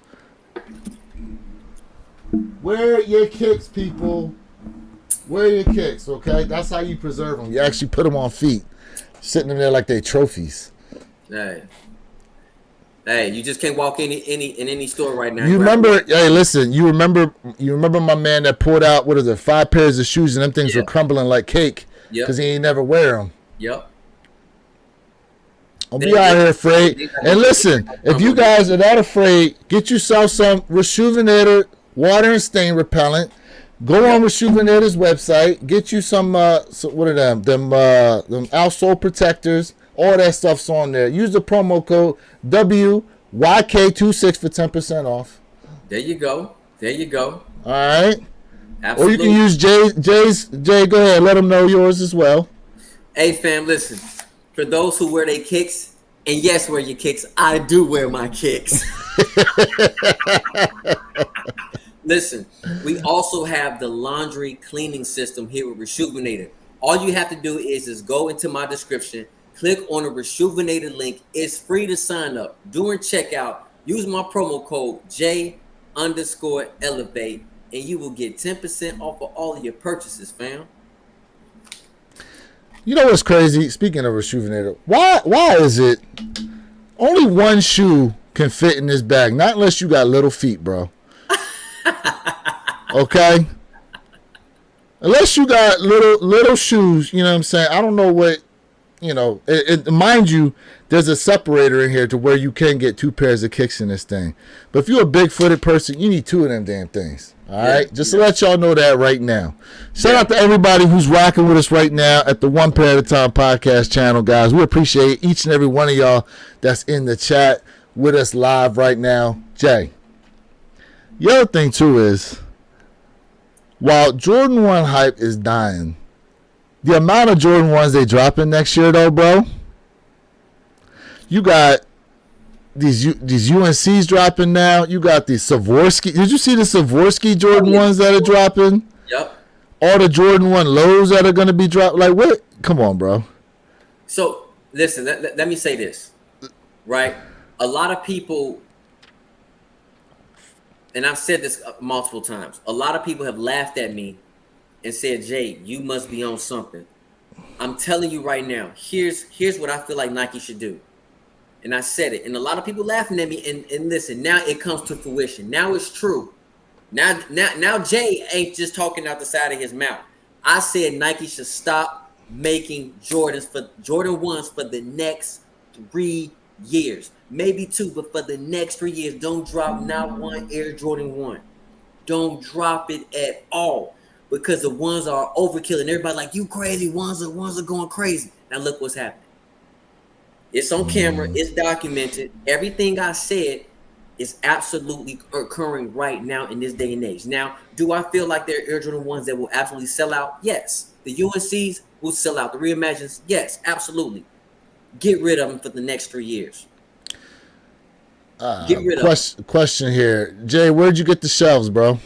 Wear your kicks, people. Wear your kicks, okay? That's how you preserve them. You actually put them on feet. Sitting in there like they trophies. Hey, you just can't walk in any store right now. You remember? Hey, listen. You remember my man that pulled out 5 pairs of shoes and them things were crumbling like cake because he ain't never wear them. Yep. Don't be out here afraid. And listen, if you guys are that afraid, get yourself some Rejuvenator water and stain repellent. Go on Rejuvenator's website. Get you some what are them outsole protectors. All that stuff's on there. Use the promo code WYNT YK26 for 10% off. There you go. There you go. All right. Or you Absolutely. can use Jay, go ahead. Let them know yours as well. Hey fam, listen. For those who wear their kicks, and yes, wear your kicks, I do wear my kicks. Listen, we also have the laundry cleaning system here with Rejuvenator. All you have to do is just go into my description, click on the Rejuvenator link. It's free to sign up. During checkout, use my promo code J_Elevate, and you will get 10% off of all of your purchases, fam. You know what's crazy? Speaking of Rejuvenator, why is it only one shoe can fit in this bag? Not unless you got little feet, bro. Okay? Unless you got little shoes, you know what I'm saying? I don't know what, mind you, there's a separator in here to where you can get 2 pairs of kicks in this thing. But if you're a big-footed person, you need 2 of them damn things. All right? Just to let y'all know that right now. Shout out to everybody who's rocking with us right now at the One Pair at a Time podcast channel, guys. We appreciate each and every one of y'all that's in the chat with us live right now. Jay, the other thing, too, is while Jordan 1 hype is dying, the amount of Jordan 1s they dropping next year, though, bro, you got these UNCs dropping now. You got the Swarovski. Did you see the Swarovski Jordan 1s that are dropping? Yep. All the Jordan 1 lows that are going to be dropped. Like, what? Come on, bro. So, listen, let me say this, right? A lot of people, and I've said this multiple times, a lot of people have laughed at me and said, Jay, you must be on something. I'm telling you right now, here's what I feel like Nike should do. And I said it, and a lot of people laughing at me. And listen, now it comes to fruition. Now it's true. Now Jay ain't just talking out the side of his mouth. I said Nike should stop making Jordan 1s for the next 3 years, maybe 2, but for the next 3 years, don't drop not one Air Jordan 1. Don't drop it at all, because the ones are overkill, and everybody like, you crazy, ones are going crazy. Now look what's happening. It's on camera. It's documented. Everything I said is absolutely occurring right now in this day and age. Now, do I feel like there are Air Jordan 1s that will absolutely sell out? Yes. The UNCs will sell out. The Reimagines? Yes, absolutely. Get rid of them for the next 3 years. Get rid of them. Question here. Jay, where'd you get the shelves, bro?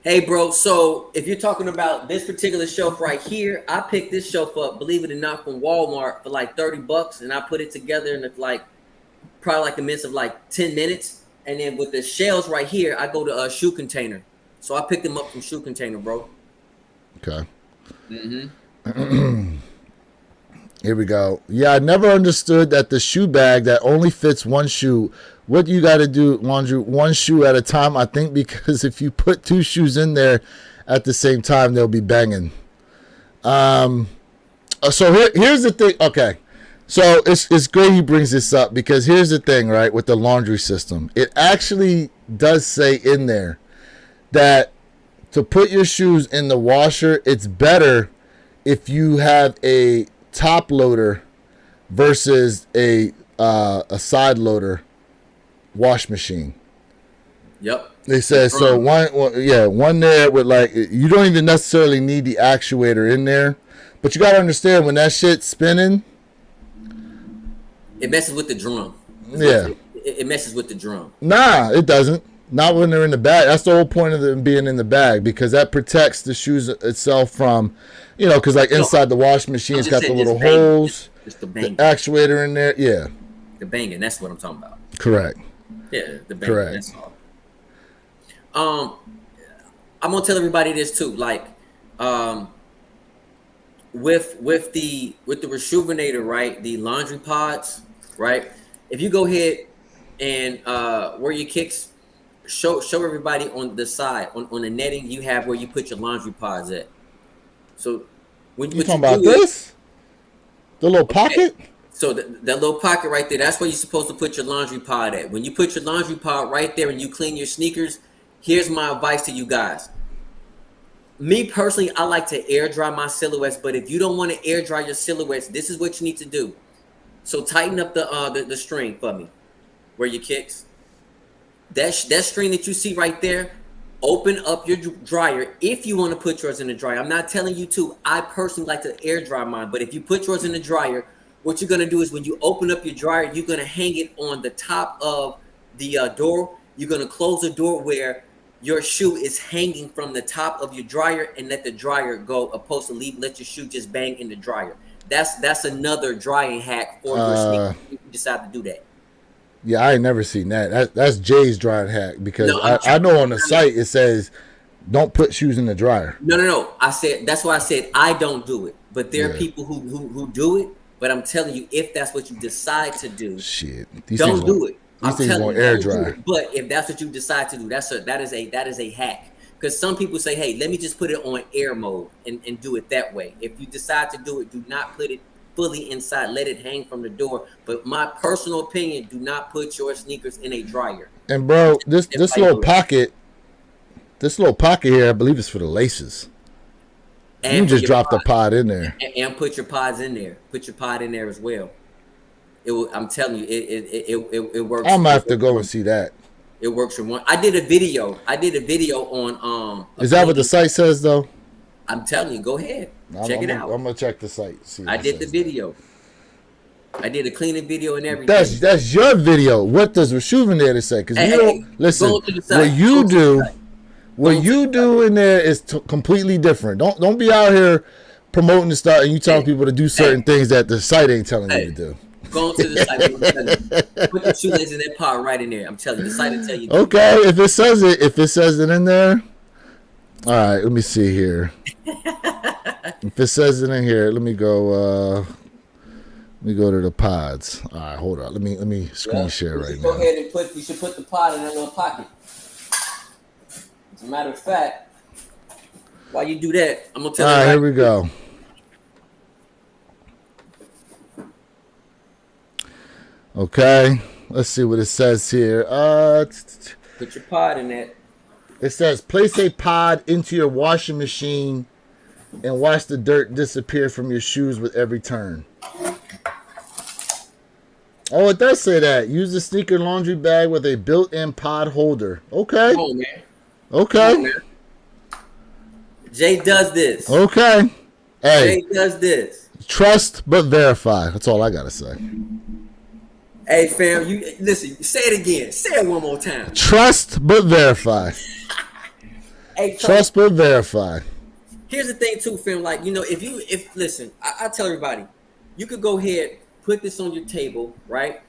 Hey, bro, so if you're talking about this particular shelf right here, I picked this shelf up, believe it or not, from Walmart for like $30, and I put it together in probably like a midst of like 10 minutes. And then with the shelves right here, I go to a Shoe Container. So I picked them up from Shoe Container, bro. Okay. Here we go. Yeah, I never understood that the shoe bag that only fits one shoe. What you got to do, laundry, one shoe at a time, I think, because if you put 2 shoes in there at the same time, they'll be banging. So here's the thing. Okay. So it's great he brings this up, because here's the thing, right, with the laundry system. It actually does say in there that to put your shoes in the washer, it's better if you have a top loader versus a side loader wash machine. Yep. They said so. One there with, like, you don't even necessarily need the actuator in there, but you got to understand, when that shit's spinning, it messes with the drum. Yeah. It messes with the drum. Nah, it doesn't. Not when they're in the bag. That's the whole point of them being in the bag, because that protects the shoes itself from, because like inside the washing machine, it's got the little holes, the actuator in there. Yeah. The banging. That's what I'm talking about. Correct. Yeah, the banging. Correct. That's all. I'm gonna tell everybody this too. Like, with the Rejuvenator, right? The laundry pods, right? If you go ahead and wear your kicks, show everybody on the side, on the netting you have where you put your laundry pods at. So when you talking about this, the little pocket. So that little pocket right there, that's where you're supposed to put your laundry pod at. When you put your laundry pod right there and you clean your sneakers, here's my advice to you guys. Me personally, I like to air dry my silhouettes, but if you don't want to air dry your silhouettes, this is what you need to do. So tighten up the string for me, where your kicks. that string that you see right there, open up your dryer if you want to put yours in the dryer. I'm not telling you to. I personally like to air dry mine, but if you put yours in the dryer, what you're gonna do is when you open up your dryer, you're gonna hang it on the top of the door. You're gonna close the door where your shoe is hanging from the top of your dryer, and let the dryer go, opposed to let your shoe just bang in the dryer. That's another drying hack for your sneakers if you decide to do that. Yeah, I ain't never seen that. That's Jay's drying hack because No, I know on the site it says don't put shoes in the dryer. No. I said that's why I said I don't do it, but there are Yeah. people who do it. But I'm telling you, if that's what you decide to do, Shit, these don't things do won't- it. These I'm things telling won't you, air don't do dry. it. But if that's what you decide to do, that is a hack. Because some people say, hey, let me just put it on air mode and do it that way. If you decide to do it, do not put it fully inside. Let it hang from the door. But my personal opinion, do not put your sneakers in a dryer. And bro, this If I little do it. pocket, here, I believe it's for the laces. And You for just your drop the pod. pod in there. And put your pods in there. Put your pod in there as well. I'm telling you, it works. I'm gonna have to go and see that. It works for one. I did a video on Is that what the site says though? I'm telling you, go ahead. Check it out. I'm gonna check the site. See what I it did the says. video. I did a cleaning video and everything. That's your video. What does Rashuvan there to say? Because Hey, you don't listen. go to the site. What you Go to the do, site. what Go to you the do in there is completely different. Don't be out here promoting the stuff and you telling people to do certain things that the site ain't telling you to do. Go to the site. I'm telling you. Put the shoelaces in that pot right in there. I'm telling you, the site will tell you. Okay, if it says it in there. All right, let me see here. If it says it in here, let me go to the pods. All right, hold on. Let me screen share You right should Go now. ahead and you should put the pot in that little pocket. As a matter of fact, while you do that, I'm gonna tell All you. right, here we go. Okay, let's see what it says here. Put your pot in that. It says place a pod into your washing machine and watch the dirt disappear from your shoes with every turn. Oh, it does say that. Use the sneaker laundry bag with a built-in pod holder. Okay. Come on, man. Okay. Come on, man. Jay does this. Okay. Hey, Jay does this. trust but verify. That's all I gotta say. Hey, fam, you listen. Say it again. Say it one more time. Trust but verify. Hey, Trust but verify. Here's the thing, too, fam. Like, you know, if listen, I tell everybody, you could go ahead, put this on your table, right?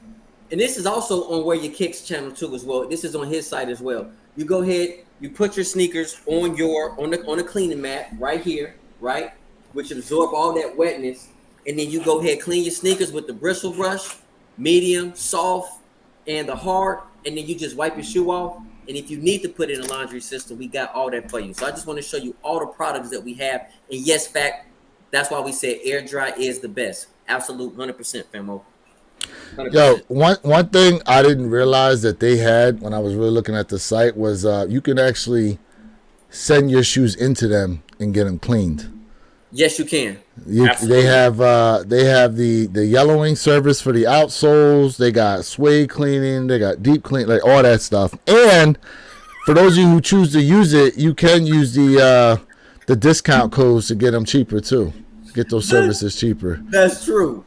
And this is also on Where Your Kicks channel too, as well. This is on his site as well. You go ahead, you put your sneakers on the cleaning mat right here, right, which absorb all that wetness, and then you go ahead, clean your sneakers with the bristle brush, medium, soft, and the hard, and then you just wipe your shoe off. And if you need to put in a laundry system, we got all that for you. So I just want to show you all the products that we have. And yes, fact, that's why we say air dry is the best. Absolute 100%, famo. 100%. Yo, one thing I didn't realize that they had when I was really looking at the site was you can actually send your shoes into them and get them cleaned. Yes, you can. They have the yellowing service for the outsoles. They got suede cleaning. They got deep clean, like all that stuff. And for those of you who choose to use it, you can use the discount codes to get them cheaper too. Get those services cheaper. That's true.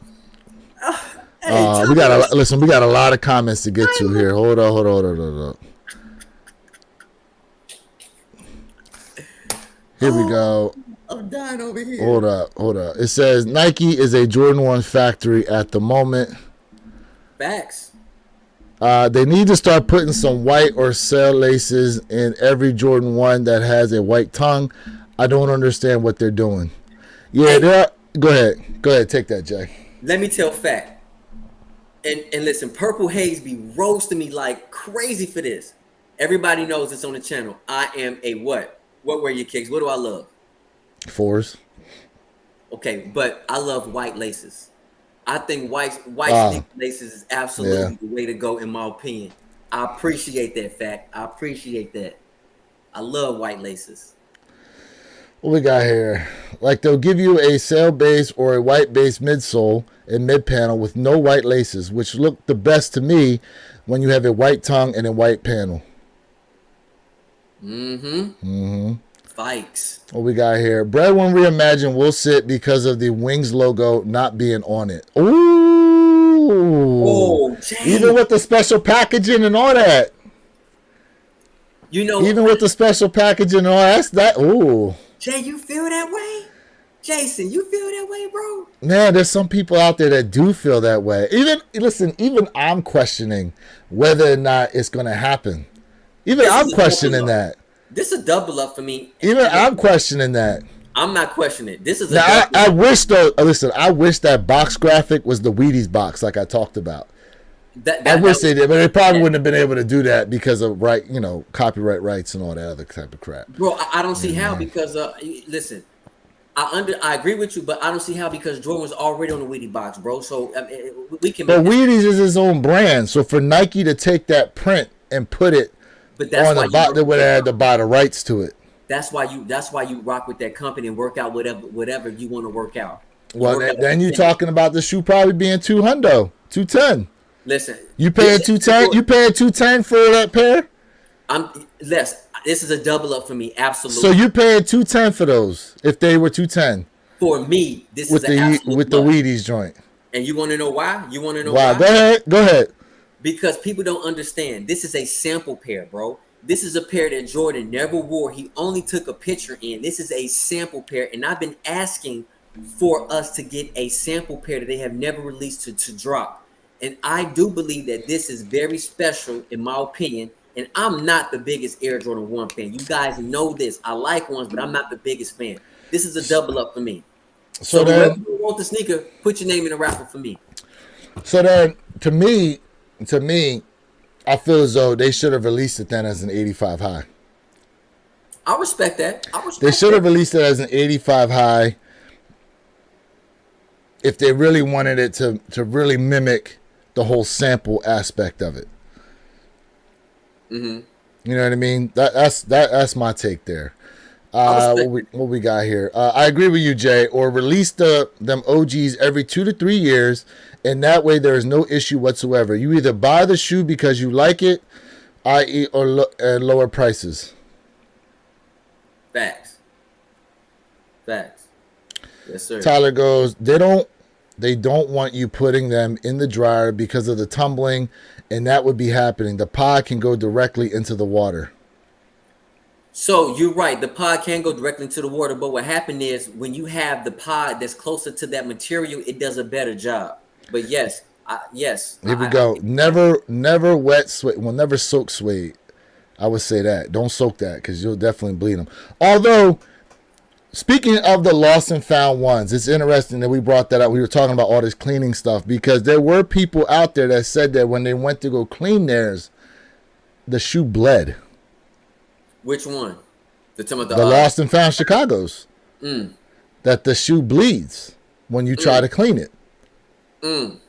We got a lot of comments to get to here. Hold on. Here we go. I'm dying over here. Hold up. It says Nike is a Jordan 1 factory at the moment. Facts. They need to start putting some white or cell laces in every Jordan 1 that has a white tongue. I don't understand what they're doing. Yeah, go ahead. Take that, Jay. Let me tell fact. And listen, Purple Haze be roasting me like crazy for this. Everybody knows it's on the channel. I am a what? What were your kicks? What do I love? 4s. Okay, but I love white laces. I think white sneaker laces is absolutely the way to go, in my opinion. I appreciate that fact. I appreciate that. I love white laces. What we got here? Like they'll give you a sail base or a white base midsole and mid panel with no white laces, which look the best to me when you have a white tongue and a white panel. Fikes. What we got here? Bread when reimagined will sit because of the Wings logo not being on it. Ooh. Oh, Jay. Even with the special packaging and all that. You know, Even with the special packaging and all that. Ooh. Jay, you feel that way? Jason, you feel that way, bro? Man, there's some people out there that do feel that way. Even I'm questioning whether or not it's going to happen. Even I'm questioning that. This is a double up for me. Even I'm questioning that. I'm not questioning it. This is a Now, double I wish though. Listen, I wish that box graphic was the Wheaties box, like I talked about. I wish they did, but they probably wouldn't have been able to do that because of copyright rights and all that other type of crap. Bro, I don't see how because listen, I agree with you, but I don't see how because Jordan was already on the Wheaties box, bro. So we can. But Wheaties is his own brand, so for Nike to take that print and put it on the box, they would have had to buy the rights to it. That's why you rock with that company and work out whatever you want to work out. Well, then you talking about the shoe probably being $210. Listen, you paying $210? You paying $210 for that pair? This is a double up for me, absolutely. So you paying $210 for those if they were $210? For me, this with is an absolute with the Wheaties joint. And you want to know why? You want to know why? Go ahead. Because people don't understand. This is a sample pair, bro. This is a pair that Jordan never wore. He only took a picture in. This is a sample pair, and I've been asking for us to get a sample pair that they have never released to drop. And I do believe that this is very special, in my opinion. And I'm not the biggest Air Jordan 1 fan. You guys know this. I like ones, but I'm not the biggest fan. This is a double up for me. So whoever you want the sneaker, put your name in the raffle for me. So then, to me, I feel as though they should have released it then as an 85 high. I respect that. They should have released it as an 85 high if they really wanted it to really mimic the whole sample aspect of it. Mm-hmm. You know what I mean? That's my take there. What we got here? I agree with you, Jay. Or release them OGs every 2 to 3 years, and that way there is no issue whatsoever. You either buy the shoe because you like it, i.e., or lower prices. Facts. Yes, sir. Tyler goes, they don't want you putting them in the dryer because of the tumbling, and that would be happening. The pod can go directly into the water. So you're right. The pod can go directly into the water, but what happened is when you have the pod that's closer to that material, it does a better job. But yes. Here we go. Never wet suede. Well, never soak suede. I would say that. Don't soak that because you'll definitely bleed them. Although, speaking of the lost and found ones, it's interesting that we brought that up. We were talking about all this cleaning stuff because there were people out there that said that when they went to go clean theirs, the shoe bled. Which one? The lost and found Chicago's. That the shoe bleeds when you try to clean it. You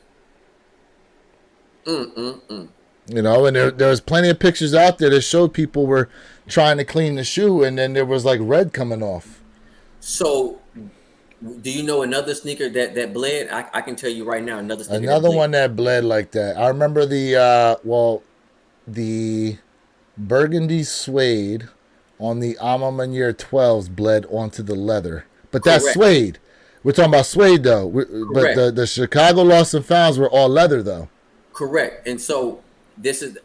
know, and there was plenty of pictures out there that showed people were trying to clean the shoe, and then there was like red coming off. So, do you know another sneaker that bled? I can tell you right now, another sneaker. Another one that bled like that. I remember the burgundy suede on the Alma Manier 12s bled onto the leather. But that's suede. We're talking about suede, though. But the Chicago Lost and Founds were all leather, though. Correct. And so this is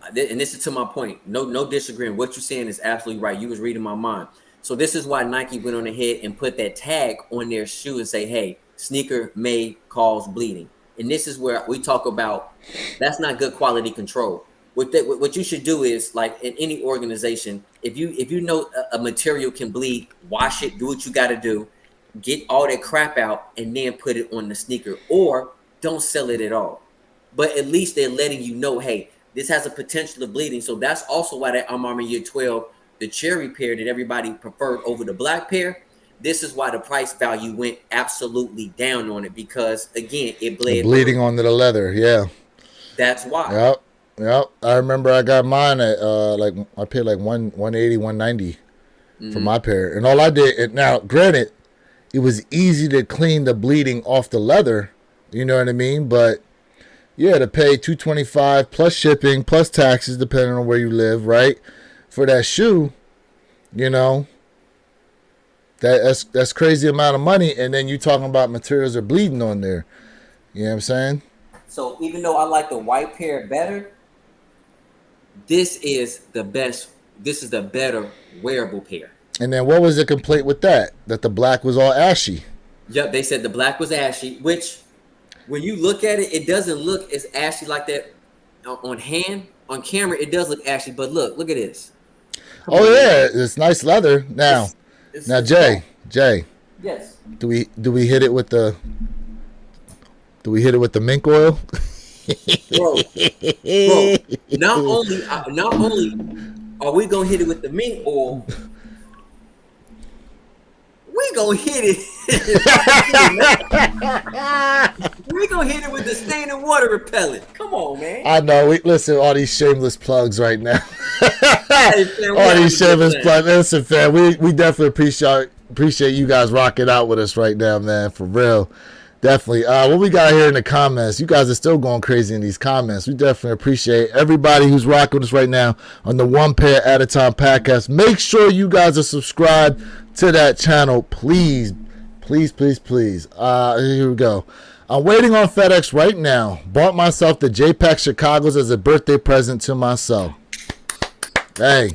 to my point. No disagreeing. What you're saying is absolutely right. You was reading my mind. So this is why Nike went on ahead and put that tag on their shoe and say, hey, sneaker may cause bleeding. And this is where we talk about that's not good quality control. What you should do is, like in any organization, if you know a material can bleed, wash it, do what you got to do, get all that crap out, and then put it on the sneaker, or don't sell it at all. But at least they're letting you know, hey, this has a potential of bleeding. So that's also why that Arm Armor Year 12, the cherry pair that everybody preferred over the black pair, this is why the price value went absolutely down on it, because again, it bled. Bleeding onto the leather, yeah. That's why. Yep. I remember I got mine at I paid like 180, 190 for my pair. And all I did, and now granted, it was easy to clean the bleeding off the leather. You know what I mean? But yeah, to pay $225 plus shipping plus taxes, depending on where you live, right? For that shoe, you know, that's crazy amount of money. And then you talking about materials are bleeding on there. You know what I'm saying? So even though I like the white pair better, this is the best. This is the better wearable pair. And then what was the complaint with that? That the black was all ashy. Yep, they said the black was ashy, which when you look at it, it doesn't look as ashy like that on camera. It does look ashy, but look at this. Yeah, it's nice leather. Now, Jay. Yes. Do we hit it with the mink oil? Bro, not only are we gonna hit it with the mink oil, we gonna hit it. We gonna hit it with the stain and water repellent. Come on, man. I know. Listen, all these shameless plugs right now. Hey, fam, all these shameless plugs. Listen, fam, we definitely appreciate you guys rocking out with us right now, man. For real. Definitely. What we got here in the comments, you guys are still going crazy in these comments. We definitely appreciate everybody who's rocking with us right now on the One Pair at a Time podcast. Make sure you guys are subscribed to that channel, please. Here we go. I'm waiting on FedEx right now. Bought myself the JPEG Chicago's as a birthday present to myself. Hey,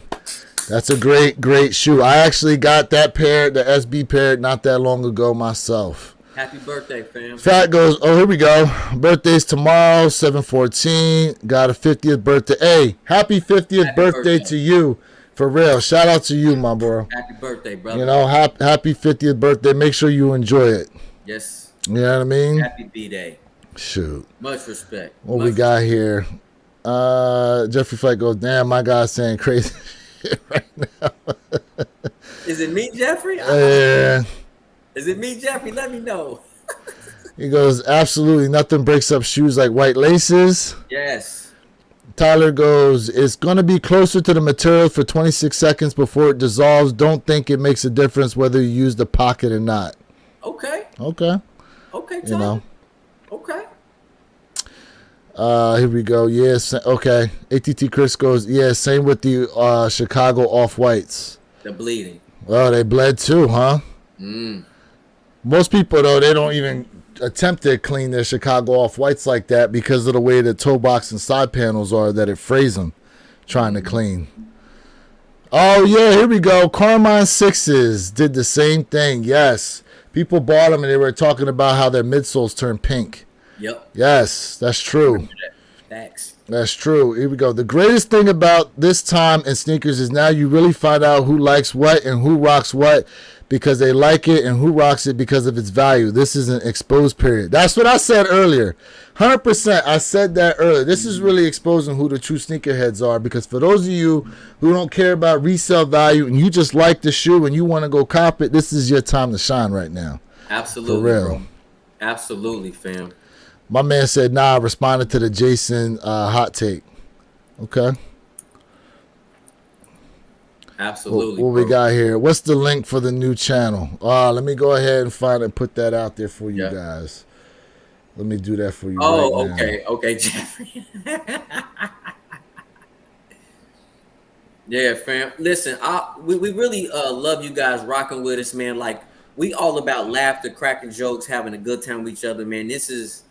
that's a great shoe. I actually got that pair, the SB pair, not that long ago myself. Happy birthday, fam. Fat goes, oh, here we go. Birthday's tomorrow, 7/14. Got a 50th birthday. Hey, happy 50th birthday to you. For real. Shout out to you, my bro. Happy birthday, brother. You know, happy 50th birthday. Make sure you enjoy it. Yes. You know what I mean? Happy B-Day. Shoot. Much respect. What we got here? Jeffrey Flight goes, damn, my guy's saying crazy shit right now. Is it me, Jeffrey? Yeah. Is it me, Jeffrey? Let me know. He goes, absolutely nothing breaks up shoes like white laces. Yes. Tyler goes, it's going to be closer to the material for 26 seconds before it dissolves. Don't think it makes a difference whether you use the pocket or not. Okay. Okay, Tyler. you know. Okay. Here we go. Yes. Okay. ATT Chris goes, yeah, same with the Chicago Off-Whites. The bleeding. Oh, they bled too, huh? Most people, though, they don't even attempt to clean their Chicago Off-Whites like that because of the way the toe box and side panels are that it frays them trying to clean. Oh, yeah, here we go. Carmine 6s did the same thing. Yes. People bought them and they were talking about how their midsoles turned pink. Yep. Yes, that's true. Thanks. That's true. Here we go. The greatest thing about this time in sneakers is now you really find out who likes what and who rocks what because they like it and who rocks it because of its value. This is an exposed period. That's what I said earlier. 100%. I said that earlier. This is really exposing who the true sneakerheads are because for those of you who don't care about resale value and you just like the shoe and you want to go cop it, this is your time to shine right now. Absolutely, For real. bro. Absolutely, fam. My man said, nah, responded to the Jason hot take. Okay. Absolutely. What we got here? What's the link for the new channel? Let me go ahead and find and put that out there for you guys. Let me do that for you. Oh, right okay. now. Okay, Jeffrey. Yeah, fam. Listen, we really love you guys rocking with us, man. Like, we all about laughter, cracking jokes, having a good time with each other, man. This is,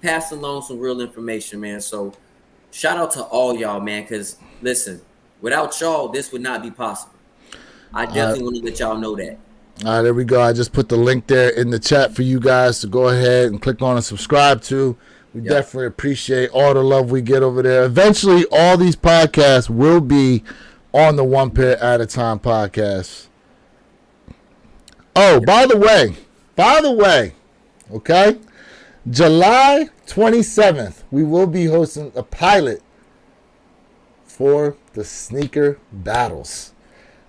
passing along some real information, man. So shout out to all y'all, man, because listen, without y'all, this would not be possible. I definitely want to let y'all know that. All right, there we go. I just put the link there in the chat for you guys to go ahead and click on and subscribe to. We definitely appreciate all the love we get over there. Eventually, all these podcasts will be on the One Pair at a Time podcast. Oh, by the way, okay, July 27th, we will be hosting a pilot for the sneaker battles.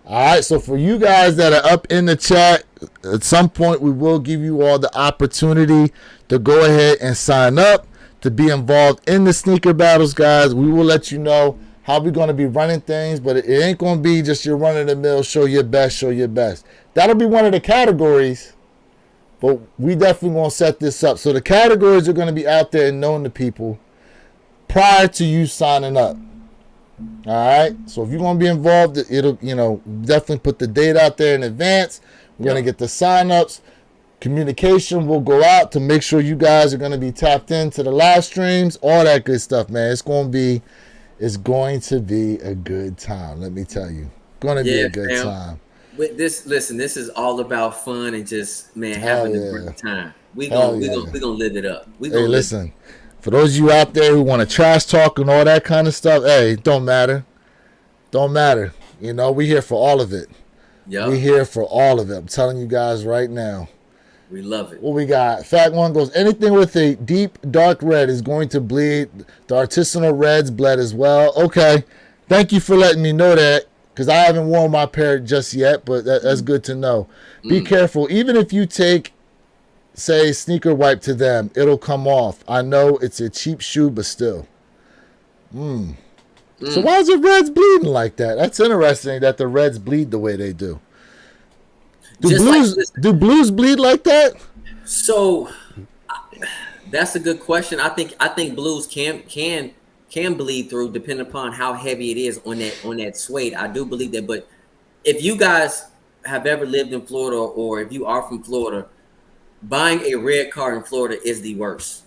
All right, so for you guys that are up in the chat, at some point we will give you all the opportunity to go ahead and sign up to be involved in the sneaker battles, guys. We will let you know how we going to be running things, but it ain't going to be just your run-of-the-mill, show your best. That'll be one of the categories, but we definitely going to set this up. So the categories are going to be out there and known to people prior to you signing up. All right? So if you're going to be involved, it'll, definitely put the date out there in advance. We're going to get the sign-ups. Communication will go out to make sure you guys are going to be tapped into the live streams, all that good stuff, man. It's going to be a good time. Let me tell you, going to be a good time. With this, listen, this is all about fun and just having a great time. We gonna live it up. Listen, for those of you out there who want to trash talk and all that kind of stuff, don't matter. We here for all of it. Yeah, we here for all of it. I'm telling you guys right now. We love it. What we got? Fact one goes, anything with a deep dark red is going to bleed. The artisanal reds bled as well. Okay. Thank you for letting me know that, because I haven't worn my pair just yet, but that's good to know. Be careful. Even if you take, say, sneaker wipe to them, it'll come off. I know it's a cheap shoe, but still. So why is the reds bleeding like that? That's interesting that the reds bleed the way they do. Do blues bleed like that? So that's a good question. I think blues can bleed through depending upon how heavy it is on that suede. I do believe that. But if you guys have ever lived in Florida, or if you are from Florida, buying a red car in Florida is the worst.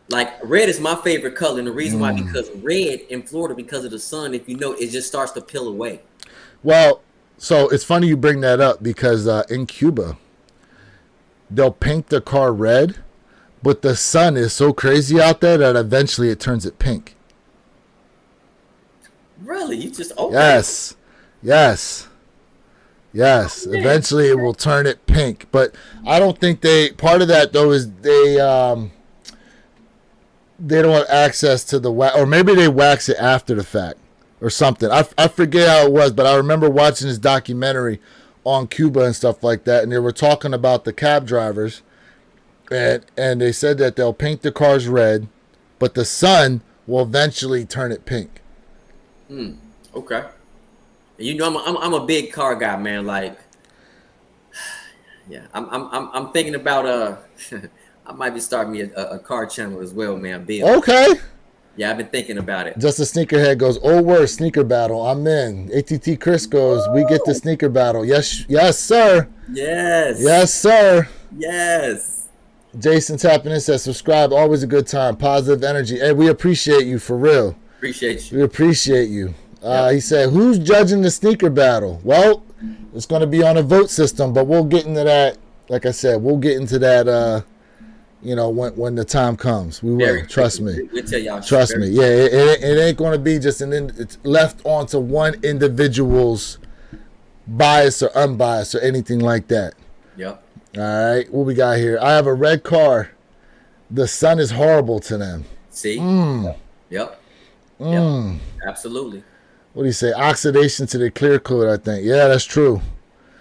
Like, red is my favorite color, and the reason why, because red in Florida, because of the sun, if you know, it just starts to peel away. Well, so it's funny you bring that up, because in Cuba, they'll paint the car red, but the sun is so crazy out there that eventually it turns it pink. Really? You just Yes. Eventually it will turn it pink. But I don't think part of that though is they don't have access to the wax, or maybe they wax it after the fact or something. I forget how it was, but I remember watching this documentary on Cuba and stuff like that, and they were talking about the cab drivers, and they said that they'll paint the cars red, but the sun will eventually turn it pink. Okay. I'm a big car guy, man. Like, yeah, I'm thinking about I might be starting me a car channel as well, man. Okay. Yeah, I've been thinking about it. Just a sneakerhead goes, oh, word, sneaker battle. I'm in. ATT Chris goes, we get the sneaker battle. Yes, sir. Yes, sir. Yes. Jason tapping in says, subscribe. Always a good time. Positive energy. Hey, we appreciate you for real. Appreciate you. We appreciate you. He said, who's judging the sneaker battle? Well, it's going to be on a vote system, but we'll get into that. Like I said, we'll get into that, when the time comes. We will. Trust me. We'll tell y'all. Trust me. Yeah, it ain't going to be just it's left onto one individual's bias or unbiased or anything like that. Yep. All right. What we got here? I have a red car. The sun is horrible to them. See? Yep. Absolutely. What do you say? Oxidation to the clear coat, I think. Yeah, that's true.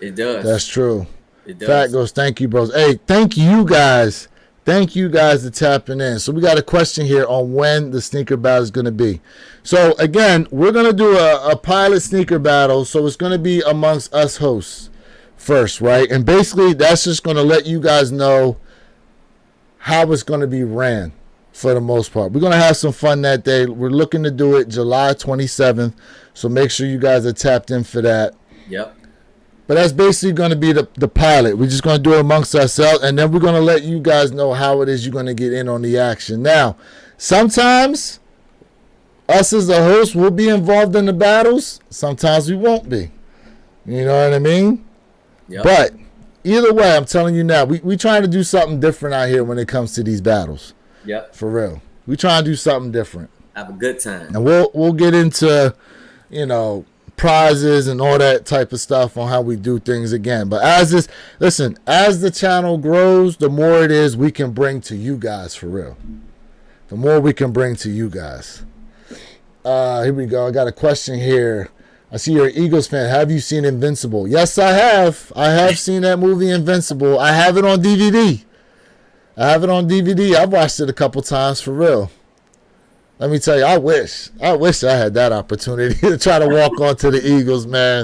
It does. That's true. It does. Fat goes, thank you, bros. Hey, thank you guys. Thank you guys for tapping in. So we got a question here on when the sneaker battle is going to be. So again, we're going to do a pilot sneaker battle. So it's going to be amongst us hosts first, right? And basically that's just going to let you guys know how it's going to be ran for the most part. We're going to have some fun that day. We're looking to do it July 27th. So make sure you guys are tapped in for that. Yep. But that's basically going to be the pilot. We're just going to do it amongst ourselves, and then we're going to let you guys know how it is you're going to get in on the action. Now, sometimes us as the host will be involved in the battles. Sometimes we won't be. You know what I mean? Yep. But either way, I'm telling you now, we trying to do something different out here when it comes to these battles. Yep. For real. We trying to do something different. Have a good time. And we'll get into, prizes and all that type of stuff on how we do things again. But as the channel grows, the more it is we can bring to you guys, for real. The more we can bring to you guys. Here we go. I got a question here. I see you're an Eagles fan. Have you seen Invincible? Yes, I have. I have seen that movie Invincible. I have it on DVD. I've watched it a couple times, for real. Let me tell you, I wish I had that opportunity to try to walk onto the Eagles, man.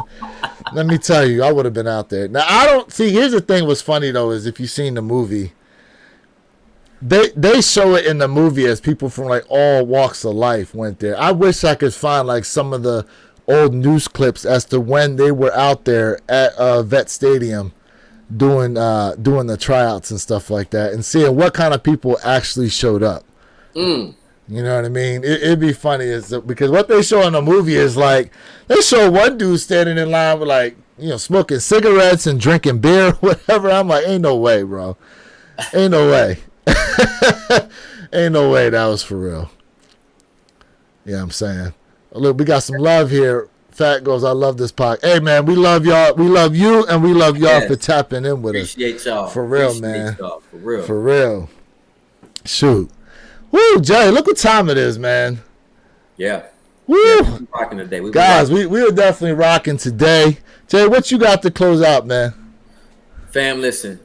Let me tell you, I would have been out there. Now, I don't see. Here's the thing. What's funny though is if you've seen the movie, they show it in the movie as people from like all walks of life went there. I wish I could find like some of the old news clips as to when they were out there at Vet Stadium doing the tryouts and stuff like that, and seeing what kind of people actually showed up. You know what I mean? It'd be funny because what they show in the movie is like they show one dude standing in line with like, you know, smoking cigarettes and drinking beer, whatever. I'm like, ain't no way, bro. Ain't no way. Ain't no way that was for real. Yeah, I'm saying. Look, we got some love here. Fat goes, I love this podcast. Hey, man, we love y'all. We love you, and we love y'all for tapping in with us. Appreciate y'all. For real, Appreciate man. Y'all. For real. For real. Shoot. Woo, Jay, look what time it is, man. Yeah. Woo. Yeah, we rocking today. Guys, we were definitely rocking today. Jay, what you got to close out, man? Fam, listen.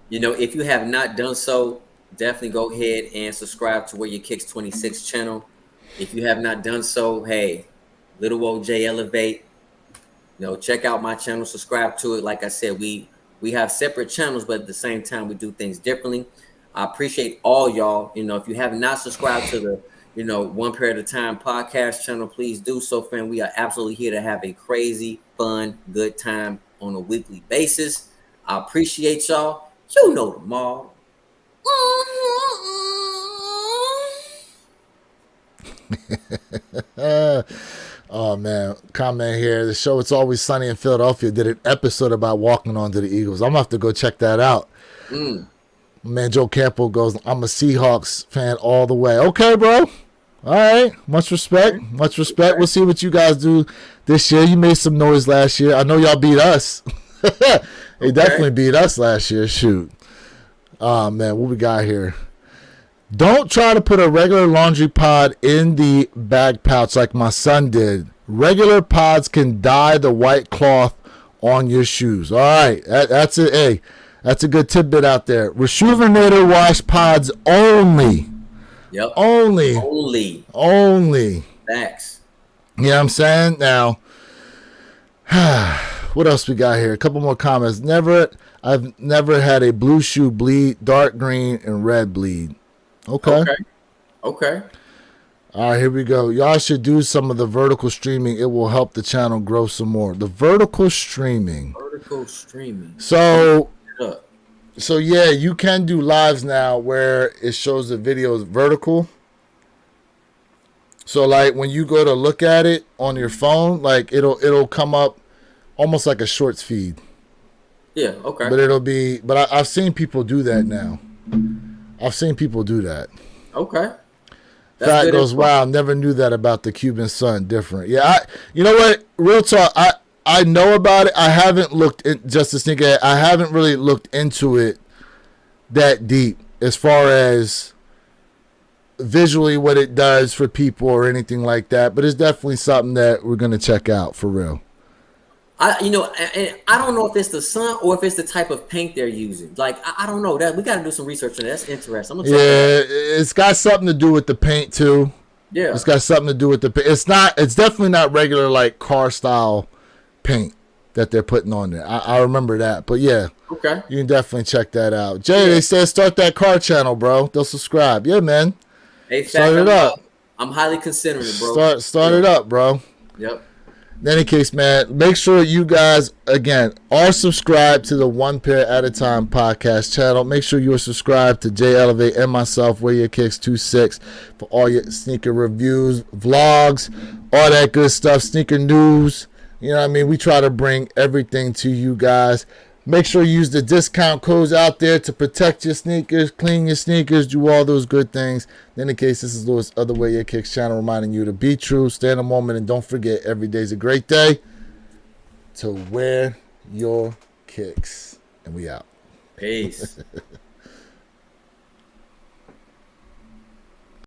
You know, if you have not done so, definitely go ahead and subscribe to Where Your Kicks 26 channel. If you have not done so, hey, little old Jay Elevate. You know, check out my channel, subscribe to it. Like I said, we have separate channels, but at the same time, we do things differently. I appreciate all y'all. You know, if you have not subscribed to the, you know, One Pair at a Time podcast channel, please do so, fam. We are absolutely here to have a crazy, fun, good time on a weekly basis. I appreciate y'all. You know them all. Oh man, comment here. The show It's Always Sunny in Philadelphia did an episode about walking onto the Eagles. I'm gonna have to go check that out. Man, Joe Campo goes, I'm a Seahawks fan all the way. Okay, bro. All right. Much respect. Much respect. We'll see what you guys do this year. You made some noise last year. I know y'all beat us. They definitely beat us last year. Shoot. Oh man, what we got here? Don't try to put a regular laundry pod in the bag pouch like my son did. Regular pods can dye the white cloth on your shoes. All right, that's it. Hey, that's a good tidbit out there. Rejuvenator wash pods only. Yep. Only. Facts. You know what I'm saying? Now, what else we got here? A couple more comments. I've never had a blue shoe bleed, dark green, and red bleed. Okay. All right, here we go. Y'all should do some of the vertical streaming. It will help the channel grow some more. The vertical streaming. So yeah, you can do lives now where it shows the videos vertical. So like when you go to look at it on your phone, like it'll come up almost like a shorts feed. Yeah, okay. But I've seen people do that now. I've seen people do that. Okay. Fat goes, wow, never knew that about the Cuban Sun. Different. Yeah, you know what? Real talk, I know about it. I haven't looked in just to sneak at. I haven't really looked into it that deep as far as visually what it does for people or anything like that. But it's definitely something that we're gonna check out for real. I don't know if it's the sun or if it's the type of paint they're using. Like, I don't know. That we got to do some research on that. That's interesting. It's got something to do with the paint too. Yeah, it's got something to do with the paint. It's definitely not regular like car style paint that they're putting on there. I remember that. But yeah, okay, you can definitely check that out. Jay, they said start that car channel, bro. They'll subscribe. Yeah, man. Hey, start it up. I'm highly considering it, bro. Start it up, bro. Yep. In any case, man, make sure you guys, again, are subscribed to the One Pair at a Time podcast channel. Make sure you are subscribed to Jay Elevate and myself, Where Your Kicks 26, for all your sneaker reviews, vlogs, all that good stuff, sneaker news. You know what I mean? We try to bring everything to you guys. Make sure you use the discount codes out there to protect your sneakers, clean your sneakers, do all those good things. In any case, this is Louis, other Way Your Kicks channel, reminding you to be true, stay in the moment, and don't forget, every day's a great day to wear your kicks. And we out. Peace.